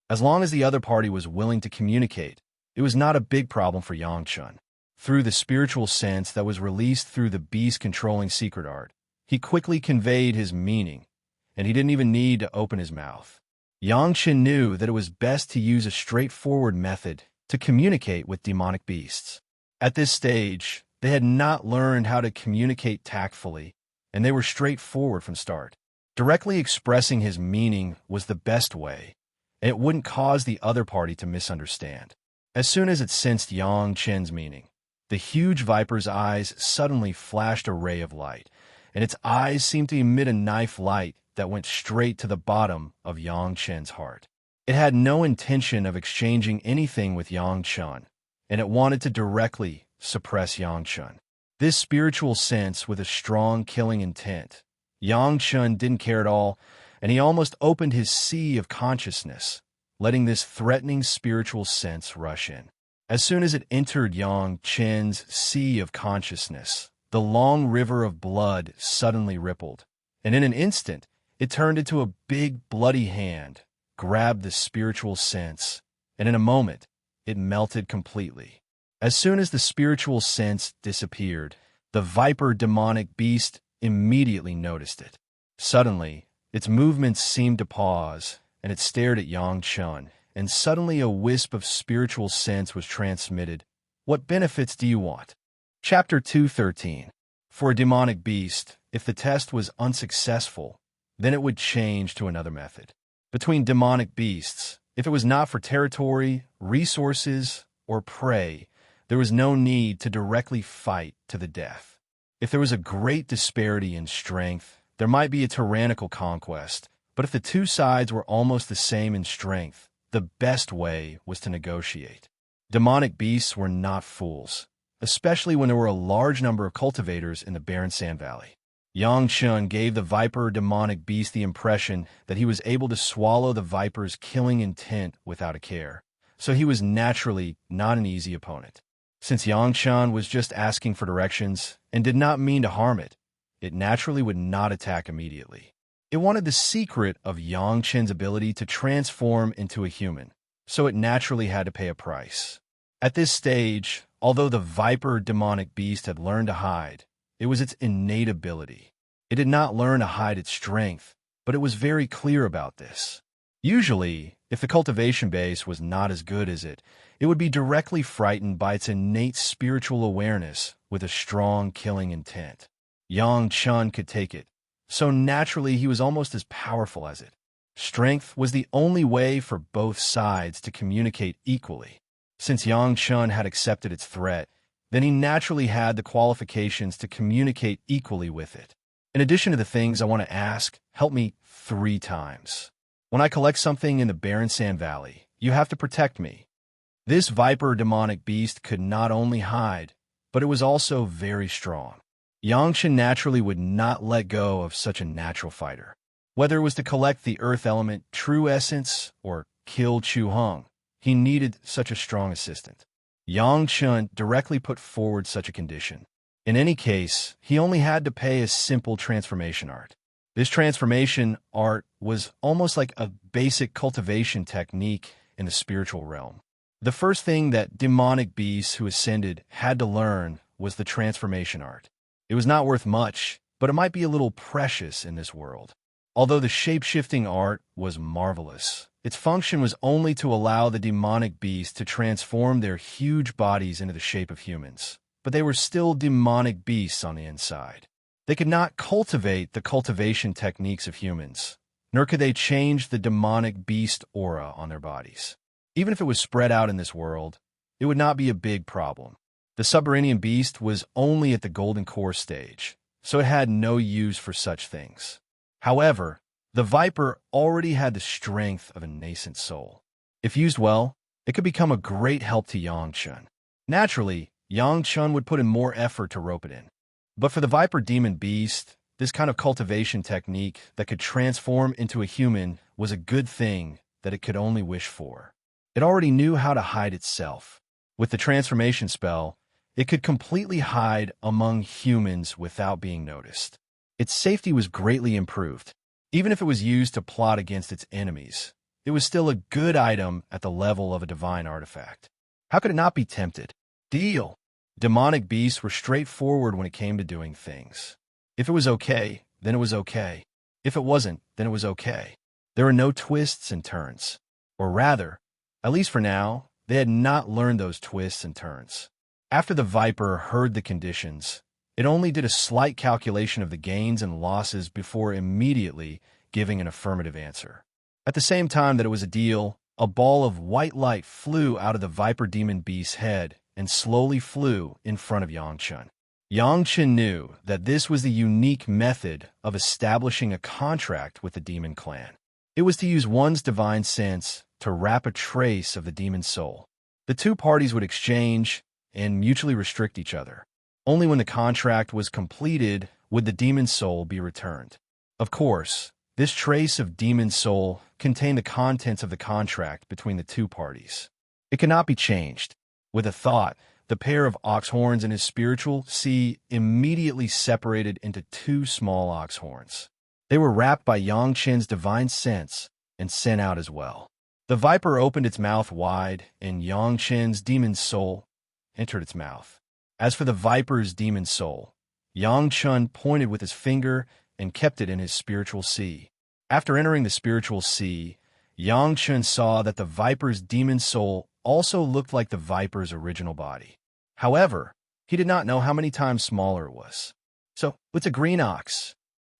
As long as the other party was willing to communicate, it was not a big problem for Yang Chun. Through the spiritual sense that was released through the beast-controlling secret art, he quickly conveyed his meaning, and he didn't even need to open his mouth. Yang Chun knew that it was best to use a straightforward method to communicate with demonic beasts. At this stage, they had not learned how to communicate tactfully, and they were straightforward from start. Directly expressing his meaning was the best way, and it wouldn't cause the other party to misunderstand. As soon as it sensed Yang Chen's meaning, the huge viper's eyes suddenly flashed a ray of light, and its eyes seemed to emit a knife light that went straight to the bottom of Yang Chen's heart. It had no intention of exchanging anything with Yang Chun, and it wanted to directly suppress Yang Chun. This spiritual sense with a strong killing intent, Yang Chun didn't care at all, and he almost opened his sea of consciousness, letting this threatening spiritual sense rush in. As soon as it entered Yang Chen's sea of consciousness, the long river of blood suddenly rippled, and in an instant, it turned into a big bloody hand, grabbed the spiritual sense, and in a moment, it melted completely. As soon as the spiritual sense disappeared, the viper demonic beast immediately noticed it. Suddenly, its movements seemed to pause, and it stared at Yang Chun, and suddenly a wisp of spiritual sense was transmitted. What benefits do you want? Chapter 213. For a demonic beast, if the test was unsuccessful, then it would change to another method. Between demonic beasts, if it was not for territory, resources, or prey, there was no need to directly fight to the death. If there was a great disparity in strength, there might be a tyrannical conquest, but if the two sides were almost the same in strength, the best way was to negotiate. Demonic beasts were not fools, especially when there were a large number of cultivators in the barren sand valley. Yang Chun gave the viper demonic beast the impression that he was able to swallow the viper's killing intent without a care, so he was naturally not an easy opponent. Since Yang Chun was just asking for directions and did not mean to harm it, it naturally would not attack immediately. It wanted the secret of Yang Chun's ability to transform into a human, so it naturally had to pay a price. At this stage, although the viper demonic beast had learned to hide, it was its innate ability. It did not learn to hide its strength, but it was very clear about this. Usually, if the cultivation base was not as good as it would be directly frightened by its innate spiritual awareness with a strong killing intent. Yang Chun could take it, so naturally he was almost as powerful as it. Strength was the only way for both sides to communicate equally. Since Yang Chun had accepted its threat, then he naturally had the qualifications to communicate equally with it. In addition to the things I want to ask, help me 3 times. When I collect something in the barren sand valley, you have to protect me. This viper demonic beast could not only hide, but it was also very strong. Yang Chen naturally would not let go of such a natural fighter. Whether it was to collect the earth element true essence or kill Chu Hong, he needed such a strong assistant. Yang Chun directly put forward such a condition. In any case, he only had to pay a simple transformation art. This transformation art was almost like a basic cultivation technique in the spiritual realm. The first thing that demonic beasts who ascended had to learn was the transformation art. It was not worth much, but it might be a little precious in this world. Although the shape-shifting art was marvelous, its function was only to allow the demonic beasts to transform their huge bodies into the shape of humans. But they were still demonic beasts on the inside. They could not cultivate the cultivation techniques of humans, nor could they change the demonic beast aura on their bodies. Even if it was spread out in this world, it would not be a big problem. The subterranean beast was only at the golden core stage, so it had no use for such things. However, The viper already had the strength of a nascent soul. If used well, it could become a great help to Yang Chun. Naturally, Yang Chun would put in more effort to rope it in. But for the viper demon beast, this kind of cultivation technique that could transform into a human was a good thing that it could only wish for. It already knew how to hide itself. With the transformation spell, it could completely hide among humans without being noticed. Its safety was greatly improved. Even if it was used to plot against its enemies, it was still a good item at the level of a divine artifact. How could it not be tempted? Deal! Demonic beasts were straightforward when it came to doing things. If it was okay, then it was okay. If it wasn't, then it was okay. There were no twists and turns. Or rather, at least for now, they had not learned those twists and turns. After the viper heard the conditions, it only did a slight calculation of the gains and losses before immediately giving an affirmative answer. At the same time that it was a deal, a ball of white light flew out of the viper demon beast's head and slowly flew in front of Yang Chun. Yang Chun knew that this was the unique method of establishing a contract with the demon clan. It was to use one's divine sense to wrap a trace of the demon soul. The two parties would exchange and mutually restrict each other. Only when the contract was completed would the demon soul be returned. Of course, this trace of demon soul contained the contents of the contract between the two parties. It could not be changed. With a thought, the pair of ox horns in his spiritual sea immediately separated into two small ox horns. They were wrapped by Yang Chun's divine sense and sent out as well. The viper opened its mouth wide, and Yang Chun's demon soul entered its mouth. As for the viper's demon soul, Yang Chun pointed with his finger and kept it in his spiritual sea. After entering the spiritual sea, Yang Chun saw that the viper's demon soul also looked like the viper's original body. However, he did not know how many times smaller it was. So, it's a green ox.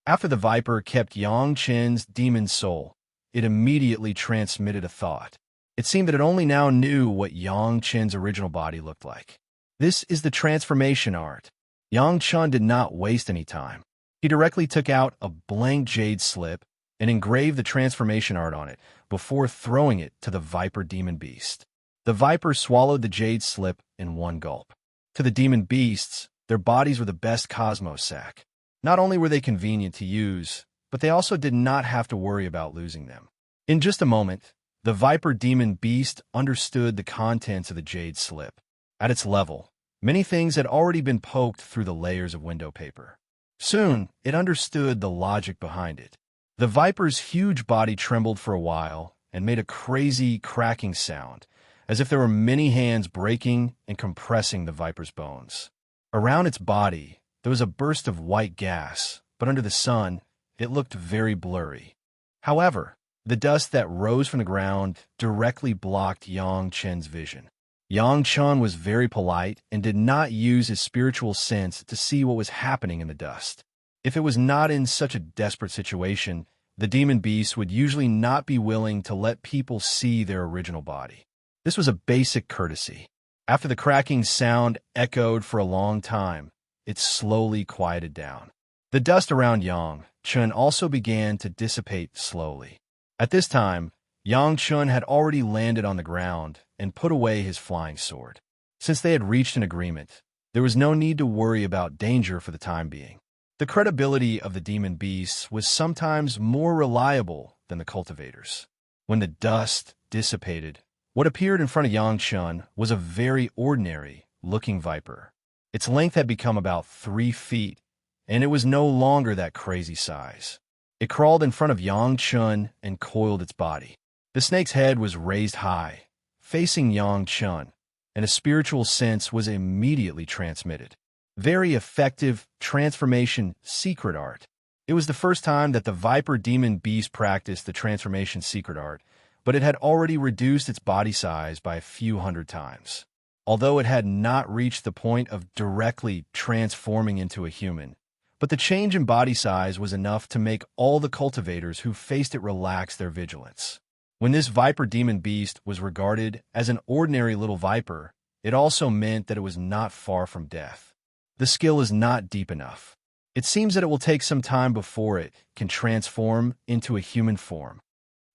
After the viper kept Yang Chun's demon soul, it immediately transmitted a thought. It seemed that it only now knew what Yang Chun's original body looked like. This is the transformation art. Yang Chun did not waste any time. He directly took out a blank jade slip and engraved the transformation art on it before throwing it to the viper demon beast. The viper swallowed the jade slip in one gulp. To the demon beasts, their bodies were the best cosmos sack. Not only were they convenient to use, but they also did not have to worry about losing them. In just a moment, the viper demon beast understood the contents of the jade slip. At its level, many things had already been poked through the layers of window paper. Soon, it understood the logic behind it. The viper's huge body trembled for a while and made a crazy cracking sound, as if there were many hands breaking and compressing the viper's bones. Around its body, there was a burst of white gas, but under the sun, it looked very blurry. However, the dust that rose from the ground directly blocked Yang Chun's vision. Yang Chun was very polite and did not use his spiritual sense to see what was happening in the dust. If it was not in such a desperate situation, the demon beast would usually not be willing to let people see their original body. This was a basic courtesy. After the cracking sound echoed for a long time, it slowly quieted down. The dust around Yang Chun also began to dissipate slowly. At this time, Yang Chun had already landed on the ground and put away his flying sword. Since they had reached an agreement, there was no need to worry about danger for the time being. The credibility of the demon beasts was sometimes more reliable than the cultivators. When the dust dissipated, what appeared in front of Yang Chun was a very ordinary-looking viper. Its length had become about 3 feet, and it was no longer that crazy size. It crawled in front of Yang Chun and coiled its body. The snake's head was raised high, facing Yang Chun, and a spiritual sense was immediately transmitted. Very effective transformation secret art. It was the first time that the viper demon beast practiced the transformation secret art, but it had already reduced its body size by a few hundred times. Although it had not reached the point of directly transforming into a human, but the change in body size was enough to make all the cultivators who faced it relax their vigilance. When this viper demon beast was regarded as an ordinary little viper, it also meant that it was not far from death. The skill is not deep enough. It seems that it will take some time before it can transform into a human form.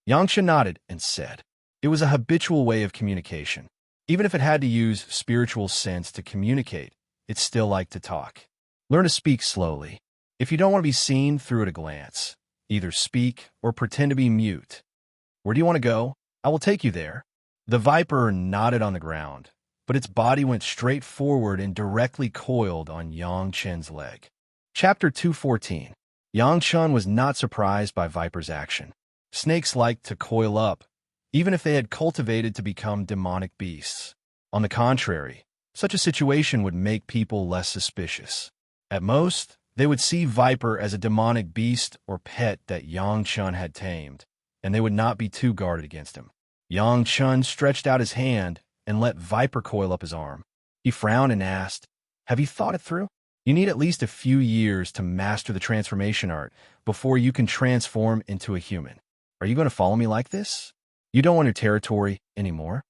Yangshan nodded and said, it was a habitual way of communication. Even if it had to use spiritual sense to communicate, it still liked to talk. Learn to speak slowly. If you don't want to be seen through at a glance, either speak or pretend to be mute. Where do you want to go? I will take you there. The viper nodded on the ground, but its body went straight forward and directly coiled on Yang Chen's leg. Chapter 214. Yang Chen was not surprised by Viper's action. Snakes liked to coil up, even if they had cultivated to become demonic beasts. On the contrary, such a situation would make people less suspicious. At most, they would see Viper as a demonic beast or pet that Yang Chen had tamed, and they would not be too guarded against him. Yang Chen stretched out his hand and let Viper coil up his arm. He frowned and asked, have you thought it through? You need at least a few years to master the transformation art before you can transform into a human. Are you going to follow me like this? You don't want your territory anymore?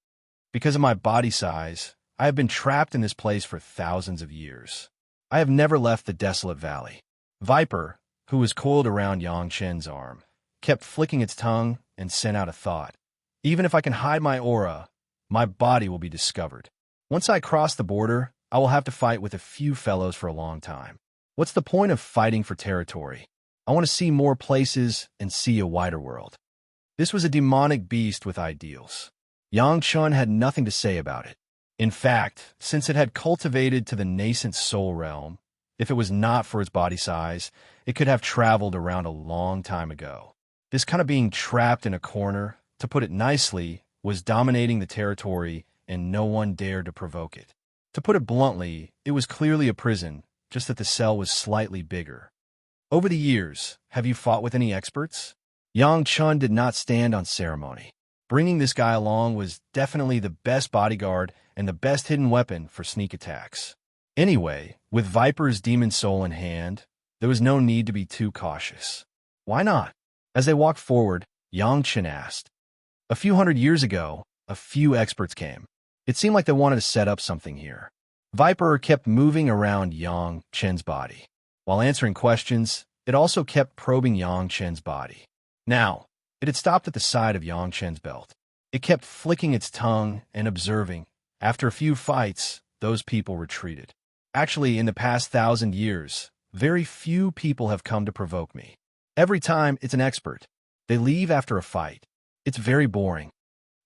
Because of my body size, I have been trapped in this place for thousands of years. I have never left the desolate valley. Viper, who was coiled around Yang Chen's arm, kept flicking its tongue and sent out a thought. Even if I can hide my aura, my body will be discovered. Once I cross the border, I will have to fight with a few fellows for a long time. What's the point of fighting for territory? I want to see more places and see a wider world. This was a demonic beast with ideals. Yang Chen had nothing to say about it. In fact, since it had cultivated to the nascent soul realm, if it was not for its body size, it could have traveled around a long time ago. This kind of being trapped in a corner, to put it nicely, was dominating the territory and no one dared to provoke it. To put it bluntly, it was clearly a prison, just that the cell was slightly bigger. Over the years, have you fought with any experts? Yang Chen did not stand on ceremony. Bringing this guy along was definitely the best bodyguard and the best hidden weapon for sneak attacks. Anyway, with Viper's demon soul in hand, there was no need to be too cautious. Why not? As they walked forward, Yang Chen asked. A few hundred years ago, a few experts came. It seemed like they wanted to set up something here. Viper kept moving around Yang Chen's body. While answering questions, it also kept probing Yang Chen's body. Now, it had stopped at the side of Yang Chen's belt. It kept flicking its tongue and observing. After a few fights, those people retreated. Actually, in the past 1,000 years, very few people have come to provoke me. Every time, it's an expert. They leave after a fight. It's very boring.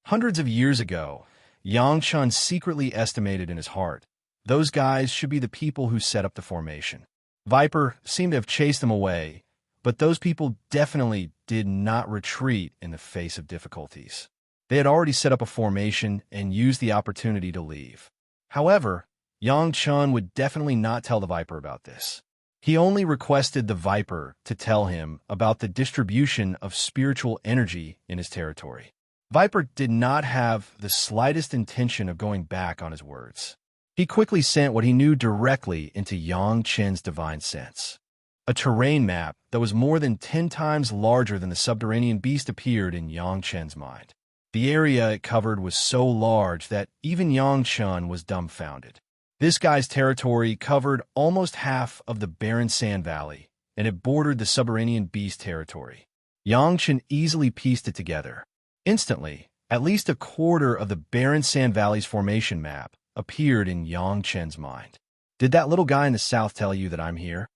Hundreds of years ago, Yang Chen secretly estimated in his heart, those guys should be the people who set up the formation. Viper seemed to have chased them away, but those people definitely did not retreat in the face of difficulties. They had already set up a formation and used the opportunity to leave. However, Yang Chen would definitely not tell the Viper about this. He only requested the Viper to tell him about the distribution of spiritual energy in his territory. Viper did not have the slightest intention of going back on his words. He quickly sent what he knew directly into Yang Chen's divine sense. A terrain map that was more than 10 times larger than the subterranean beast appeared in Yang Chen's mind. The area it covered was so large that even Yang Chen was dumbfounded. This guy's territory covered almost half of the barren sand valley, and it bordered the subterranean beast territory. Yang Chen easily pieced it together. Instantly, at least a quarter of the barren sand valley's formation map appeared in Yang Chen's mind. Did that little guy in the south tell you that I'm here?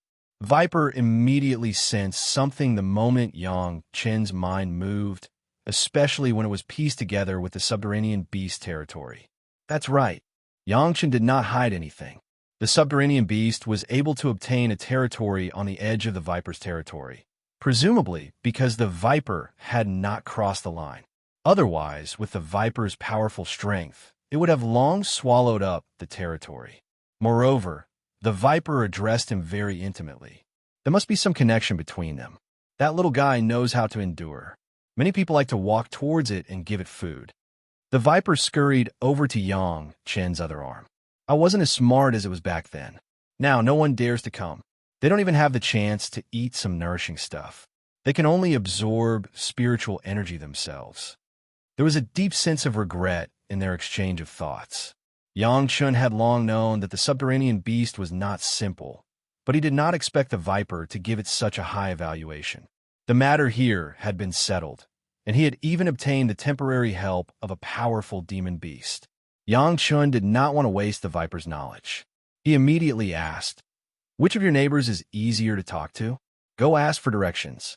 Viper immediately sensed something the moment Yang Chen's mind moved, especially when it was pieced together with the subterranean beast territory. That's right. Yang Chen did not hide anything. The subterranean beast was able to obtain a territory on the edge of the Viper's territory, presumably because the Viper had not crossed the line. Otherwise, with the Viper's powerful strength, it would have long swallowed up the territory. Moreover, the Viper addressed him very intimately. There must be some connection between them. That little guy knows how to endure. Many people like to walk towards it and give it food. The Viper scurried over to Yang Chen's other arm. I wasn't as smart as it was back then. Now no one dares to come. They don't even have the chance to eat some nourishing stuff. They can only absorb spiritual energy themselves. There was a deep sense of regret in their exchange of thoughts. Yang Chen had long known that the subterranean beast was not simple. but he did not expect the viper to give it such a high evaluation. The matter here had been settled, and he had even obtained the temporary help of a powerful demon beast. Yang Chun did not want to waste the viper's knowledge. He immediately asked, "Which of your neighbors is easier to talk to? Go ask for directions."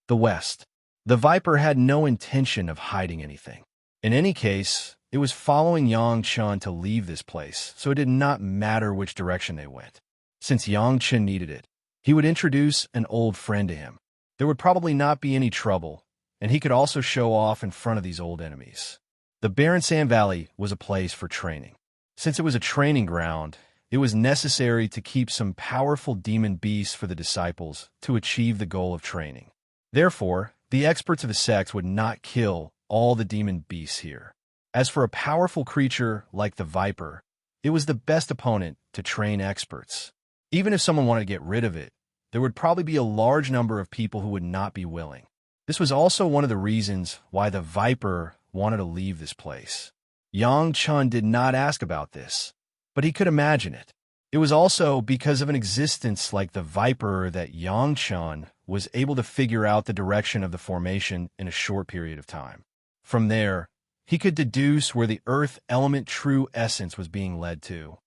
The west. The viper had no intention of hiding anything. In any case, it was following Yang Chun to leave this place, so it did not matter which direction they went. Since Yang Chun needed it, he would introduce an old friend to him. There would probably not be any trouble, and he could also show off in front of these old enemies. The barren sand valley was a place for training. Since it was a training ground, it was necessary to keep some powerful demon beasts for the disciples to achieve the goal of training. Therefore, the experts of the sect would not kill all the demon beasts here. As for a powerful creature like the viper, it was the best opponent to train experts. Even if someone wanted to get rid of it, there would probably be a large number of people who would not be willing. This was also one of the reasons why the viper wanted to leave this place. Yang Chun did not ask about this, but he could imagine it. It was also because of an existence like the viper that Yang Chun was able to figure out the direction of the formation in a short period of time. From there, he could deduce where the earth element true essence was being led to.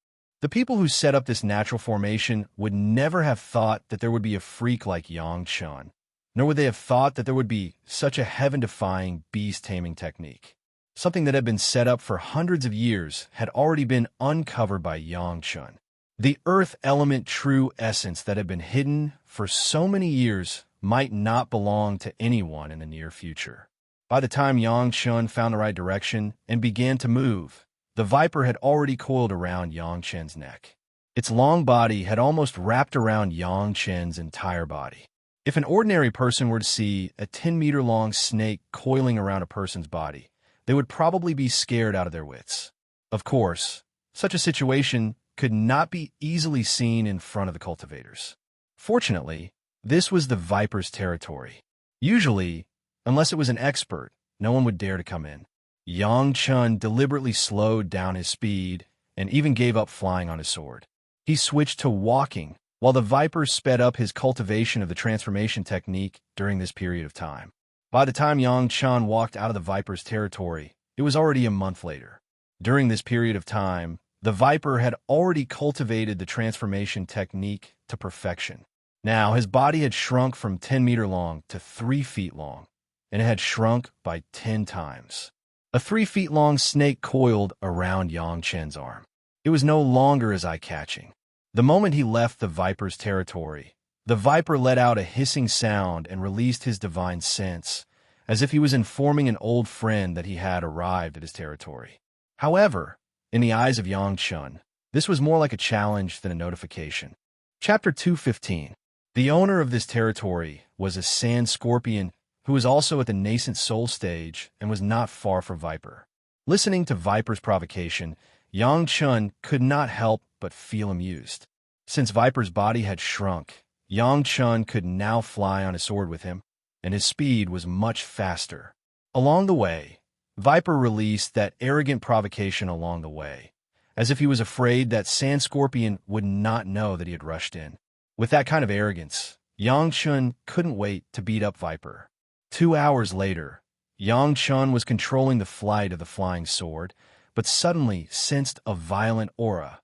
The people who set up this natural formation would never have thought that there would be a freak like Yang Chun, nor would they have thought that there would be such a heaven-defying beast-taming technique. Something that had been set up for hundreds of years had already been uncovered by Yang Chun. The earth element true essence that had been hidden for so many years might not belong to anyone in the near future. By the time Yang Chun found the right direction and began to move, the viper had already coiled around Yang Chun's neck. Its long body had almost wrapped around Yang Chun's entire body. If an ordinary person were to see a 10-meter-long snake coiling around a person's body, they would probably be scared out of their wits. Of course, such a situation could not be easily seen in front of the cultivators. Fortunately, this was the viper's territory. Usually, unless it was an expert, no one would dare to come in. Yang Chun deliberately slowed down his speed and even gave up flying on his sword. He switched to walking, while the viper sped up his cultivation of the transformation technique during this period of time. By the time Yang Chun walked out of the viper's territory, it was already a month later. During this period of time, the viper had already cultivated the transformation technique to perfection. Now, his body had shrunk from 10 meter long to 3 feet long, and it had shrunk by 10 times. A 3 feet long snake coiled around Yang Chun's arm. It was no longer as eye-catching. The moment he left the viper's territory, the viper let out a hissing sound and released his divine sense, as if he was informing an old friend that he had arrived at his territory. However, in the eyes of Yang Chun, this was more like a challenge than a notification. Chapter 215. The owner of this territory was a sand scorpion who was also at the nascent soul stage and was not far from Viper. Listening to Viper's provocation, Yang Chun could not help but feel amused. Since Viper's body had shrunk, Yang Chun could now fly on his sword with him, and his speed was much faster. Along the way, Viper released that arrogant provocation along the way, as if he was afraid that Sand Scorpion would not know that he had rushed in. With that kind of arrogance, Yang Chun couldn't wait to beat up Viper. 2 hours later, Yang Chun was controlling the flight of the flying sword, but suddenly sensed a violent aura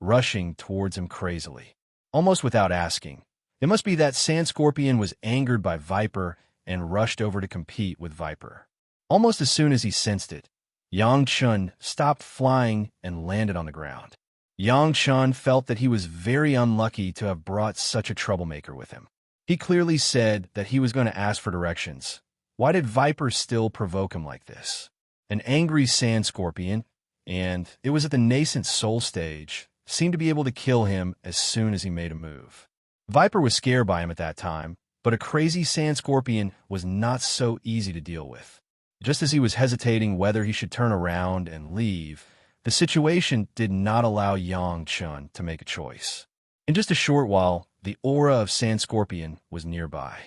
rushing towards him crazily. Almost without asking, it must be that Sand Scorpion was angered by Viper and rushed over to compete with Viper. Almost as soon as he sensed it, Yang Chun stopped flying and landed on the ground. Yang Chun felt that he was very unlucky to have brought such a troublemaker with him. He clearly said that he was going to ask for directions. Why did Viper still provoke him like this? An angry Sand Scorpion, and it was at the nascent soul stage, seemed to be able to kill him as soon as he made a move. Viper was scared by him at that time, but a crazy Sand Scorpion was not so easy to deal with. Just as he was hesitating whether he should turn around and leave, the situation did not allow Yang Chun to make a choice. In just a short while, the aura of Sand Scorpion was nearby.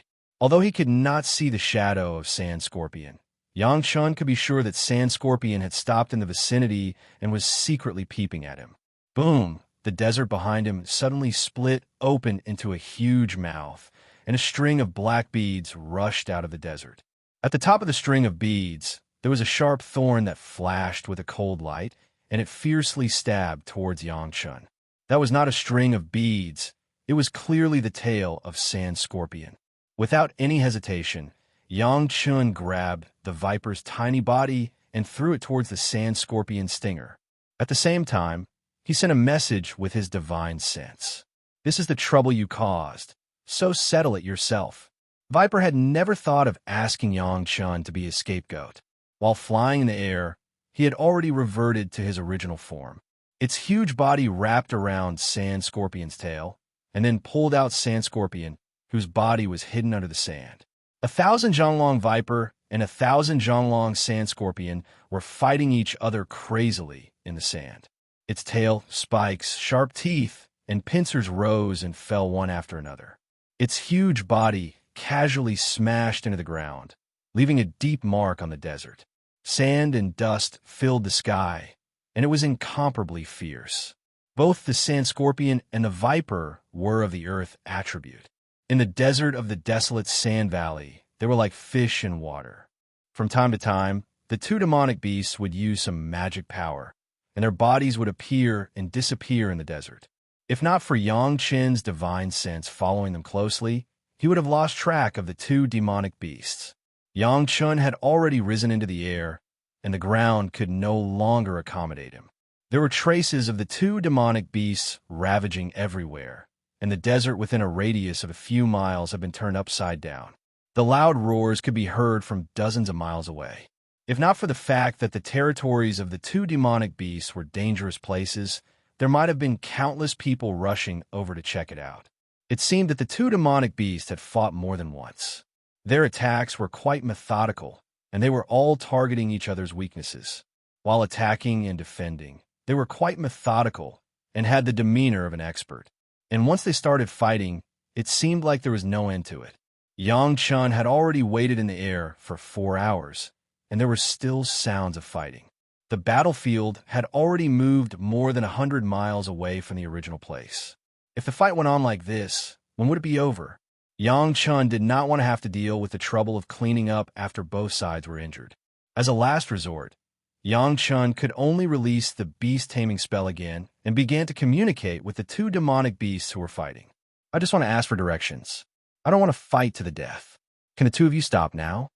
Although he could not see the shadow of Sand Scorpion, Yang Chun could be sure that Sand Scorpion had stopped in the vicinity and was secretly peeping at him. Boom! the desert behind him suddenly split open into a huge mouth, and a string of black beads rushed out of the desert. At the top of the string of beads, there was a sharp thorn that flashed with a cold light, and it fiercely stabbed towards Yang Chun. That was not a string of beads. It was clearly the tail of Sand Scorpion. Without any hesitation, Yang Chun grabbed the viper's tiny body and threw it towards the Sand Scorpion stinger. At the same time, he sent a message with his divine sense. This is the trouble you caused, so settle it yourself. Viper had never thought of asking Yang Chun to be his scapegoat. While flying in the air, he had already reverted to his original form. Its huge body wrapped around Sand Scorpion's tail, and then pulled out Sand Scorpion, whose body was hidden under the sand. 1,000 Zhonglong Viper and 1,000 Zhonglong Sand Scorpion were fighting each other crazily in the sand. Its tail, spikes, sharp teeth, and pincers rose and fell one after another. Its huge body casually smashed into the ground, leaving a deep mark on the desert. Sand and dust filled the sky, and it was incomparably fierce. Both the Sand Scorpion and the Viper were of the earth attribute. In the desert of the desolate sand valley, they were like fish in water. From time to time, the two demonic beasts would use some magic power, and their bodies would appear and disappear in the desert. If not for Yang Chen's divine sense following them closely, he would have lost track of the two demonic beasts. Yang Chun had already risen into the air, and the ground could no longer accommodate him. There were traces of the two demonic beasts ravaging everywhere, and the desert within a radius of a few miles had been turned upside down. The loud roars could be heard from dozens of miles away. If not for the fact that the territories of the two demonic beasts were dangerous places, there might have been countless people rushing over to check it out. It seemed that the two demonic beasts had fought more than once. Their attacks were quite methodical, and they were all targeting each other's weaknesses. While attacking and defending, they were quite methodical and had the demeanor of an expert. And once they started fighting, it seemed like there was no end to it. Yang Chun had already waited in the air for 4 hours, and there were still sounds of fighting. The battlefield had already moved more than 100 miles away from the original place. If the fight went on like this, when would it be over? Yang Chun did not want to have to deal with the trouble of cleaning up after both sides were injured. As a last resort, Yang Chun could only release the beast-taming spell again and began to communicate with the two demonic beasts who were fighting. I just want to ask for directions. I don't want to fight to the death. Can the two of you stop now?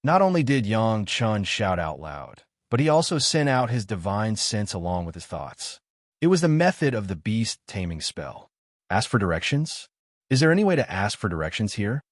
Not only did Yang Chun shout out loud, but he also sent out his divine sense along with his thoughts. It was the method of the beast-taming spell. Ask for directions? Is there any way to ask for directions here?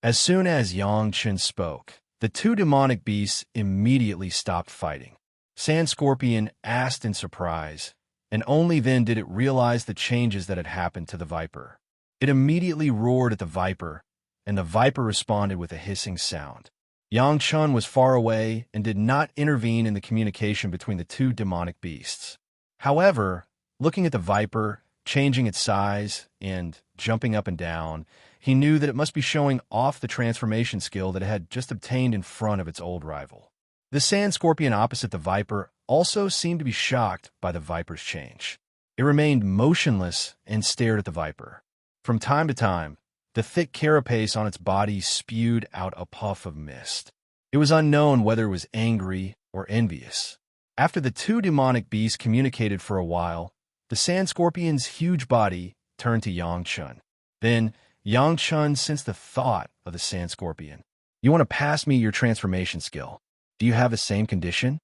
As soon as Yang Chun spoke, the two demonic beasts immediately stopped fighting. Sand Scorpion asked in surprise, and only then did it realize the changes that had happened to the Viper. It immediately roared at the Viper, and the Viper responded with a hissing sound. Yang Chun was far away and did not intervene in the communication between the two demonic beasts. However, looking at the Viper, changing its size, and jumping up and down, he knew that it must be showing off the transformation skill that it had just obtained in front of its old rival. The Sand Scorpion opposite the Viper also seemed to be shocked by the Viper's change. It remained motionless and stared at the Viper. From time to time, the thick carapace on its body spewed out a puff of mist. It was unknown whether it was angry or envious. After the two demonic beasts communicated for a while, the Sand Scorpion's huge body turned to Yang Chun. Then, Yang Chun sensed the thought of the Sand Scorpion. You want to pass me your transformation skill? Do you have the same condition?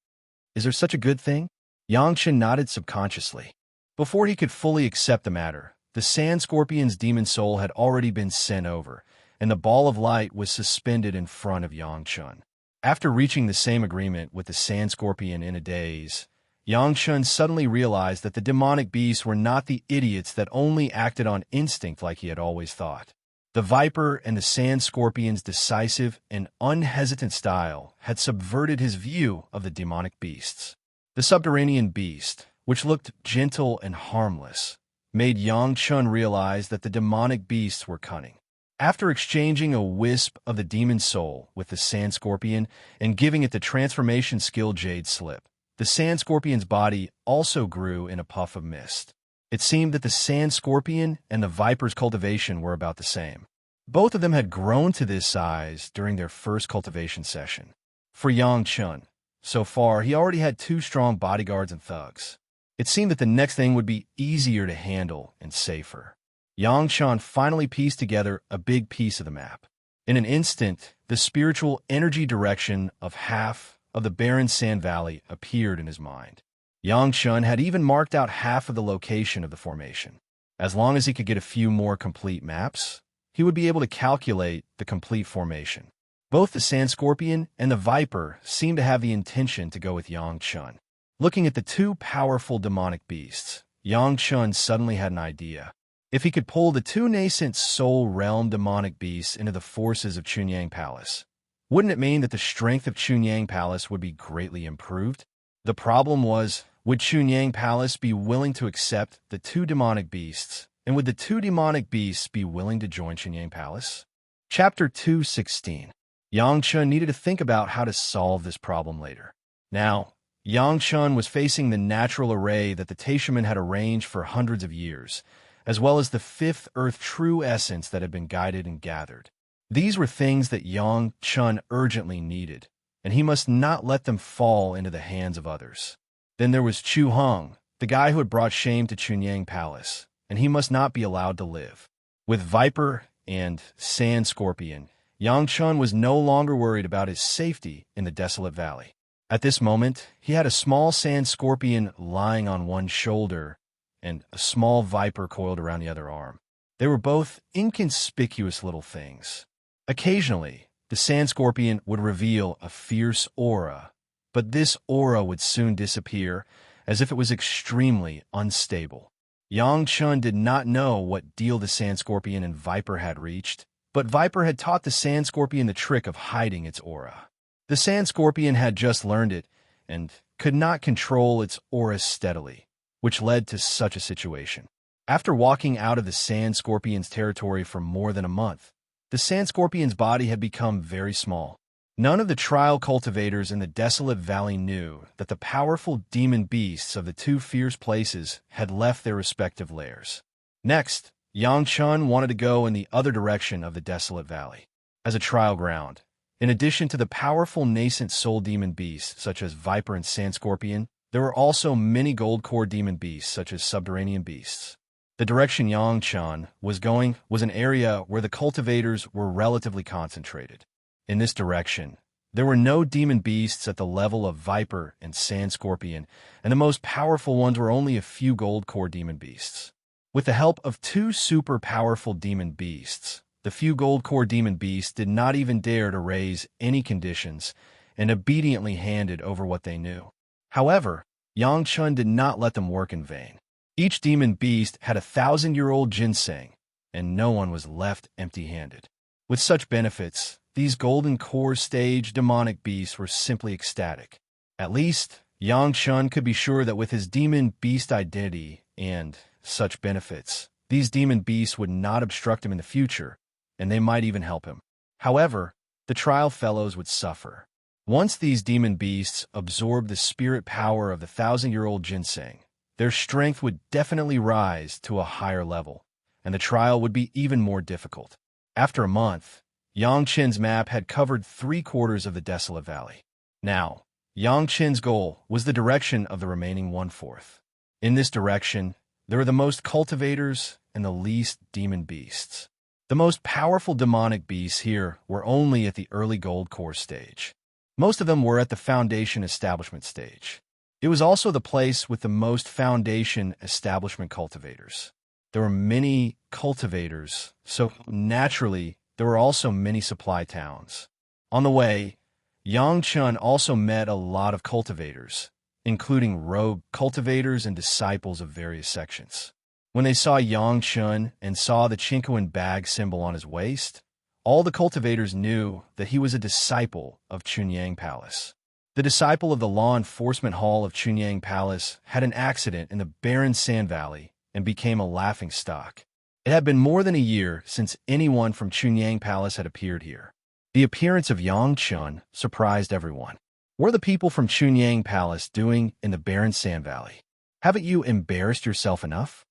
Is there such a good thing? Yang Chun nodded subconsciously. Before he could fully accept the matter, the Sand Scorpion's demon soul had already been sent over, and the ball of light was suspended in front of Yang Chun. After reaching the same agreement with the Sand Scorpion in a daze, Yang Chun suddenly realized that the demonic beasts were not the idiots that only acted on instinct like he had always thought. The Viper and the Sand Scorpion's decisive and unhesitant style had subverted his view of the demonic beasts. The subterranean beast, which looked gentle and harmless, made Yang Chun realize that the demonic beasts were cunning. After exchanging a wisp of the demon soul with the Sand Scorpion and giving it the transformation skill Jade Slip, the Sand Scorpion's body also grew in a puff of mist. It seemed that the sand scorpion and the viper's cultivation were about the same. Both of them had grown to this size during their first cultivation session. For Yang Chun, so far, he already had 2 strong bodyguards and thugs. It seemed that the next thing would be easier to handle and safer. Yang Chun finally pieced together a big piece of the map. In an instant, the spiritual energy direction of half of the barren sand valley appeared in his mind. Yang Chun had even marked out half of the location of the formation. As long as he could get a few more complete maps, he would be able to calculate the complete formation. Both the sand scorpion and the viper seemed to have the intention to go with Yang Chun. Looking at the 2 powerful demonic beasts, Yang Chun suddenly had an idea. If he could pull the 2 nascent soul realm demonic beasts into the forces of Chunyang Palace, wouldn't it mean that the strength of Chunyang Palace would be greatly improved? The problem was, would Chunyang Palace be willing to accept the 2 demonic beasts, and would the 2 demonic beasts be willing to join Chunyang Palace? Chapter 2:16. Yang Chun needed to think about how to solve this problem later. Now, Yang Chun was facing the natural array that the Taishaman had arranged for hundreds of years, as well as the 5th Earth True Essence that had been guided and gathered. These were things that Yang Chun urgently needed, and he must not let them fall into the hands of others. Then there was Chu Hong, the guy who had brought shame to Chunyang Palace, and he must not be allowed to live. With Viper and Sand Scorpion, Yang Chun was no longer worried about his safety in the desolate valley. At this moment, he had a small sand scorpion lying on one shoulder and a small viper coiled around the other arm. They were both inconspicuous little things. Occasionally, the sand scorpion would reveal a fierce aura, but this aura would soon disappear as if it was extremely unstable. Yang Chun did not know what deal the sand scorpion and viper had reached, but Viper had taught the sand scorpion the trick of hiding its aura. The sand scorpion had just learned it and could not control its aura steadily, which led to such a situation. After walking out of the sand scorpion's territory for more than a month, the sand scorpion's body had become very small. None of the trial cultivators in the desolate valley knew that the powerful demon beasts of the 2 fierce places had left their respective lairs. Next, Yang Chun wanted to go in the other direction of the desolate valley. As a trial ground, in addition to the powerful nascent soul demon beasts such as Viper and Sand Scorpion, there were also many gold core demon beasts such as subterranean beasts. The direction Yang Chun was going was an area where the cultivators were relatively concentrated. In this direction, there were no demon beasts at the level of Viper and Sand Scorpion, and the most powerful ones were only a few gold core demon beasts. With the help of 2 super powerful demon beasts, the few gold core demon beasts did not even dare to raise any conditions and obediently handed over what they knew. However, Yang Chun did not let them work in vain. Each demon beast had 1,000-year-old ginseng, and no one was left empty-handed. With such benefits, these golden core stage demonic beasts were simply ecstatic. At least, Yang Chun could be sure that with his demon beast identity and such benefits, these demon beasts would not obstruct him in the future, and they might even help him. However, the trial fellows would suffer. Once these demon beasts absorbed the spirit power of the 1,000-year-old ginseng, their strength would definitely rise to a higher level, and the trial would be even more difficult. After a month, Yang Chen's map had covered 3/4 of the desolate valley. Now, Yang Chen's goal was the direction of the remaining 1/4. In this direction, there were the most cultivators and the least demon beasts. The most powerful demonic beasts here were only at the early gold core stage. Most of them were at the foundation establishment stage. It was also the place with the most foundation establishment cultivators. There were many cultivators, so naturally, there were also many supply towns. On the way, Yang Chun also met a lot of cultivators, including rogue cultivators and disciples of various sections. When they saw Yang Chun and saw the Chinkoan bag symbol on his waist, all the cultivators knew that he was a disciple of Chunyang Palace. The disciple of the law enforcement hall of Chunyang Palace had an accident in the barren sand valley and became a laughingstock. It had been more than a year since anyone from Chunyang Palace had appeared here. The appearance of Yang Chun surprised everyone. What are the people from Chunyang Palace doing in the barren sand valley? Haven't you embarrassed yourself enough?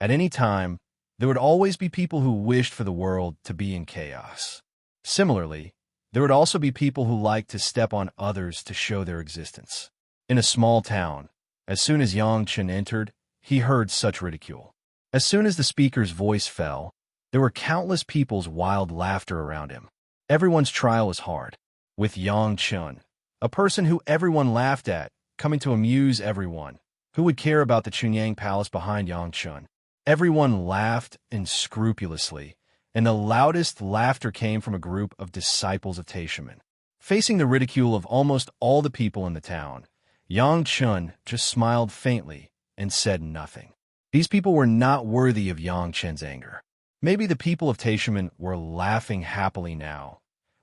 At any time, there would always be people who wished for the world to be in chaos. Similarly, there would also be people who liked to step on others to show their existence. In a small town, as soon as Yang Chen entered, he heard such ridicule. As soon as the speaker's voice fell, there were countless people's wild laughter around him. Everyone's trial was hard. With Yang Chen, a person who everyone laughed at, coming to amuse everyone, who would care about the Chunyang Palace behind Yang Chen? Everyone laughed unscrupulously, and the loudest laughter came from a group of disciples of Taishaman. Facing the ridicule of almost all the people in the town, Yang Chen just smiled faintly and said nothing. These people were not worthy of Yang Chen's anger. Maybe the people of Taishaman were laughing happily now,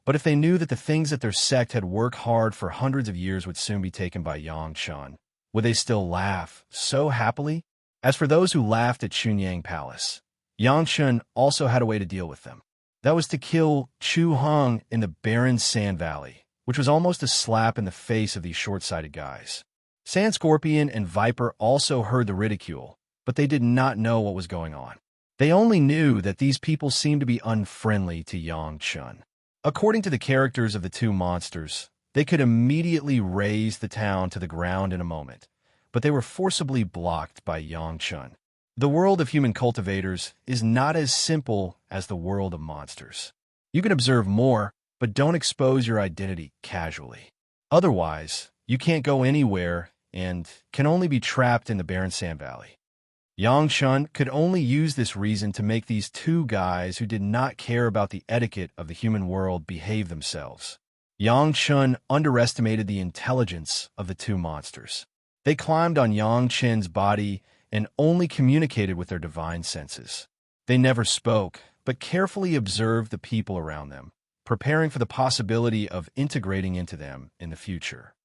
but if they knew that the things that their sect had worked hard for hundreds of years would soon be taken by Yang Chen, would they still laugh so happily? As for those who laughed at Chunyang Palace, Yang Chen also had a way to deal with them. That was to kill Chu Hong in the barren Sand Valley, which was almost a slap in the face of these short-sighted guys. Sand Scorpion and Viper also heard the ridicule, but they did not know what was going on. They only knew that these people seemed to be unfriendly to Yang Chen. According to the characters of the two monsters, they could immediately raze the town to the ground in a moment, but they were forcibly blocked by Yang Chen. The world of human cultivators is not as simple as the world of monsters. You can observe more, but don't expose your identity casually. Otherwise, you can't go anywhere and can only be trapped in the barren Sand Valley. Yang Chen could only use this reason to make these two guys who did not care about the etiquette of the human world behave themselves. Yang Chen underestimated the intelligence of the two monsters. They climbed on Yang Chen's body and only communicated with their divine senses. They never spoke, but carefully observed the people around them, preparing for the possibility of integrating into them in the future.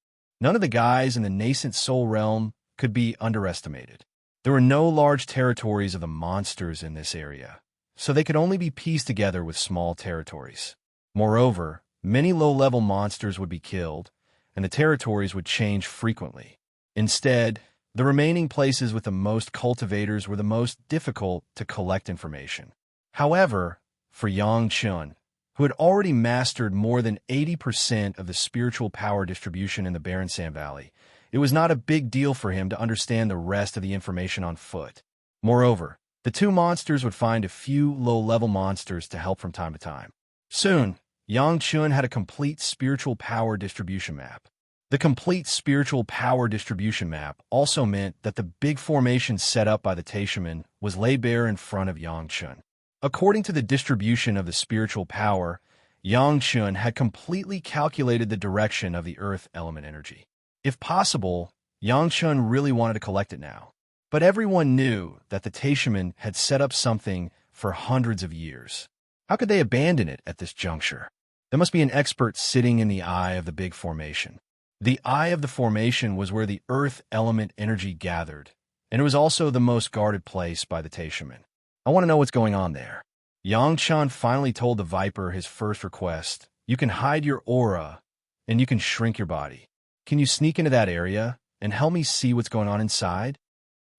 None of the guys in the nascent soul realm could be underestimated. There were no large territories of the monsters in this area, so they could only be pieced together with small territories. Moreover, many low-level monsters would be killed, and the territories would change frequently. Instead, the remaining places with the most cultivators were the most difficult to collect information. However, for Yang Chen, who had already mastered more than 80% of the spiritual power distribution in the barren Sand Valley, it was not a big deal for him to understand the rest of the information on foot. Moreover, the two monsters would find a few low-level monsters to help from time to time. Soon, Yang Chen had a complete spiritual power distribution map. The complete spiritual power distribution map also meant that the big formation set up by the Taishaman was laid bare in front of Yang Chen. According to the distribution of the spiritual power, Yang Chen had completely calculated the direction of the earth element energy. If possible, Yang Chen really wanted to collect it now. But everyone knew that the Taishaman had set up something for hundreds of years. How could they abandon it at this juncture? There must be an expert sitting in the eye of the big formation. The eye of the formation was where the earth element energy gathered, and it was also the most guarded place by the Taishaman. I want to know what's going on there. Yang Chen finally told the Viper his first request. You can hide your aura, and you can shrink your body. Can you sneak into that area and help me see what's going on inside?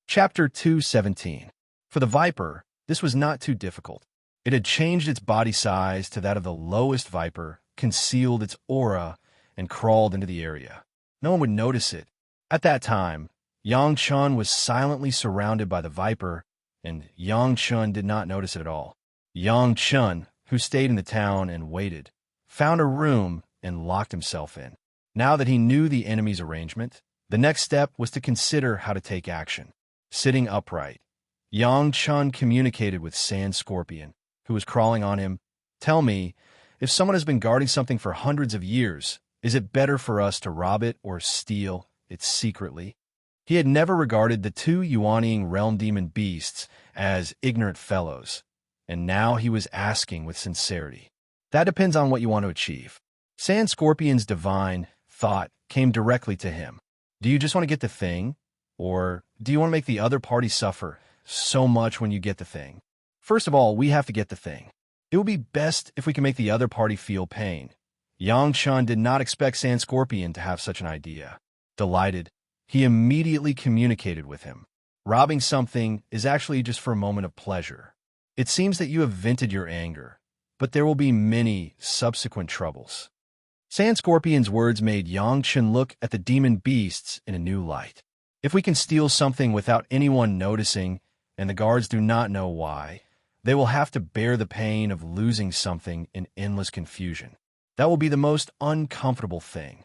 Chapter 2:17. For the Viper, this was not too difficult. It had changed its body size to that of the lowest Viper, concealed its aura, and crawled into the area. No one would notice it. At that time, Yang Chen was silently surrounded by the Viper, and Yang Chen did not notice it at all. Yang Chen, who stayed in the town and waited, found a room and locked himself in. Now that he knew the enemy's arrangement, the next step was to consider how to take action. Sitting upright, Yang Chen communicated with Sand Scorpion, who was crawling on him. Tell me, if someone has been guarding something for hundreds of years, is it better for us to rob it or steal it secretly? He had never regarded the two Yuanying realm demon beasts as ignorant fellows, and now he was asking with sincerity. That depends on what you want to achieve. Sand Scorpion's divine thought came directly to him. Do you just want to get the thing? Or do you want to make the other party suffer so much when you get the thing? First of all, we have to get the thing. It would be best if we can make the other party feel pain. Yang Chen did not expect Sand Scorpion to have such an idea. Delighted, he immediately communicated with him. Robbing something is actually just for a moment of pleasure. It seems that you have vented your anger, but there will be many subsequent troubles. Sand Scorpion's words made Yang Chen look at the demon beasts in a new light. If we can steal something without anyone noticing, and the guards do not know why, they will have to bear the pain of losing something in endless confusion. That will be the most uncomfortable thing.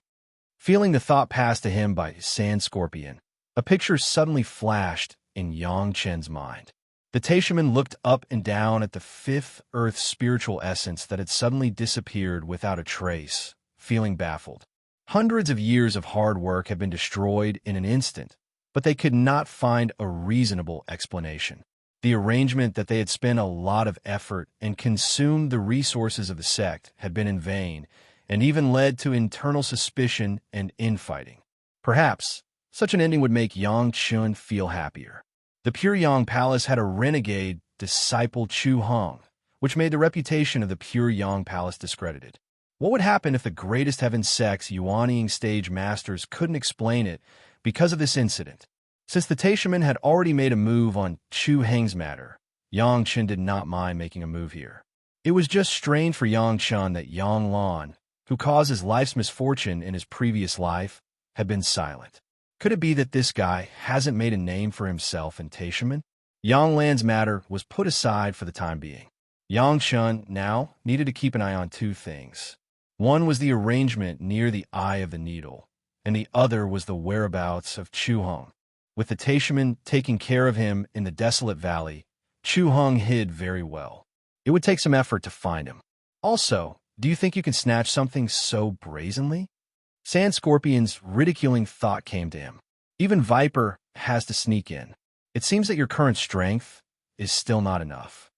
Feeling the thought passed to him by Sand Scorpion, a picture suddenly flashed in Yang Chen's mind. The Taishaman looked up and down at the fifth Earth spiritual essence that had suddenly disappeared without a trace, feeling baffled. Hundreds of years of hard work had been destroyed in an instant, but they could not find a reasonable explanation. The arrangement that they had spent a lot of effort and consumed the resources of the sect had been in vain, and even led to internal suspicion and infighting. Perhaps such an ending would make Yang Chun feel happier. The Pure Yang Palace had a renegade disciple Chu Hong, which made the reputation of the Pure Yang Palace discredited. What would happen if the greatest Heaven Sect's Yuanying stage masters couldn't explain it because of this incident? Since the Taishaman had already made a move on Chu Heng's matter, Yang Chen did not mind making a move here. It was just strange for Yang Chen that Yang Lan, who caused his life's misfortune in his previous life, had been silent. Could it be that this guy hasn't made a name for himself in Taishaman? Yang Lan's matter was put aside for the time being. Yang Chen now needed to keep an eye on two things. One was the arrangement near the Eye of the Needle, and the other was the whereabouts of Chu Hong. With the Taishaman taking care of him in the desolate valley, Chu Hong hid very well. It would take some effort to find him. Also, do you think you can snatch something so brazenly? Sand Scorpion's ridiculing thought came to him. Even Viper has to sneak in. It seems that your current strength is still not enough.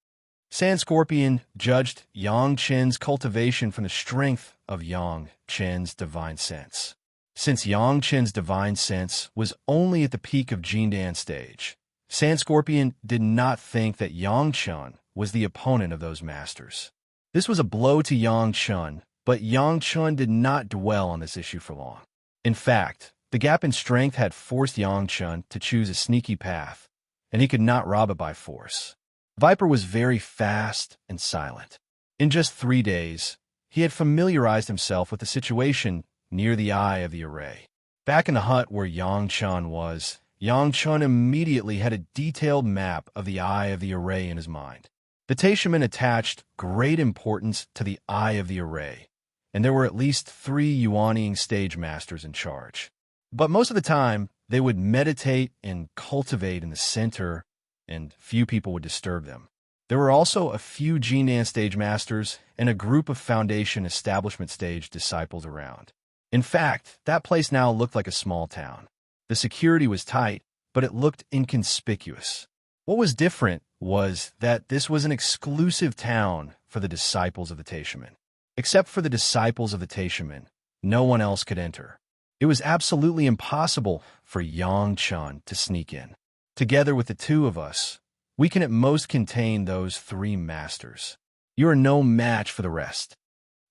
Sand Scorpion judged Yang Chen's cultivation from the strength of Yang Chen's divine sense. Since Yang Chen's divine sense was only at the peak of Jindan stage, Sand Scorpion did not think that Yang Chen was the opponent of those masters. This was a blow to Yang Chen, but Yang Chen did not dwell on this issue for long. In fact, the gap in strength had forced Yang Chen to choose a sneaky path, and he could not rob it by force. Viper was very fast and silent. In just 3 days, he had familiarized himself with the situation near the Eye of the Array. Back in the hut where Yang Chen was, Yang Chen immediately had a detailed map of the Eye of the Array in his mind. The Taishaman attached great importance to the Eye of the Array, and there were at least 3 Yuanying stage masters in charge. But most of the time, they would meditate and cultivate in the center, and few people would disturb them. There were also a few Jinan stage masters and a group of Foundation establishment stage disciples around. In fact, that place now looked like a small town. The security was tight, but it looked inconspicuous. What was different was that this was an exclusive town for the disciples of the Taishaman. Except for the disciples of the Taishaman, no one else could enter. It was absolutely impossible for Yang Chen to sneak in. Together with the two of us, we can at most contain those 3 masters. You are no match for the rest.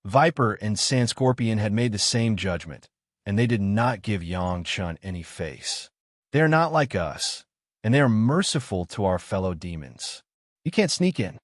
Viper and Sand Scorpion had made the same judgment, and they did not give Yang Chen any face. They are not like us, and they are merciful to our fellow demons. You can't sneak in.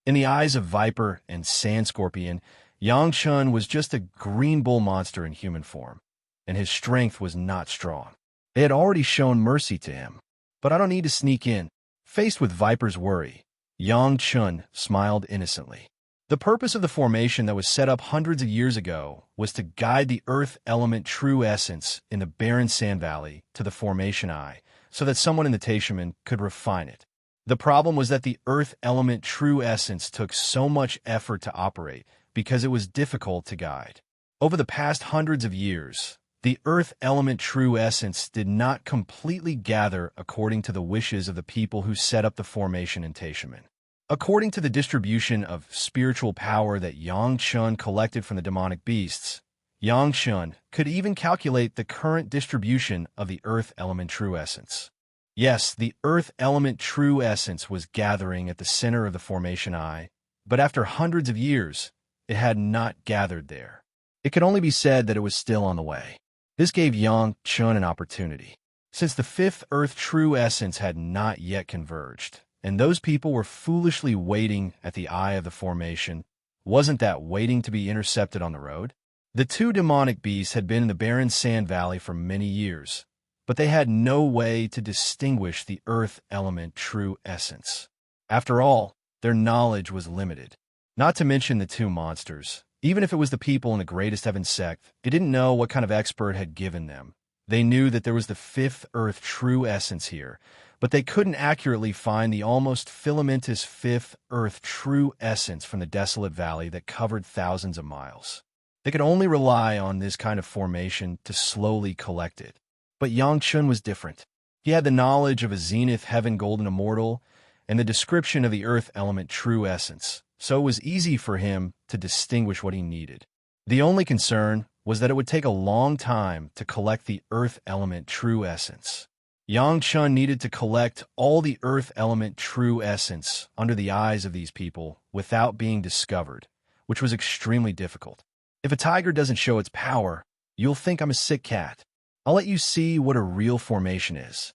In the eyes of Viper and Sand Scorpion, Yang Chen was just a green bull monster in human form, and his strength was not strong. They had already shown mercy to him. But I don't need to sneak in. Faced with Viper's worry, Yang Chen smiled innocently. The purpose of the formation that was set up hundreds of years ago was to guide the Earth element true essence in the barren sand valley to the formation eye, so that someone in the Taishaman could refine it. The problem was that the Earth element true essence took so much effort to operate because it was difficult to guide. Over the past hundreds of years, the Earth element true essence did not completely gather according to the wishes of the people who set up the formation in Taishaman. According to the distribution of spiritual power that Yang Chen collected from the demonic beasts, Yang Chen could even calculate the current distribution of the Earth element true essence. Yes, the Earth element true essence was gathering at the center of the formation eye, but after hundreds of years, it had not gathered there. It could only be said that it was still on the way. This gave Yang Chen an opportunity. since the fifth Earth true essence had not yet converged, and those people were foolishly waiting at the eye of the formation. Wasn't that waiting to be intercepted on the road? The two demonic beasts had been in the barren sand valley for many years, but they had no way to distinguish the earth element true essence. After all, their knowledge was limited. Not to mention the two monsters. Even if it was the people in the greatest heaven sect, they didn't know what kind of expert had given them. They knew that there was the fifth earth true essence here, but they couldn't accurately find the almost filamentous fifth earth true essence from the desolate valley that covered thousands of miles. They could only rely on this kind of formation to slowly collect it. But Yang Chun was different. He had the knowledge of a zenith heaven golden immortal and the description of the earth element true essence, so it was easy for him to distinguish what he needed. The only concern was that it would take a long time to collect the earth element true essence. Yang Chun needed to collect all the earth element true essence under the eyes of these people without being discovered, which was extremely difficult. If a tiger doesn't show its power, you'll think I'm a sick cat. I'll let you see what a real formation is.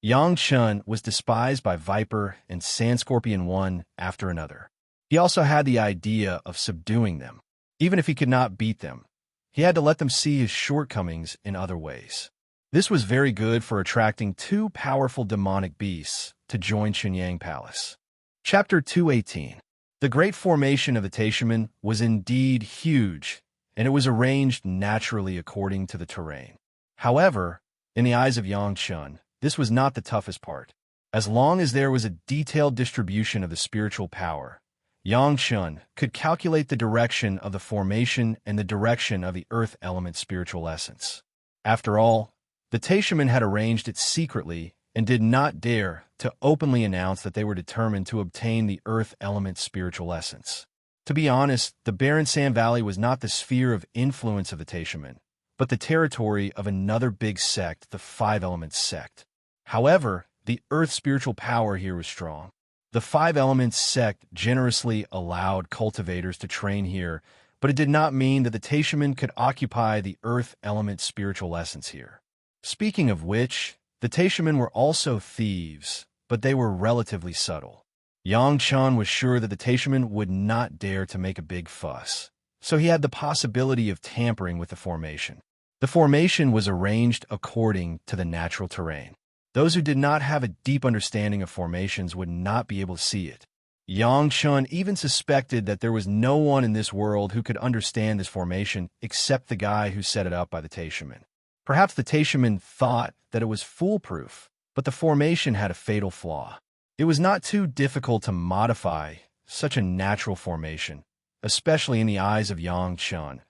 Yang Chun was despised by Viper and Sand Scorpion one after another. He also had the idea of subduing them. Even if he could not beat them, he had to let them see his shortcomings in other ways. This was very good for attracting two powerful demonic beasts to join Chunyang Palace. Chapter 218. The great formation of the Taishaman was indeed huge, and it was arranged naturally according to the terrain. However, in the eyes of Yang Chun, this was not the toughest part. As long as there was a detailed distribution of the spiritual power, Yang Chun could calculate the direction of the formation and the direction of the earth element spiritual essence. After all, the Taishaman had arranged it secretly and did not dare to openly announce that they were determined to obtain the earth element spiritual essence. To be honest, the barren sand valley was not the sphere of influence of the Taishaman, but the territory of another big sect, the Five Elements sect. However, the earth spiritual power here was strong. The Five Elements sect generously allowed cultivators to train here, but it did not mean that the Taishaman could occupy the earth element spiritual essence here. Speaking of which, the Taishaman were also thieves, but they were relatively subtle. Yang Chun was sure that the Taishaman would not dare to make a big fuss, so he had the possibility of tampering with the formation. The formation was arranged according to the natural terrain. Those who did not have a deep understanding of formations would not be able to see it. Yang Chun even suspected that there was no one in this world who could understand this formation except the guy who set it up by the Taishaman. Perhaps the Taishaman thought that it was foolproof, but the formation had a fatal flaw. It was not too difficult to modify such a natural formation, especially in the eyes of Yang Chun,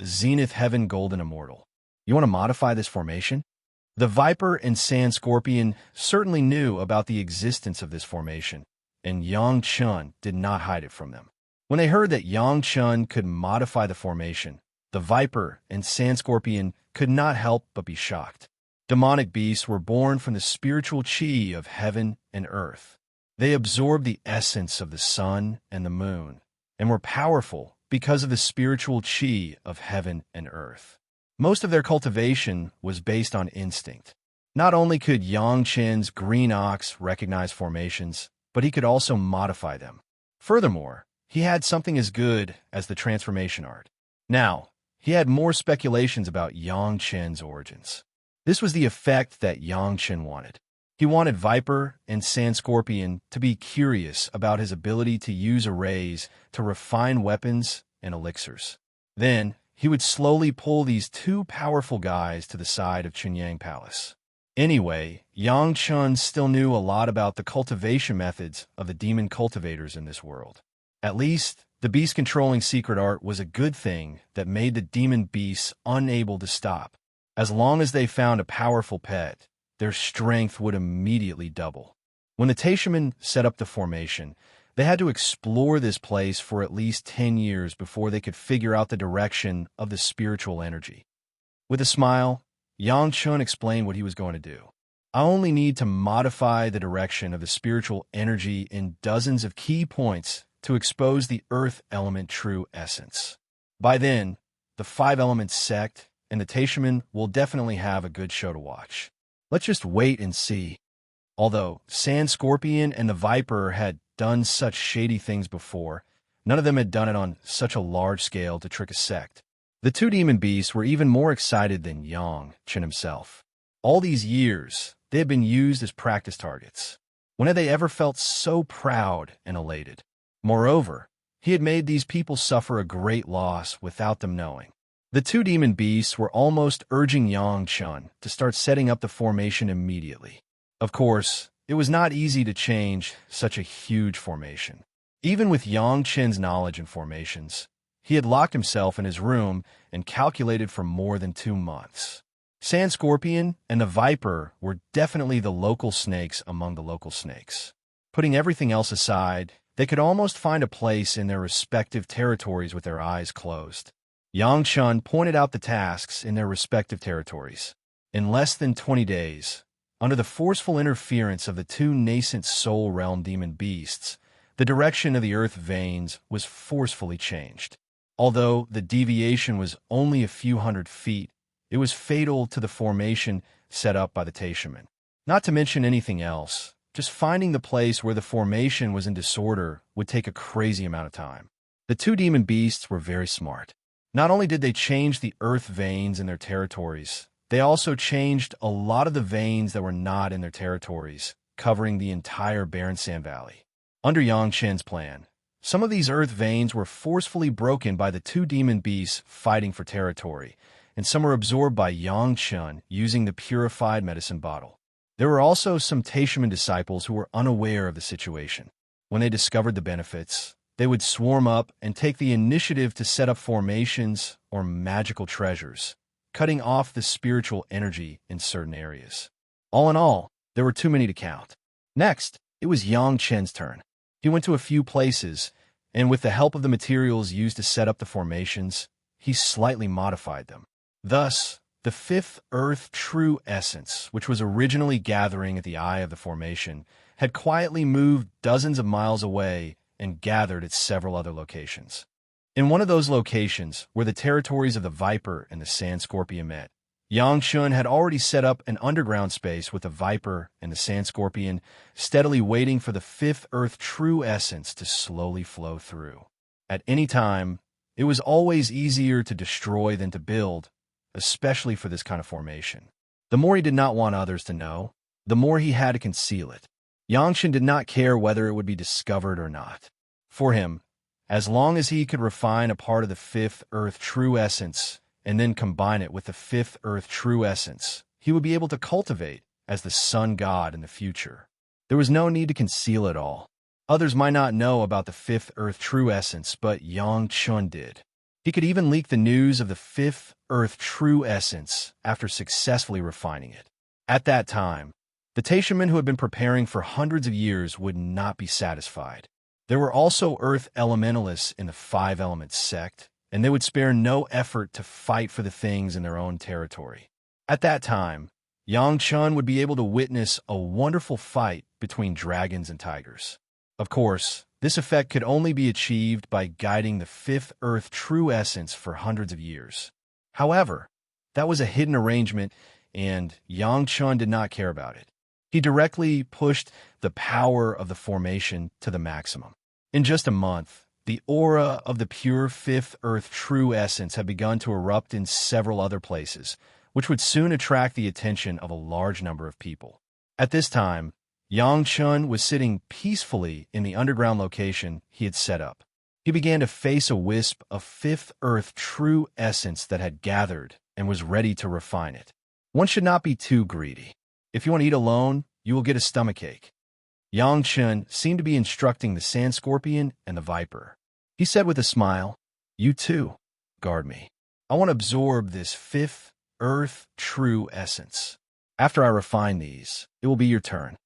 Zenith Heaven Golden Immortal. You want to modify this formation? The Viper and Sand Scorpion certainly knew about the existence of this formation, and Yang Chun did not hide it from them. When they heard that Yang Chun could modify the formation, the Viper and Sand Scorpion could not help but be shocked. Demonic beasts were born from the spiritual chi of heaven and earth. They absorbed the essence of the sun and the moon, and were powerful because of the spiritual chi of heaven and earth. Most of their cultivation was based on instinct. Not only could Yang Chen's green ox recognize formations, but he could also modify them. Furthermore, he had something as good as the transformation art. Now, he had more speculations about Yang Chen's origins. This was the effect that Yang Chen wanted. He wanted Viper and Sand Scorpion to be curious about his ability to use arrays to refine weapons and elixirs. Then, he would slowly pull these two powerful guys to the side of Chunyang Palace. Anyway, Yang Chun still knew a lot about the cultivation methods of the demon cultivators in this world. At least, the beast-controlling secret art was a good thing that made the demon beasts unable to stop. As long as they found a powerful pet, their strength would immediately double. When the Taishaman set up the formation, they had to explore this place for at least 10 years before they could figure out the direction of the spiritual energy. With a smile, Yang Chun explained what he was going to do. I only need to modify the direction of the spiritual energy in dozens of key points to expose the earth element true essence. By then, the Five Elements sect and the Taishaman will definitely have a good show to watch. Let's just wait and see. Although Sand Scorpion and the Viper had done such shady things before, none of them had done it on such a large scale to trick a sect. The two demon beasts were even more excited than Yang Chen himself. All these years, they had been used as practice targets. When had they ever felt so proud and elated? Moreover, he had made these people suffer a great loss without them knowing. The two demon beasts were almost urging Yang Chen to start setting up the formation immediately. Of course, it was not easy to change such a huge formation. Even with Yang Chen's knowledge in formations, he had locked himself in his room and calculated for more than 2 months. Sand Scorpion and the Viper were definitely the local snakes among the local snakes. Putting everything else aside, they could almost find a place in their respective territories with their eyes closed. Yang Chen pointed out the tasks in their respective territories. In less than 20 days, under the forceful interference of the two nascent soul realm demon beasts, the direction of the earth veins was forcefully changed. Although the deviation was only a few hundred feet, it was fatal to the formation set up by the Taishaman. Not to mention anything else, just finding the place where the formation was in disorder would take a crazy amount of time. The two demon beasts were very smart. Not only did they change the earth veins in their territories, they also changed a lot of the veins that were not in their territories, covering the entire barren sand valley. Under Yang Chen's plan, some of these earth veins were forcefully broken by the two demon beasts fighting for territory, and some were absorbed by Yang Chen using the purified medicine bottle. There were also some Taishaman disciples who were unaware of the situation. When they discovered the benefits, they would swarm up and take the initiative to set up formations or magical treasures, cutting off the spiritual energy in certain areas. All in all, there were too many to count. Next, it was Yang Chen's turn. He went to a few places, and with the help of the materials used to set up the formations, he slightly modified them. Thus, the fifth earth true essence, which was originally gathering at the eye of the formation, had quietly moved dozens of miles away and gathered at several other locations. In one of those locations, where the territories of the Viper and the Sand Scorpion met, Yang Chen had already set up an underground space with the Viper and the Sand Scorpion, steadily waiting for the fifth earth true essence to slowly flow through. At any time, it was always easier to destroy than to build, especially for this kind of formation. The more he did not want others to know, the more he had to conceal it. Yang Chen did not care whether it would be discovered or not. For him, as long as he could refine a part of the fifth earth true essence and then combine it with the fifth earth true essence, he would be able to cultivate as the sun god in the future. There was no need to conceal it all. Others might not know about the fifth earth true essence, but Yang Chen did. He could even leak the news of the fifth earth true essence after successfully refining it. At that time, the Taishaman who had been preparing for hundreds of years would not be satisfied. There were also earth elementalists in the five elements sect, and they would spare no effort to fight for the things in their own territory. At that time, Yang Chen would be able to witness a wonderful fight between dragons and tigers. Of course, this effect could only be achieved by guiding the fifth earth true essence for hundreds of years. However, that was a hidden arrangement, and Yang Chen did not care about it. He directly pushed the power of the formation to the maximum. In just a month, the aura of the pure fifth earth true essence had begun to erupt in several other places, which would soon attract the attention of a large number of people. At this time, Yang Chen was sitting peacefully in the underground location he had set up. He began to face a wisp of fifth earth true essence that had gathered and was ready to refine it. One should not be too greedy. If you want to eat alone, you will get a stomachache. Yang Chen seemed to be instructing the Sand Scorpion and the Viper. He said with a smile, "You too, guard me. I want to absorb this fifth earth true essence. After I refine these, it will be your turn.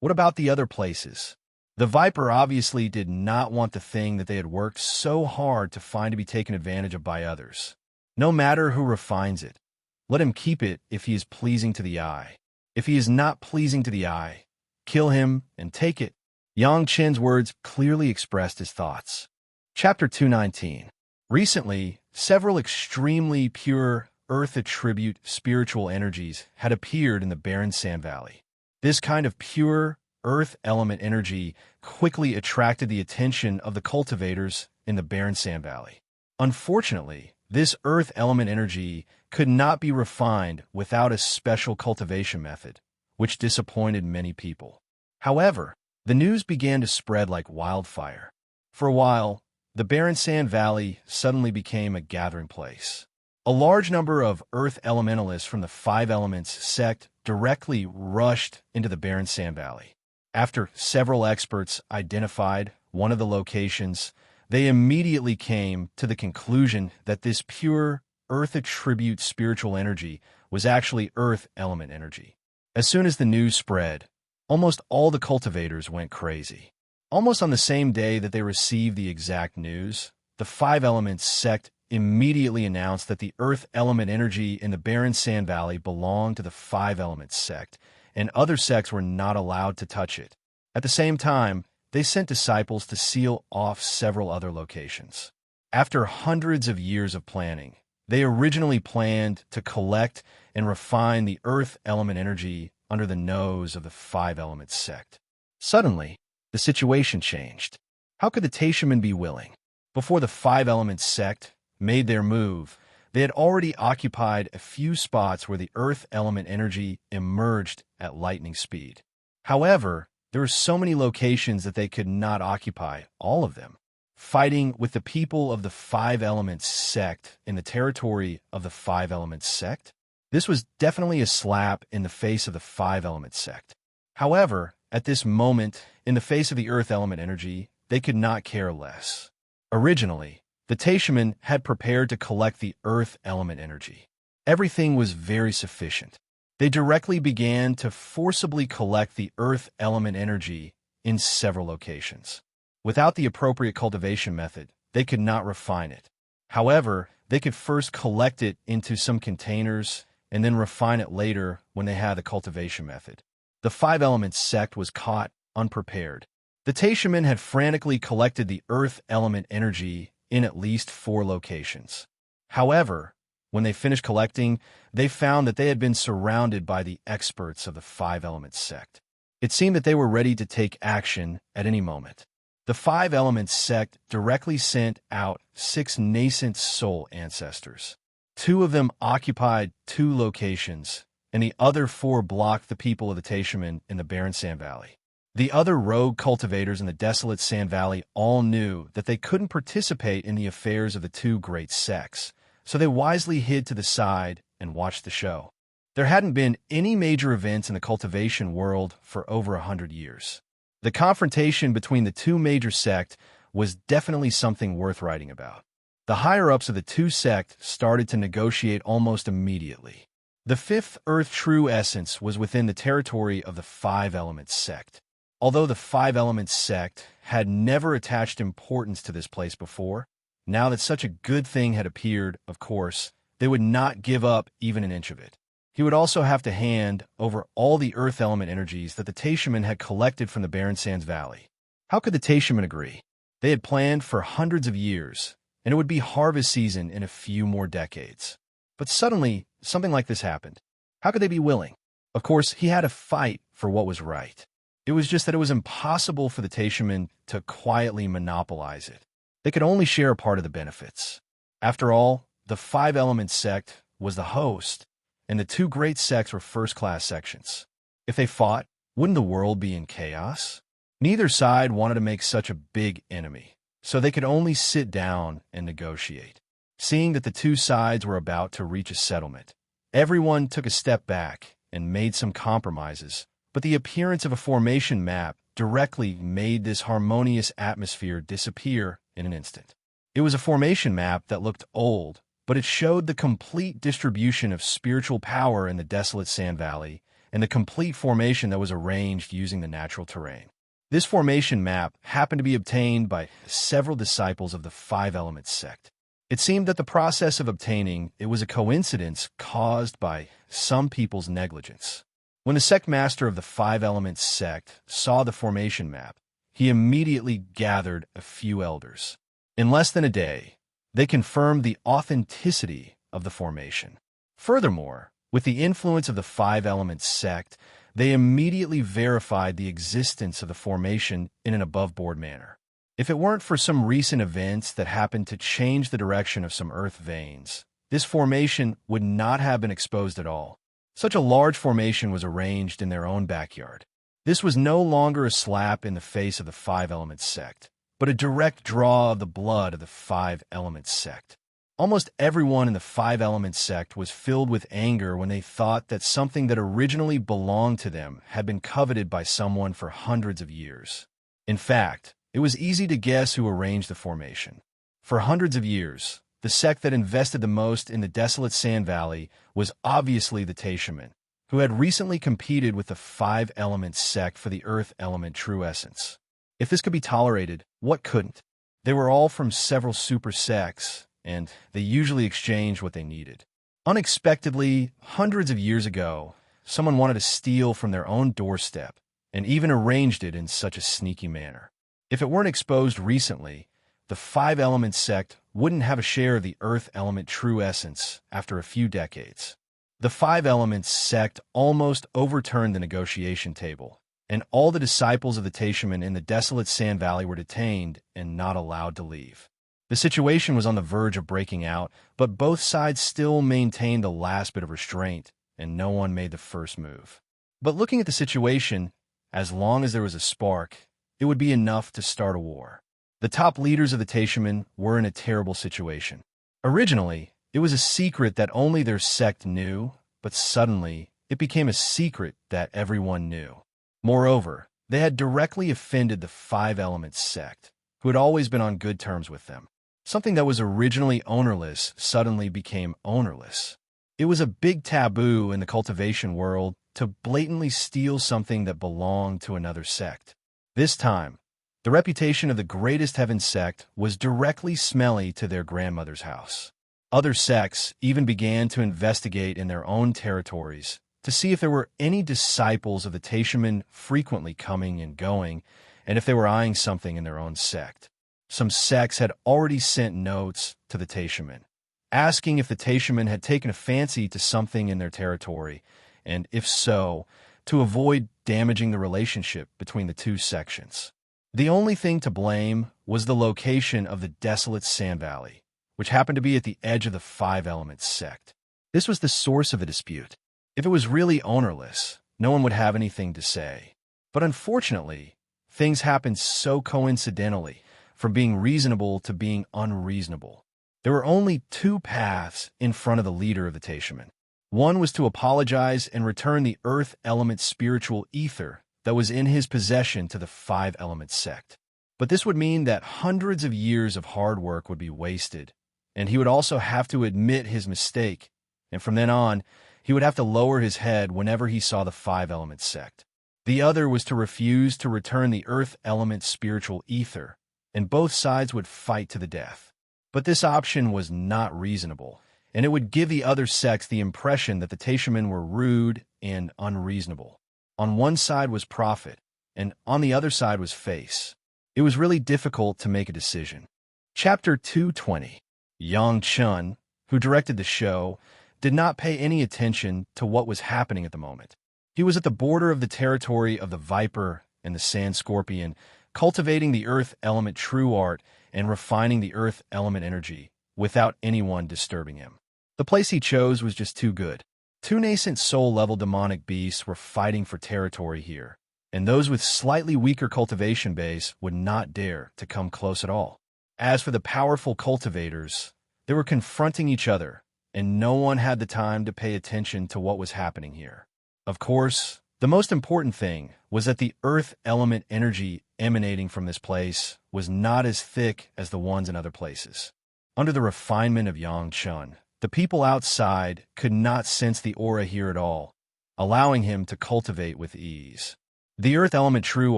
What about the other places?" The Viper obviously did not want the thing that they had worked so hard to find to be taken advantage of by others. No matter who refines it, let him keep it if he is pleasing to the eye. If he is not pleasing to the eye, kill him and take it. Yang Chen's words clearly expressed his thoughts. Chapter 219. Recently, several extremely pure earth attribute spiritual energies had appeared in the barren sand valley. This kind of pure earth element energy quickly attracted the attention of the cultivators in the barren sand valley. Unfortunately, this earth element energy could not be refined without a special cultivation method, which disappointed many people. However, the news began to spread like wildfire. For a while, the barren sand valley suddenly became a gathering place. A large number of earth elementalists from the Five Elements sect directly rushed into the barren sand valley. After several experts identified one of the locations, they immediately came to the conclusion that this pure earth attribute spiritual energy was actually earth element energy. As soon as the news spread, almost all the cultivators went crazy. Almost on the same day that they received the exact news, the Five Elements sect immediately announced that the earth element energy in the barren sand valley belonged to the Five Elements sect, and other sects were not allowed to touch it. At the same time, they sent disciples to seal off several other locations. After hundreds of years of planning, they originally planned to collect and refine the earth element energy under the nose of the Five Elements sect. Suddenly, the situation changed. How could the Taishaman be willing? Before the Five Elements sect made their move, they had already occupied a few spots where the earth element energy emerged at lightning speed. However, there were so many locations that they could not occupy all of them. Fighting with the people of the Five Elements sect in the territory of the Five Elements sect, this was definitely a slap in the face of the Five Elements sect. However, at this moment, in the face of the earth element energy, they could not care less. Originally, the Taishaman had prepared to collect the earth element energy. Everything was very sufficient. They directly began to forcibly collect the earth element energy in several locations. Without the appropriate cultivation method, they could not refine it. However, they could first collect it into some containers and then refine it later when they had the cultivation method. The Five Elements sect was caught unprepared. The Taishaman had frantically collected the earth element energy in at least 4 locations. However, when they finished collecting, they found that they had been surrounded by the experts of the Five Elements sect. It seemed that they were ready to take action at any moment. The Five Elements sect directly sent out 6 nascent soul ancestors. 2 of them occupied 2 locations, and the other 4 blocked the people of the Taishaman in the barren sand valley. The other rogue cultivators in the desolate sand valley all knew that they couldn't participate in the affairs of the 2 great sects, so they wisely hid to the side and watched the show. There hadn't been any major events in the cultivation world for over 100 years. The confrontation between the 2 major sects was definitely something worth writing about. The higher-ups of the 2 sects started to negotiate almost immediately. The 5th Earth True Essence was within the territory of the Five Elements sect. Although the Five Elements sect had never attached importance to this place before, now that such a good thing had appeared, of course, they would not give up even an inch of it. He would also have to hand over all the earth element energies that the Taishaman had collected from the barren sands valley. How could the Taishaman agree? They had planned for hundreds of years, and it would be harvest season in a few more decades. But suddenly, something like this happened. How could they be willing? Of course, he had to fight for what was right. It was just that it was impossible for the Taishaman to quietly monopolize it. They could only share a part of the benefits. After all, the Five Elements sect was the host, and the 2 great sects were first-class sections. If they fought, wouldn't the world be in chaos? Neither side wanted to make such a big enemy, so they could only sit down and negotiate. Seeing that the 2 sides were about to reach a settlement, everyone took a step back and made some compromises, but the appearance of a formation map directly made this harmonious atmosphere disappear in an instant. It was a formation map that looked old, but it showed the complete distribution of spiritual power in the desolate sand valley and the complete formation that was arranged using the natural terrain. This formation map happened to be obtained by several disciples of the Five Elements sect. It seemed that the process of obtaining it was a coincidence caused by some people's negligence. When the sect master of the Five Elements sect saw the formation map, he immediately gathered a few elders. In less than a day, they confirmed the authenticity of the formation. Furthermore, with the influence of the Five Elements sect, they immediately verified the existence of the formation in an above-board manner. If it weren't for some recent events that happened to change the direction of some Earth veins, this formation would not have been exposed at all. Such a large formation was arranged in their own backyard. This was no longer a slap in the face of the Five Elements sect, but a direct draw of the blood of the Five Elements sect. Almost everyone in the Five Elements sect was filled with anger when they thought that something that originally belonged to them had been coveted by someone for hundreds of years. In fact, it was easy to guess who arranged the formation. For hundreds of years, the sect that invested the most in the desolate Sand Valley was obviously the Taishaman, who had recently competed with the Five Elements sect for the Earth Element True Essence. If this could be tolerated, what couldn't? They were all from several super sects, and they usually exchanged what they needed. Unexpectedly, hundreds of years ago, someone wanted to steal from their own doorstep, and even arranged it in such a sneaky manner. If it weren't exposed recently, the Five Elements sect wouldn't have a share of the Earth Element True Essence after a few decades. The Five Elements sect almost overturned the negotiation table, and all the disciples of the Taishaman in the desolate Sand Valley were detained and not allowed to leave. The situation was on the verge of breaking out, but both sides still maintained the last bit of restraint, and no one made the first move. But looking at the situation, as long as there was a spark, it would be enough to start a war. The top leaders of the Taishaman were in a terrible situation. Originally, it was a secret that only their sect knew, but suddenly, it became a secret that everyone knew. Moreover, they had directly offended the Five Elements sect, who had always been on good terms with them. Something that was originally ownerless suddenly became ownerless. It was a big taboo in the cultivation world to blatantly steal something that belonged to another sect. This time, the reputation of the Greatest Heaven sect was directly smelly to their grandmother's house. Other sects even began to investigate in their own territories to see if there were any disciples of the Taishaman frequently coming and going, and if they were eyeing something in their own sect. Some sects had already sent notes to the Taishaman, asking if the Taishaman had taken a fancy to something in their territory, and if so, to avoid damaging the relationship between the two sections. The only thing to blame was the location of the desolate Sand Valley, which happened to be at the edge of the Five Elements sect. This was the source of the dispute. If it was really ownerless, no one would have anything to say. But unfortunately, things happened so coincidentally, from being reasonable to being unreasonable. There were only two paths in front of the leader of the Taishaman. One was to apologize and return the Earth Element spiritual ether that was in his possession to the Five Elements sect. But this would mean that hundreds of years of hard work would be wasted, and he would also have to admit his mistake, and from then on, he would have to lower his head whenever he saw the Five Elements sect. The other was to refuse to return the Earth Element spiritual ether, and both sides would fight to the death. But this option was not reasonable, and it would give the other sects the impression that the Taishaman were rude and unreasonable. On one side was profit, and on the other side was face. It was really difficult to make a decision. Chapter 220. Yang Chun, who directed the show, did not pay any attention to what was happening at the moment. He was at the border of the territory of the Viper and the Sand Scorpion, cultivating the Earth Element true art and refining the Earth Element energy without anyone disturbing him. The place he chose was just too good. Two nascent soul-level demonic beasts were fighting for territory here, and those with slightly weaker cultivation base would not dare to come close at all. As for the powerful cultivators, they were confronting each other, and no one had the time to pay attention to what was happening here. Of course, the most important thing was that the Earth Element energy emanating from this place was not as thick as the ones in other places. Under the refinement of Yang Chun, the people outside could not sense the aura here at all, allowing him to cultivate with ease. The Earth Element True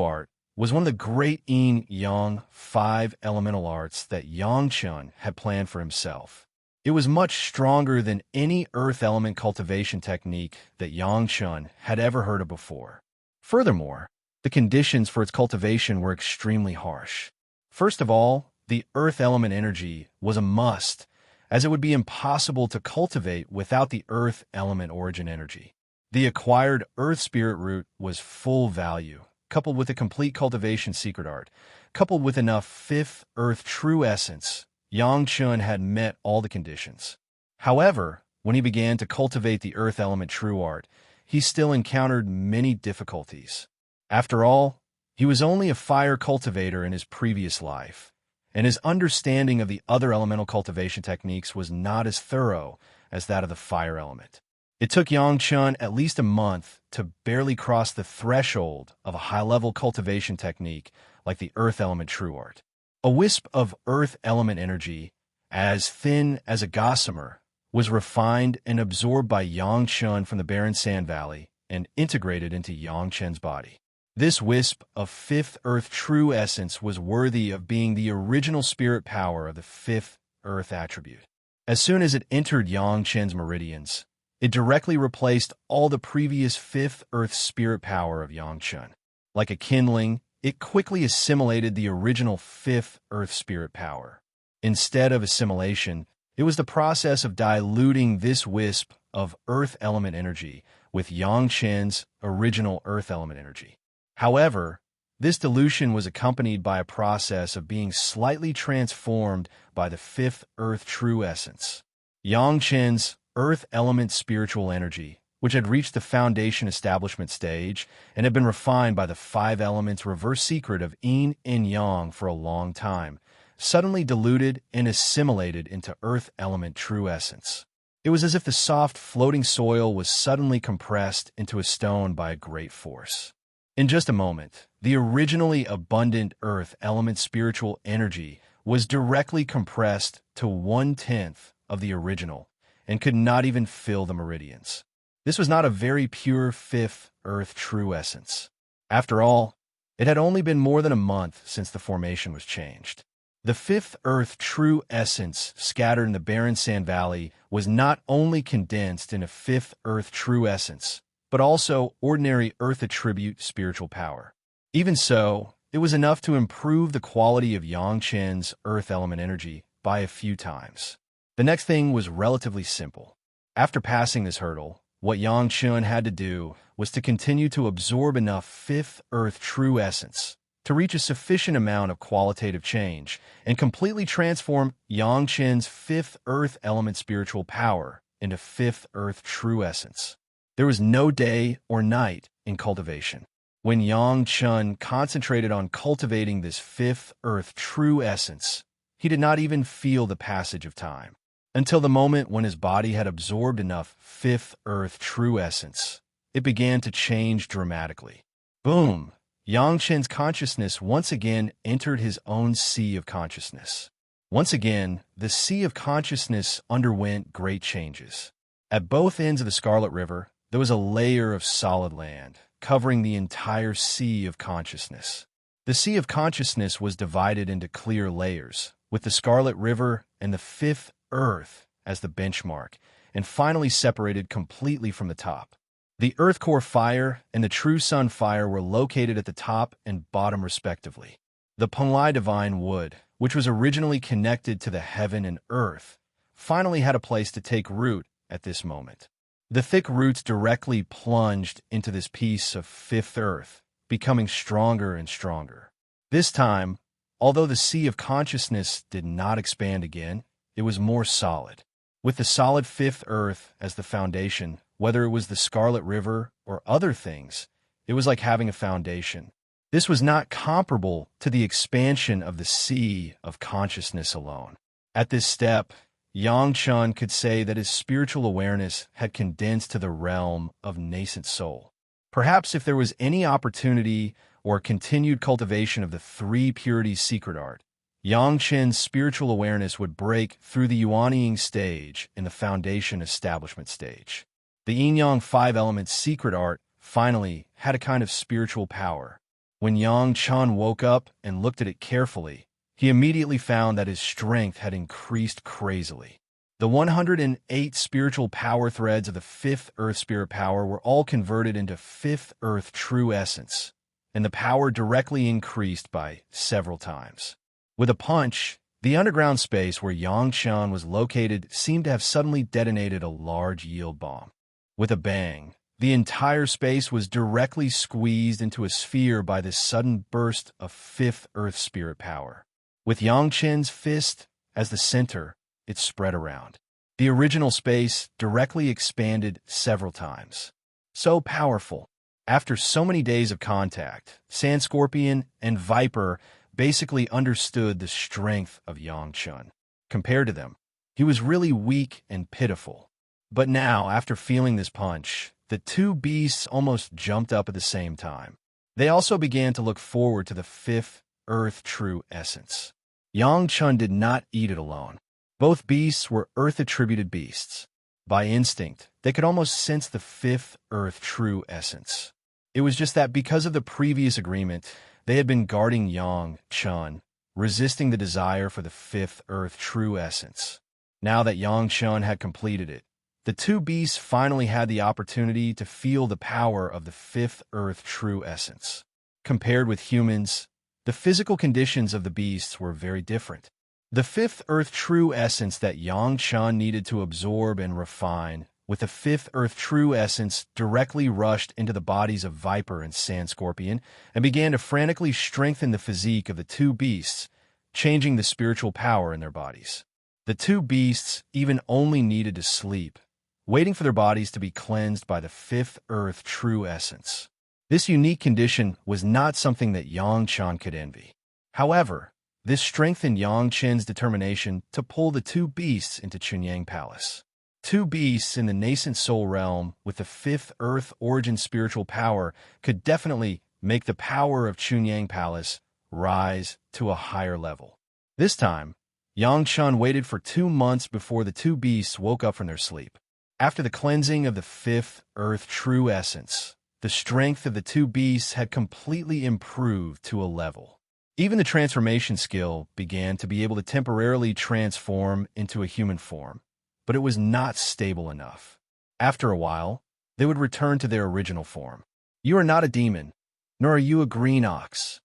Art was one of the great yin-yang 5 elemental arts that Yang Chun had planned for himself. It was much stronger than any Earth Element cultivation technique that Yang Chun had ever heard of before. Furthermore, the conditions for its cultivation were extremely harsh. First of all, the Earth Element energy was a must, as it would be impossible to cultivate without the earth element origin energy. The acquired earth spirit root was full value, coupled with a complete cultivation secret art, coupled with enough fifth earth true essence. Yang Chun had met all the conditions. However, when he began to cultivate the earth element true art, he still encountered many difficulties. After all, he was only a fire cultivator in his previous life, and his understanding of the other elemental cultivation techniques was not as thorough as that of the fire element. It took Yang Chun at least a month to barely cross the threshold of a high-level cultivation technique like the earth element true art. A wisp of earth element energy, as thin as a gossamer, was refined and absorbed by Yang Chun from the barren sand valley and integrated into Yang Chun's body. This wisp of fifth earth true essence was worthy of being the original spirit power of the fifth earth attribute. As soon as it entered Yang Chun's meridians, it directly replaced all the previous fifth earth spirit power of Yang Chun. Like a kindling, it quickly assimilated the original fifth earth spirit power. Instead of assimilation, it was the process of diluting this wisp of earth element energy with Yang Chun's original earth element energy. However, this dilution was accompanied by a process of being slightly transformed by the fifth earth true essence. Yang Chun's earth element spiritual energy, which had reached the foundation establishment stage and had been refined by the five elements reverse secret of yin and yang for a long time, suddenly diluted and assimilated into earth element true essence. It was as if the soft floating soil was suddenly compressed into a stone by a great force. In just a moment, the originally abundant earth element spiritual energy was directly compressed to 1/10 of the original and could not even fill the meridians. This was not a very pure fifth earth true essence. After all, it had only been more than a month since the formation was changed. The fifth earth true essence scattered in the barren sand valley was not only condensed in a fifth earth true essence, but also ordinary earth attribute spiritual power. Even so, it was enough to improve the quality of Yang Chun's earth element energy by a few times. The next thing was relatively simple. After passing this hurdle, what Yang Chun had to do was to continue to absorb enough fifth earth true essence to reach a sufficient amount of qualitative change and completely transform Yang Chun's fifth earth element spiritual power into fifth earth true essence. There was no day or night in cultivation. When Yang Chun concentrated on cultivating this fifth earth true essence, he did not even feel the passage of time, until the moment when his body had absorbed enough fifth earth true essence. It began to change dramatically. Boom! Yang Chun's consciousness once again entered his own sea of consciousness. Once again, the sea of consciousness underwent great changes. At both ends of the Scarlet River, there was a layer of solid land, covering the entire sea of consciousness. The sea of consciousness was divided into clear layers, with the Scarlet River and the fifth earth as the benchmark, and finally separated completely from the top. The earth core fire and the true sun fire were located at the top and bottom respectively. The Penglai divine wood, which was originally connected to the heaven and earth, finally had a place to take root at this moment. The thick roots directly plunged into this piece of fifth earth, becoming stronger and stronger. This time, although the sea of consciousness did not expand again, it was more solid. With the solid fifth earth as the foundation, whether it was the Scarlet River or other things, it was like having a foundation. This was not comparable to the expansion of the sea of consciousness alone. At this step, Yang Chun could say that his spiritual awareness had condensed to the realm of nascent soul. Perhaps if there was any opportunity or continued cultivation of the three purities secret art, Yang Chun's spiritual awareness would break through the Yuanying stage in the foundation establishment stage. The yin-yang five elements secret art finally had a kind of spiritual power. When Yang Chun woke up and looked at it carefully, he immediately found that his strength had increased crazily. The 108 spiritual power threads of the fifth earth spirit power were all converted into fifth earth true essence, and the power directly increased by several times. With a punch, The underground space where Yang Chun was located seemed to have suddenly detonated a large yield bomb. With a bang, the entire space was directly squeezed into a sphere by this sudden burst of fifth Earth Spirit power. With Yang Chen's fist as the center, it spread around. The original space directly expanded several times. So powerful. After so many days of contact, Sand Scorpion and Viper basically understood the strength of Yang Chun. Compared to them, he was really weak and pitiful. But now, after feeling this punch, the two beasts almost jumped up at the same time. They also began to look forward to the fifth Earth True Essence. Yang Chun did not eat it alone. Both beasts were Earth-attributed beasts. By instinct, they could almost sense the fifth Earth True Essence. It was just that because of the previous agreement, they had been guarding Yang Chun, resisting the desire for the fifth Earth True Essence. Now that Yang Chun had completed it, the two beasts finally had the opportunity to feel the power of the fifth Earth True Essence. Compared with humans, the physical conditions of the beasts were very different. The fifth Earth True Essence that Yang Chun needed to absorb and refine, with the fifth Earth True Essence, directly rushed into the bodies of Viper and Sand Scorpion and began to frantically strengthen the physique of the two beasts, changing the spiritual power in their bodies. The two beasts even only needed to sleep, waiting for their bodies to be cleansed by the fifth Earth True Essence. This unique condition was not something that Yang Chun could envy. However, this strengthened Yang Chen's determination to pull the two beasts into Chunyang Palace. Two beasts in the nascent soul realm with the fifth Earth origin spiritual power could definitely make the power of Chunyang Palace rise to a higher level. This time, Yang Chun waited for 2 months before the two beasts woke up from their sleep. After the cleansing of the fifth Earth True Essence, the strength of the two beasts had completely improved to a level. Even the transformation skill began to be able to temporarily transform into a human form, but it was not stable enough. After a while, they would return to their original form. You are not a demon, nor are you a green ox.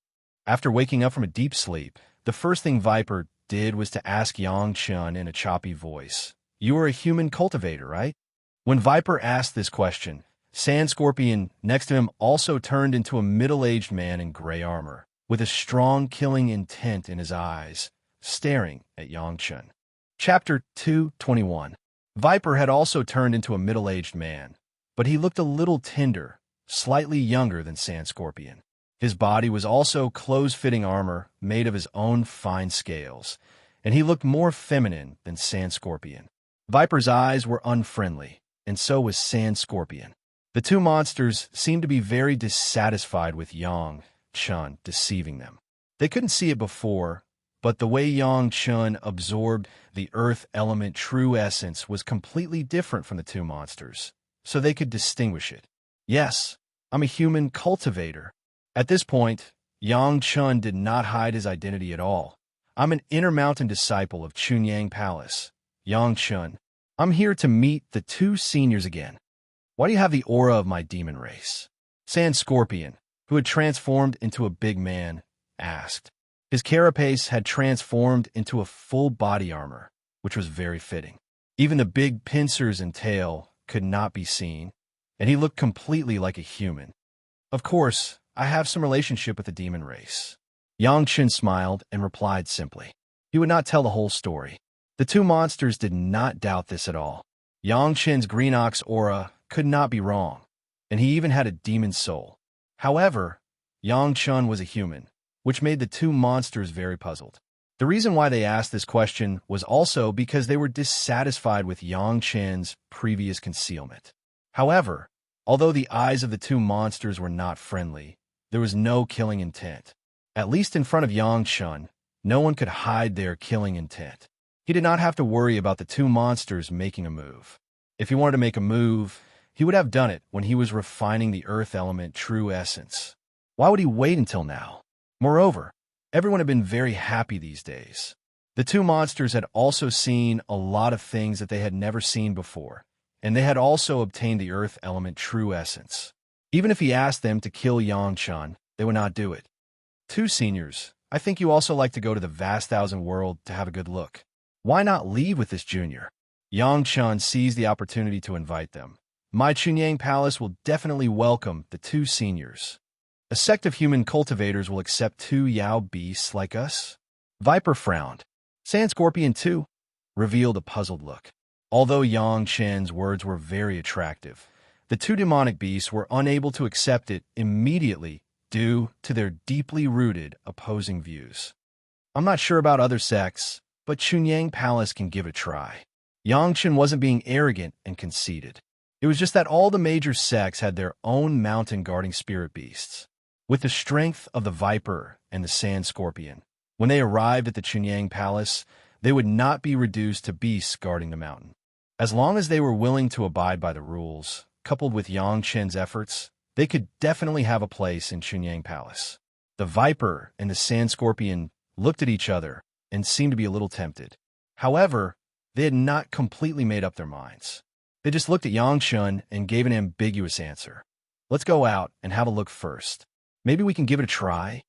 After waking up from a deep sleep, the first thing Viper did was to ask Yang Chun in a choppy voice, "You are a human cultivator, right?" When Viper asked this question, Sand Scorpion next to him also turned into a middle-aged man in gray armor, with a strong killing intent in his eyes, staring at Yang Chun. Chapter 221. Viper had also turned into a middle-aged man, but he looked a little tender, slightly younger than Sand Scorpion. His body was also close-fitting armor made of his own fine scales, and he looked more feminine than Sand Scorpion. Viper's eyes were unfriendly, and so was Sand Scorpion. The two monsters seemed to be very dissatisfied with Yang Chun deceiving them. They couldn't see it before, but the way Yang Chun absorbed the earth element true essence was completely different from the two monsters, so they could distinguish it. Yes, I'm a human cultivator. At this point, Yang Chun did not hide his identity at all. I'm an inner mountain disciple of Chunyang Palace. Yang Chun, I'm here to meet the two seniors again. Why do you have the aura of my demon race? Sand Scorpion, who had transformed into a big man, asked. His carapace had transformed into a full body armor, which was very fitting. Even the big pincers and tail could not be seen, and he looked completely like a human. Of course, I have some relationship with the demon race. Yang Chun smiled and replied simply. He would not tell the whole story. The two monsters did not doubt this at all. Yang Chun's green ox aura could not be wrong, and he even had a demon soul. However, Yang Chun was a human, which made the two monsters very puzzled. The reason why they asked this question was also because they were dissatisfied with Yang Chun's previous concealment. However, although the eyes of the two monsters were not friendly, there was no killing intent. At least in front of Yang Chun, no one could hide their killing intent. He did not have to worry about the two monsters making a move. If he wanted to make a move, he would have done it when he was refining the earth element true essence. Why would he wait until now? Moreover, everyone had been very happy these days. The two monsters had also seen a lot of things that they had never seen before, and they had also obtained the earth element true essence. Even if he asked them to kill Yang Chun, they would not do it. Two seniors, I think you also like to go to the vast thousand world to have a good look. Why not leave with this junior? Yang Chun seized the opportunity to invite them. My Chunyang Palace will definitely welcome the two seniors. A sect of human cultivators will accept two Yao beasts like us? Viper frowned. Sand Scorpion too? Revealed a puzzled look. Although Yang Chen's words were very attractive, the two demonic beasts were unable to accept it immediately due to their deeply rooted opposing views. I'm not sure about other sects, but Chunyang Palace can give it a try. Yang Chen wasn't being arrogant and conceited. It was just that all the major sects had their own mountain guarding spirit beasts. With the strength of the Viper and the Sand Scorpion, when they arrived at the Chunyang Palace, they would not be reduced to beasts guarding the mountain. As long as they were willing to abide by the rules, coupled with Yang Chen's efforts, they could definitely have a place in Chunyang Palace. The Viper and the Sand Scorpion looked at each other and seemed to be a little tempted. However, they had not completely made up their minds. They just looked at Yang Chen and gave an ambiguous answer. Let's go out and have a look first. Maybe we can give it a try?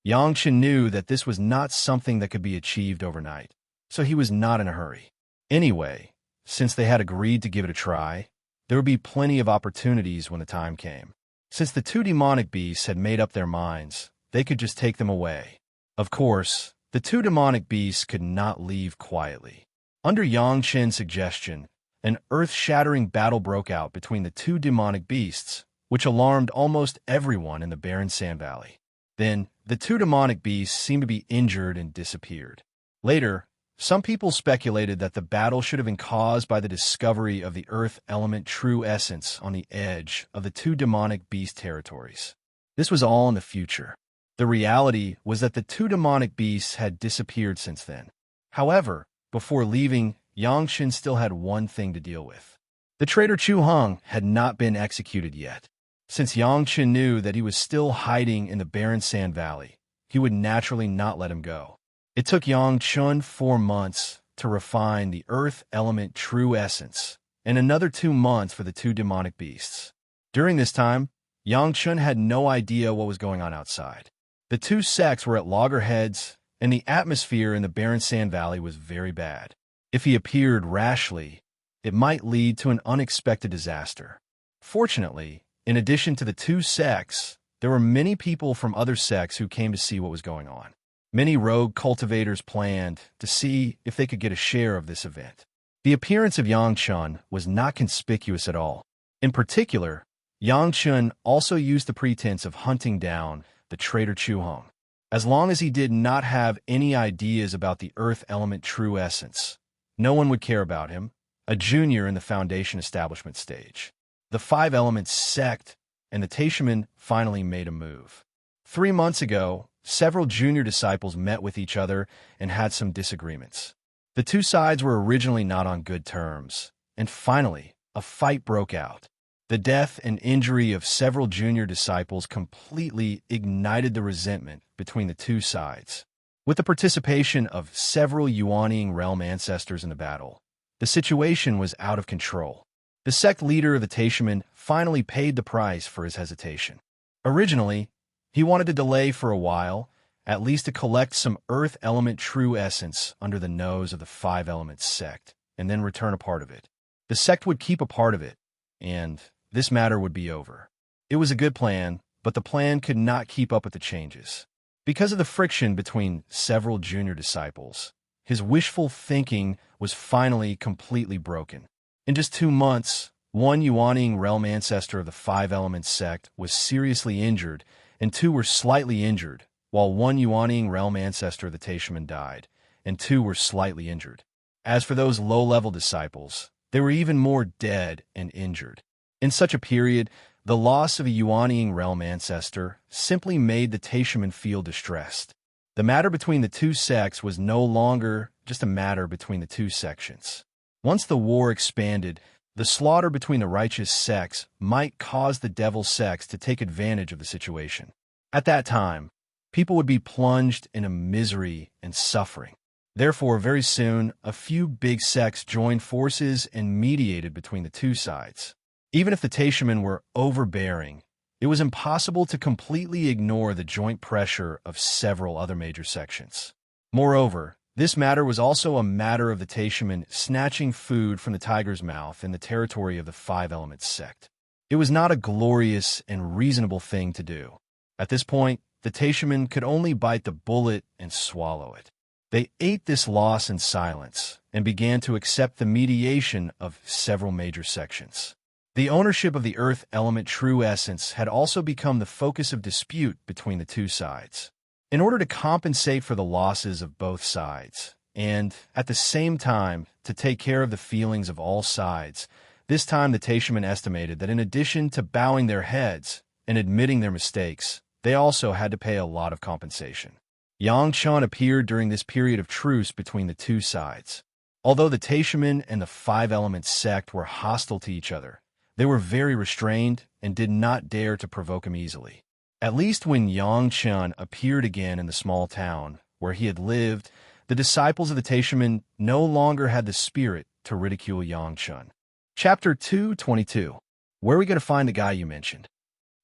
Yang Chen knew that this was not something that could be achieved overnight, so he was not in a hurry. Anyway, since they had agreed to give it a try, there would be plenty of opportunities when the time came. Since the two demonic beasts had made up their minds, they could just take them away. Of course, the two demonic beasts could not leave quietly. Under Yang Chen's suggestion, an earth-shattering battle broke out between the two demonic beasts, which alarmed almost everyone in the barren sand valley. Then, the two demonic beasts seemed to be injured and disappeared. Later, some people speculated that the battle should have been caused by the discovery of the earth element true essence on the edge of the two demonic beast territories. This was all in the future. The reality was that the two demonic beasts had disappeared since then. However, before leaving, Yang Chen still had one thing to deal with. The traitor Chu Hong had not been executed yet. Since Yang Chen knew that he was still hiding in the barren sand valley, he would naturally not let him go. It took Yang Chen 4 months to refine the earth element true essence, and another 2 months for the two demonic beasts. During this time, Yang Chen had no idea what was going on outside. The two sects were at loggerheads, and the atmosphere in the barren sand valley was very bad. If he appeared rashly, it might lead to an unexpected disaster. Fortunately, in addition to the two sects, there were many people from other sects who came to see what was going on. Many rogue cultivators planned to see if they could get a share of this event. The appearance of Yang Chen was not conspicuous at all. In particular, Yang Chen also used the pretense of hunting down the traitor Chu Hong. As long as he did not have any ideas about the earth element true essence, no one would care about him, a junior in the foundation establishment stage. The Five Elements sect and the Taishaman finally made a move. 3 months ago, several junior disciples met with each other and had some disagreements. The two sides were originally not on good terms, and finally, a fight broke out. The death and injury of several junior disciples completely ignited the resentment between the two sides. With the participation of several Yuanying realm ancestors in the battle, the situation was out of control. The sect leader of the Taishaman finally paid the price for his hesitation. Originally, he wanted to delay for a while, at least to collect some earth element true essence under the nose of the Five Elements sect, and then return a part of it. The sect would keep a part of it, and this matter would be over. It was a good plan, but the plan could not keep up with the changes. Because of the friction between several junior disciples, his wishful thinking was finally completely broken. In just 2 months, one Yuanying realm ancestor of the Five Elements sect was seriously injured, and 2 were slightly injured, while one Yuanying realm ancestor of the Taishaman died, and 2 were slightly injured. As for those low-level disciples, they were even more dead and injured. In such a period, the loss of a Yuanying realm ancestor simply made the Taishaman feel distressed. The matter between the two sects was no longer just a matter between the two sections. Once the war expanded, the slaughter between the righteous sects might cause the devil sects to take advantage of the situation. At that time, people would be plunged in a misery and suffering. Therefore, very soon, a few big sects joined forces and mediated between the two sides. Even if the Taishaman were overbearing It was impossible to completely ignore the joint pressure of several other major sections. Moreover, this matter was also a matter of the Taishaman snatching food from the tiger's mouth in the territory of the Five Elements sect. It was not a glorious and reasonable thing to do. At this point, the Taishaman could only bite the bullet and swallow it. They ate this loss in silence and began to accept the mediation of several major sections. The ownership of the earth element true essence had also become the focus of dispute between the two sides. In order to compensate for the losses of both sides, and, at the same time, to take care of the feelings of all sides, this time the Taishaman estimated that in addition to bowing their heads and admitting their mistakes, they also had to pay a lot of compensation. Yang Chun appeared during this period of truce between the two sides. Although the Taishaman and the Five Elements sect were hostile to each other, they were very restrained and did not dare to provoke him easily. At least when Yang Chun appeared again in the small town where he had lived, the disciples of the Taishaman no longer had the spirit to ridicule Yang Chun. Chapter 222. Where are we going to find the guy you mentioned?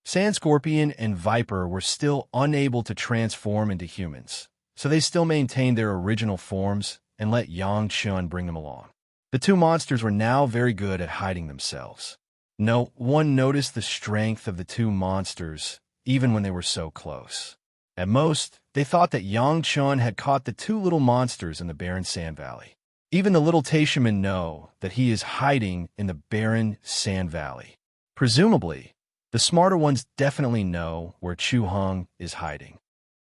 Sand Scorpion and Viper were still unable to transform into humans, so they still maintained their original forms and let Yang Chun bring them along. The two monsters were now very good at hiding themselves. No one noticed the strength of the two monsters, even when they were so close. At most, they thought that Yang Chun had caught the two little monsters in the barren sand valley. Even the little Taishaman know that he is hiding in the barren sand valley. Presumably, the smarter ones definitely know where Chu Hung is hiding.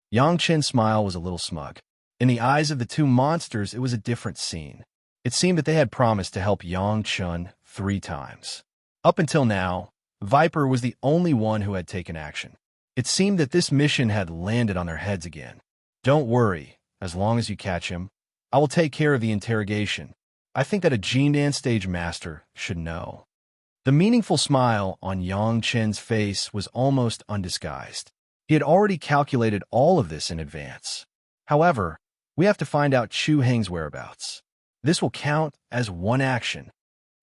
Yang Chen's smile was a little smug. In the eyes of the two monsters, it was a different scene. It seemed that they had promised to help Yang Chun 3 times. Up until now, Viper was the only one who had taken action. It seemed that this mission had landed on their heads again. Don't worry, as long as you catch him, I will take care of the interrogation. I think that a Jindan stage master should know. The meaningful smile on Yang Chen's face was almost undisguised. He had already calculated all of this in advance. However, we have to find out Chu Heng's whereabouts. This will count as one action.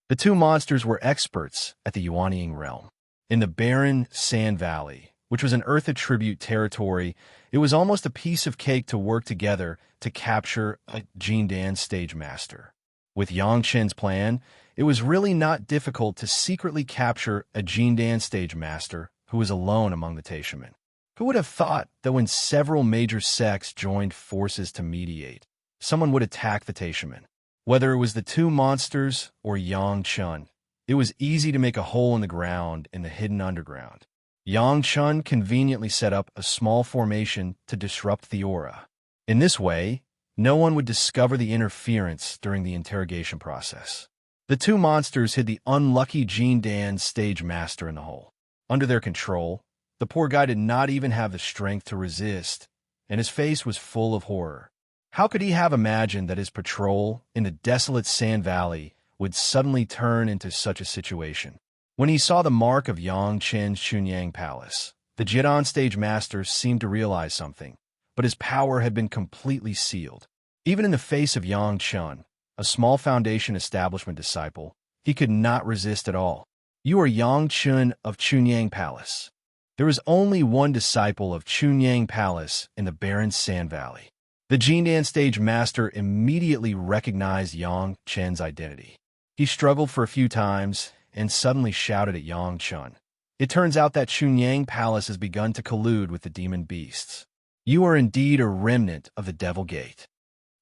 The two monsters were experts at the Yuanying realm. In the barren Sand Valley, which was an Earth Attribute territory, it was almost a piece of cake to work together to capture a Jindan stage master. With Yang Chen's plan, it was really not difficult to secretly capture a Jindan stage master who was alone among the Taishaman. Who would have thought that when several major sects joined forces to mediate, someone would attack the Taishaman? Whether it was the two monsters or Yang Chun, it was easy to make a hole in the ground in the hidden underground. Yang Chun conveniently set up a small formation to disrupt the aura. In this way, no one would discover the interference during the interrogation process. The two monsters hid the unlucky Jindan stage master in the hole. Under their control, the poor guy did not even have the strength to resist, and his face was full of horror. How could he have imagined that his patrol in the desolate Sand Valley would suddenly turn into such a situation? When he saw the mark of Yang Chen's Chunyang Palace, the Jidan stage master seemed to realize something, but his power had been completely sealed. Even in the face of Yang Chun, a small Foundation establishment disciple, he could not resist at all. You are Yang Chun of Chunyang Palace. There is only one disciple of Chunyang Palace in the barren Sand Valley. The Jindan stage master immediately recognized Yang Chen's identity. He struggled for a few times and suddenly shouted at Yang Chun. It turns out that Chunyang Palace has begun to collude with the demon beasts. You are indeed a remnant of the Devil Gate.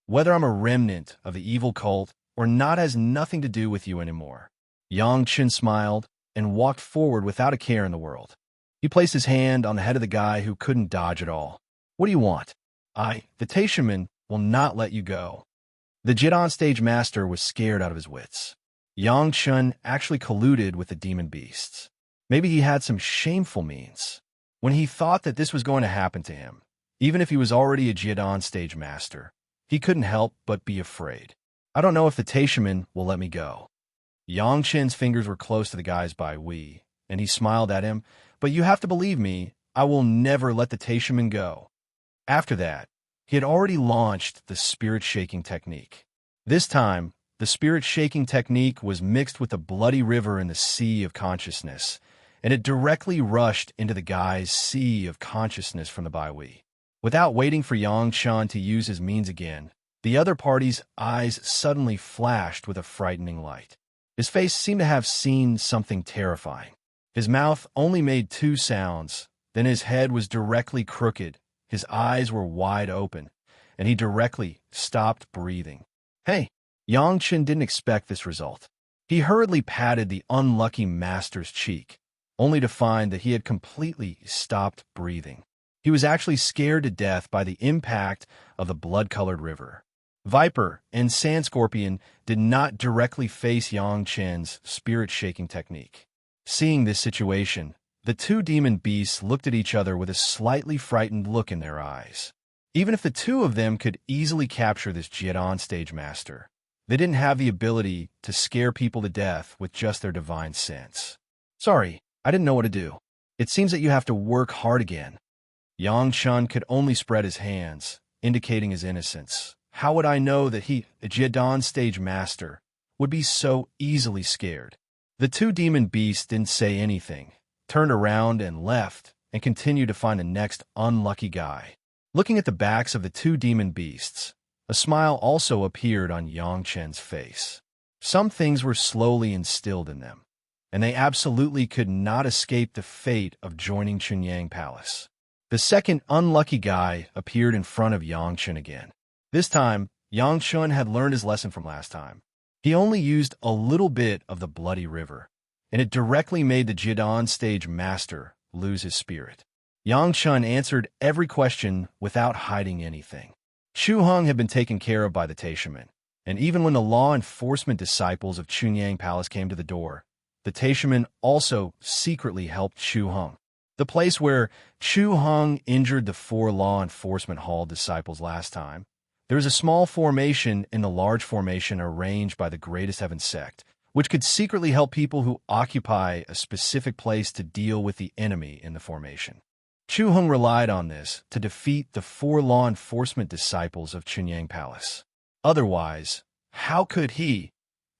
Whether I'm a remnant of the evil cult or not has nothing to do with you anymore. Yang Chun smiled and walked forward without a care in the world. He placed his hand on the head of the guy who couldn't dodge at all. What do you want? The Taishaman, will not let you go. The Jidan stage master was scared out of his wits. Yang Chun actually colluded with the demon beasts. Maybe he had some shameful means. When he thought that this was going to happen to him, even if he was already a Jidan stage master, he couldn't help but be afraid. I don't know if the Taishaman will let me go. Yang Chen's fingers were close to the guy's bai Wei, and he smiled at him, but you have to believe me, I will never let the Taishaman go. After that, he had already launched the spirit-shaking technique. This time, the spirit-shaking technique was mixed with a bloody river in the sea of consciousness, and it directly rushed into the guy's sea of consciousness from the Baihui. Without waiting for Yang Chun to use his means again, the other party's eyes suddenly flashed with a frightening light. His face seemed to have seen something terrifying. His mouth only made two sounds, then his head was directly crooked, his eyes were wide open, and he directly stopped breathing. Hey! Yang Chun didn't expect this result. He hurriedly patted the unlucky master's cheek, only to find that he had completely stopped breathing. He was actually scared to death by the impact of the blood-colored river. Viper and Sand Scorpion did not directly face Yang Chun's spirit-shaking technique. Seeing this situation, the two demon beasts looked at each other with a slightly frightened look in their eyes. Even if the two of them could easily capture this Jidan stage master, they didn't have the ability to scare people to death with just their divine sense. Sorry, I didn't know what to do. It seems that you have to work hard again. Yang Chun could only spread his hands, indicating his innocence. How would I know that he, a Jidan stage master, would be so easily scared? The two demon beasts didn't say anything, turned around and left, and continued to find the next unlucky guy. Looking at the backs of the two demon beasts, a smile also appeared on Yang Chun's face. Some things were slowly instilled in them, and they absolutely could not escape the fate of joining Chunyang Palace. The second unlucky guy appeared in front of Yang Chun again. This time, Yang Chun had learned his lesson from last time. He only used a little bit of the bloody river, and it directly made the Jidan stage master lose his spirit. Yang Chun answered every question without hiding anything. Chu Hong had been taken care of by the Taishaman, and even when the law enforcement disciples of Chunyang Palace came to the door, the Taishaman also secretly helped Chu Hong. The place where Chu Hong injured the 4 law enforcement hall disciples last time, there is a small formation in the large formation arranged by the Greatest Heaven sect, which could secretly help people who occupy a specific place to deal with the enemy in the formation. Chu Hong relied on this to defeat the 4 law enforcement disciples of Chunyang Palace. Otherwise, how could he,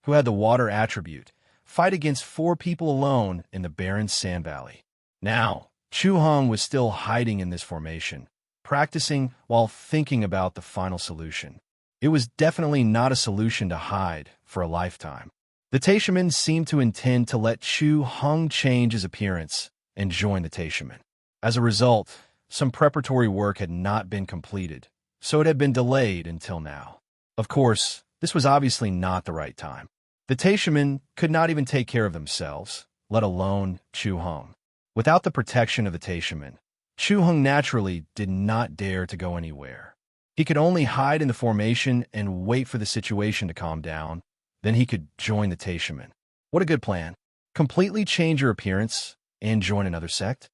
who had the water attribute, fight against 4 people alone in the barren sand valley? Now, Chu Hong was still hiding in this formation, practicing while thinking about the final solution. It was definitely not a solution to hide for a lifetime. The Taishaman seemed to intend to let Chu Hong change his appearance and join the Taishaman. As a result, some preparatory work had not been completed, so it had been delayed until now. Of course, this was obviously not the right time. The Taishaman could not even take care of themselves, let alone Chu Hong. Without the protection of the Taishaman, Chu Hong naturally did not dare to go anywhere. He could only hide in the formation and wait for the situation to calm down, then he could join the Taishaman. What a good plan. Completely change your appearance and join another sect?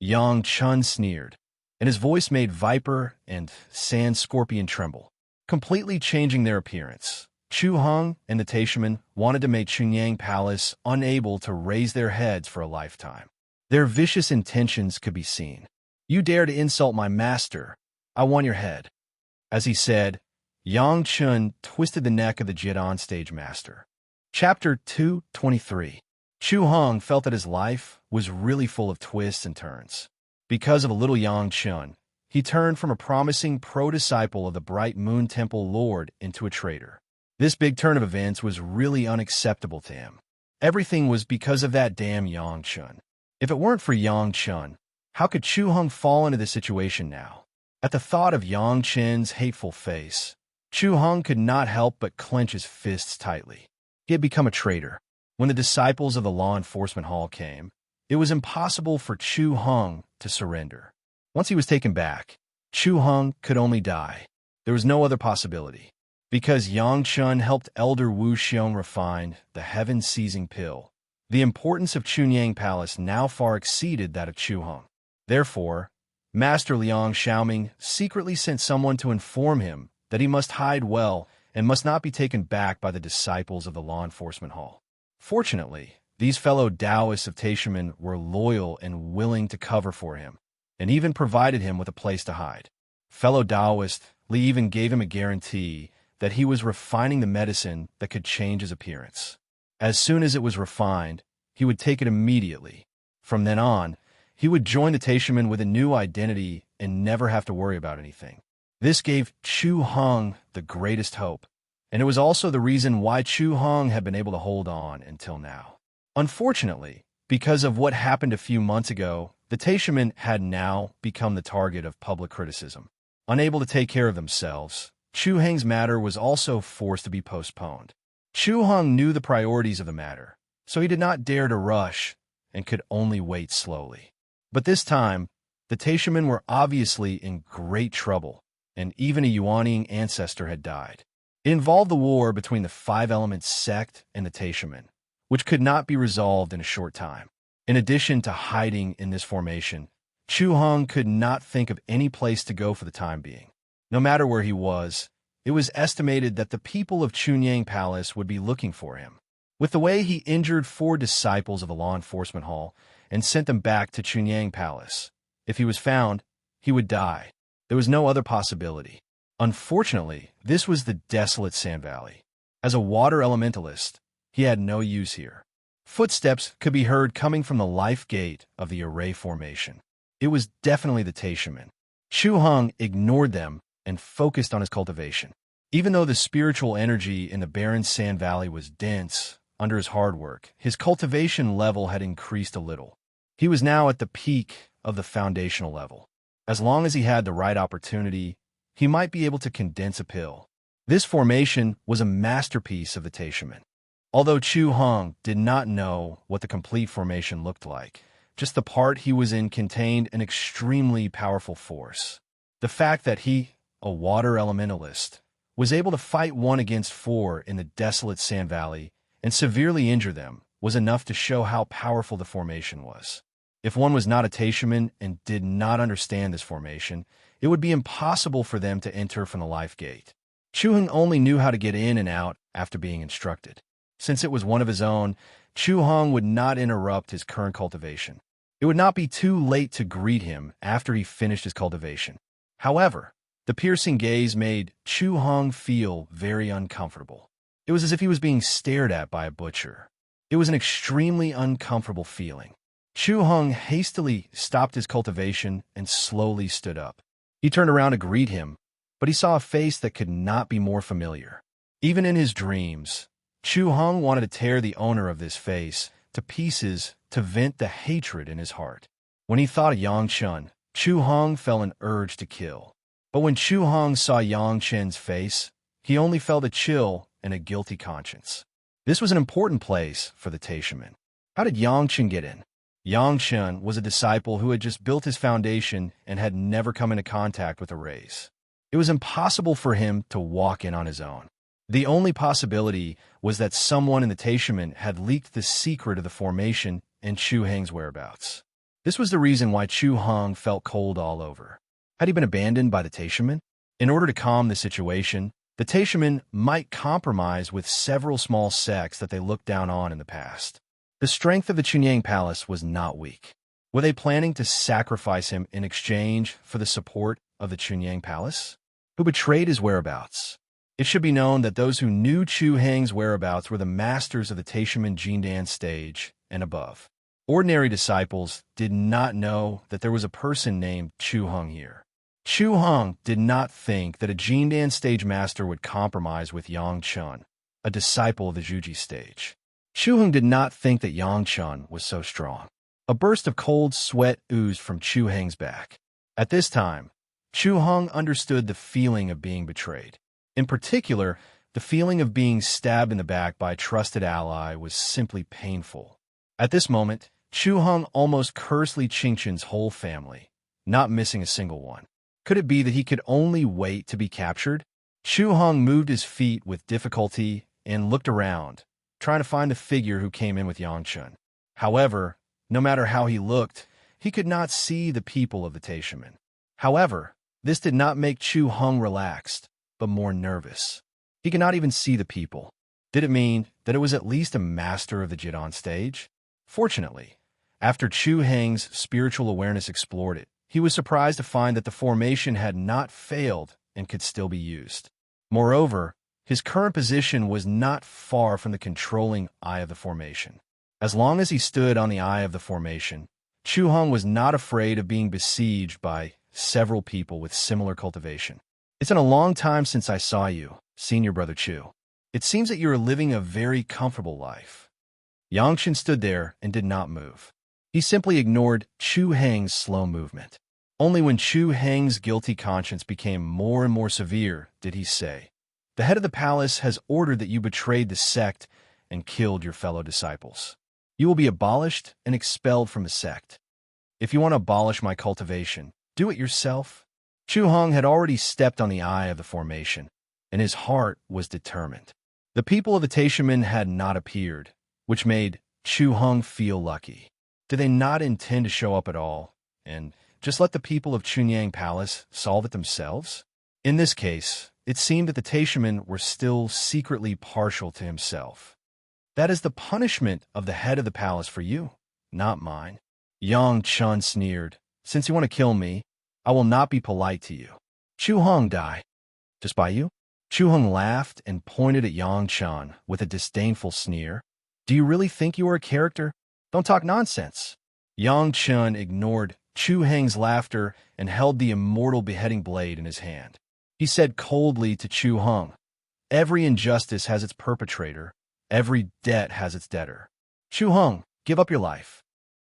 Yang Chun sneered, and his voice made Viper and Sand Scorpion tremble. Completely changing their appearance, Chu Hong and the Taishaman wanted to make Chunyang Palace unable to raise their heads for a lifetime. Their vicious intentions could be seen. You dare to insult my master, I want your head. As he said, Yang Chun twisted the neck of the Jidan stage master. Chapter 223. Chu Hong felt that his life was really full of twists and turns. Because of a little Yang Chun, he turned from a promising pro-disciple of the Bright Moon Temple Lord into a traitor. This big turn of events was really unacceptable to him. Everything was because of that damn Yang Chun. If it weren't for Yang Chun, how could Chu Hong fall into this situation now? At the thought of Yang Chun's hateful face, Chu Hong could not help but clench his fists tightly. He had become a traitor. When the disciples of the law enforcement hall came, it was impossible for Chu Hong to surrender. Once he was taken back, Chu Hong could only die. There was no other possibility. Because Yang Chun helped Elder Wu Xiong refine the heaven-seizing pill, the importance of Chunyang Palace now far exceeded that of Chu Hong. Therefore, Master Liang Xiaoming secretly sent someone to inform him that he must hide well and must not be taken back by the disciples of the law enforcement hall. Fortunately, these fellow Taoists of Taishaman were loyal and willing to cover for him, and even provided him with a place to hide. Fellow Taoist Li even gave him a guarantee that he was refining the medicine that could change his appearance. As soon as it was refined, he would take it immediately. From then on, he would join the Taishaman with a new identity and never have to worry about anything. This gave Chu Hong the greatest hope, and it was also the reason why Chu Hong had been able to hold on until now. Unfortunately, because of what happened a few months ago, the Taishaman had now become the target of public criticism. Unable to take care of themselves, Chu Hong's matter was also forced to be postponed. Chu Hong knew the priorities of the matter, so he did not dare to rush and could only wait slowly. But this time, the Taishaman were obviously in great trouble, and even a Yuaniing ancestor had died. It involved the war between the Five-Element sect and the Taishaman, which could not be resolved in a short time. In addition to hiding in this formation, Chu Hong could not think of any place to go for the time being. No matter where he was, it was estimated that the people of Chunyang Palace would be looking for him. With the way he injured 4 disciples of the law enforcement hall and sent them back to Chunyang Palace, if he was found, he would die. There was no other possibility. Unfortunately, this was the desolate Sand Valley. As a water elementalist, he had no use here. Footsteps could be heard coming from the life gate of the array formation. It was definitely the Taishaman. Chu Hong ignored them and focused on his cultivation. Even though the spiritual energy in the barren Sand Valley was dense, under his hard work, his cultivation level had increased a little. He was now at the peak of the foundational level. As long as he had the right opportunity, he might be able to condense a pill. This formation was a masterpiece of the Taishaman. Although Chu Hong did not know what the complete formation looked like, just the part he was in contained an extremely powerful force. The fact that he, a water elementalist, was able to fight 1 against 4 in the desolate Sand Valley and severely injure them was enough to show how powerful the formation was. If one was not a Taishaman and did not understand this formation, it would be impossible for them to enter from the life gate. Chu Hong only knew how to get in and out after being instructed. Since it was one of his own, Chu Hong would not interrupt his current cultivation. It would not be too late to greet him after he finished his cultivation. However, the piercing gaze made Chu Hong feel very uncomfortable. It was as if he was being stared at by a butcher. It was an extremely uncomfortable feeling. Chu Hong hastily stopped his cultivation and slowly stood up. He turned around to greet him, but he saw a face that could not be more familiar. Even in his dreams, Chu Hong wanted to tear the owner of this face to pieces to vent the hatred in his heart. When he thought of Yang Chen, Chu Hong felt an urge to kill. But when Chu Hong saw Yang Chen's face, he only felt a chill and a guilty conscience. This was an important place for the Taishaman. How did Yang Chen get in? Yang Chen was a disciple who had just built his foundation and had never come into contact with arrays. It was impossible for him to walk in on his own. The only possibility was that someone in the Taishaman had leaked the secret of the formation and Chu Hong's whereabouts. This was the reason why Chu Hong felt cold all over. Had he been abandoned by the Taishaman? In order to calm the situation, the Taishaman might compromise with several small sects that they looked down on in the past. The strength of the Chunyang Palace was not weak. Were they planning to sacrifice him in exchange for the support of the Chunyang Palace? Who betrayed his whereabouts? It should be known that those who knew Chu Hong's whereabouts were the masters of the Taishaman Jindan stage and above. Ordinary disciples did not know that there was a person named Chu Hong here. Chu Hong did not think that a Jindan stage master would compromise with Yang Chen, a disciple of the Juji stage. Chu Hong did not think that Yang Chen was so strong. A burst of cold sweat oozed from Chu Hong's back. At this time, Chu Hong understood the feeling of being betrayed. In particular, the feeling of being stabbed in the back by a trusted ally was simply painful. At this moment, Chu Hong almost cursed Li Qingchen's whole family, not missing a single one. Could it be that he could only wait to be captured? Chu Hong moved his feet with difficulty and looked around, trying to find the figure who came in with Yang Chen. However, no matter how he looked, he could not see the people of the Taishaman. However, this did not make Chu Hong relaxed, but more nervous. He could not even see the people. Did it mean that it was at least a master of the Jidan stage? Fortunately, after Chu Hong's spiritual awareness explored it, he was surprised to find that the formation had not failed and could still be used. Moreover, his current position was not far from the controlling eye of the formation. As long as he stood on the eye of the formation, Chu Hong was not afraid of being besieged by several people with similar cultivation. It's been a long time since I saw you, senior brother Chu. It seems that you are living a very comfortable life. Yang Chen stood there and did not move. He simply ignored Chu Heng's slow movement. Only when Chu Heng's guilty conscience became more and more severe did he say, "The head of the palace has ordered that you betrayed the sect and killed your fellow disciples. You will be abolished and expelled from the sect. If you want to abolish my cultivation, do it yourself." Chu Hong had already stepped on the eye of the formation, and his heart was determined. The people of the Taishaman had not appeared, which made Chu Hong feel lucky. Did they not intend to show up at all, and just let the people of Chunyang Palace solve it themselves? In this case, it seemed that the Taishaman were still secretly partial to himself. That is the punishment of the head of the palace for you, not mine. Yang Chun sneered. Since you want to kill me, I will not be polite to you. Chu Hong die. Just by you? Chu Hong laughed and pointed at Yang Chun with a disdainful sneer. Do you really think you are a character? Don't talk nonsense. Yang Chun ignored Chu Heng's laughter and held the immortal beheading blade in his hand. He said coldly to Chu Hong, "Every injustice has its perpetrator. Every debt has its debtor. Chu Hong, give up your life.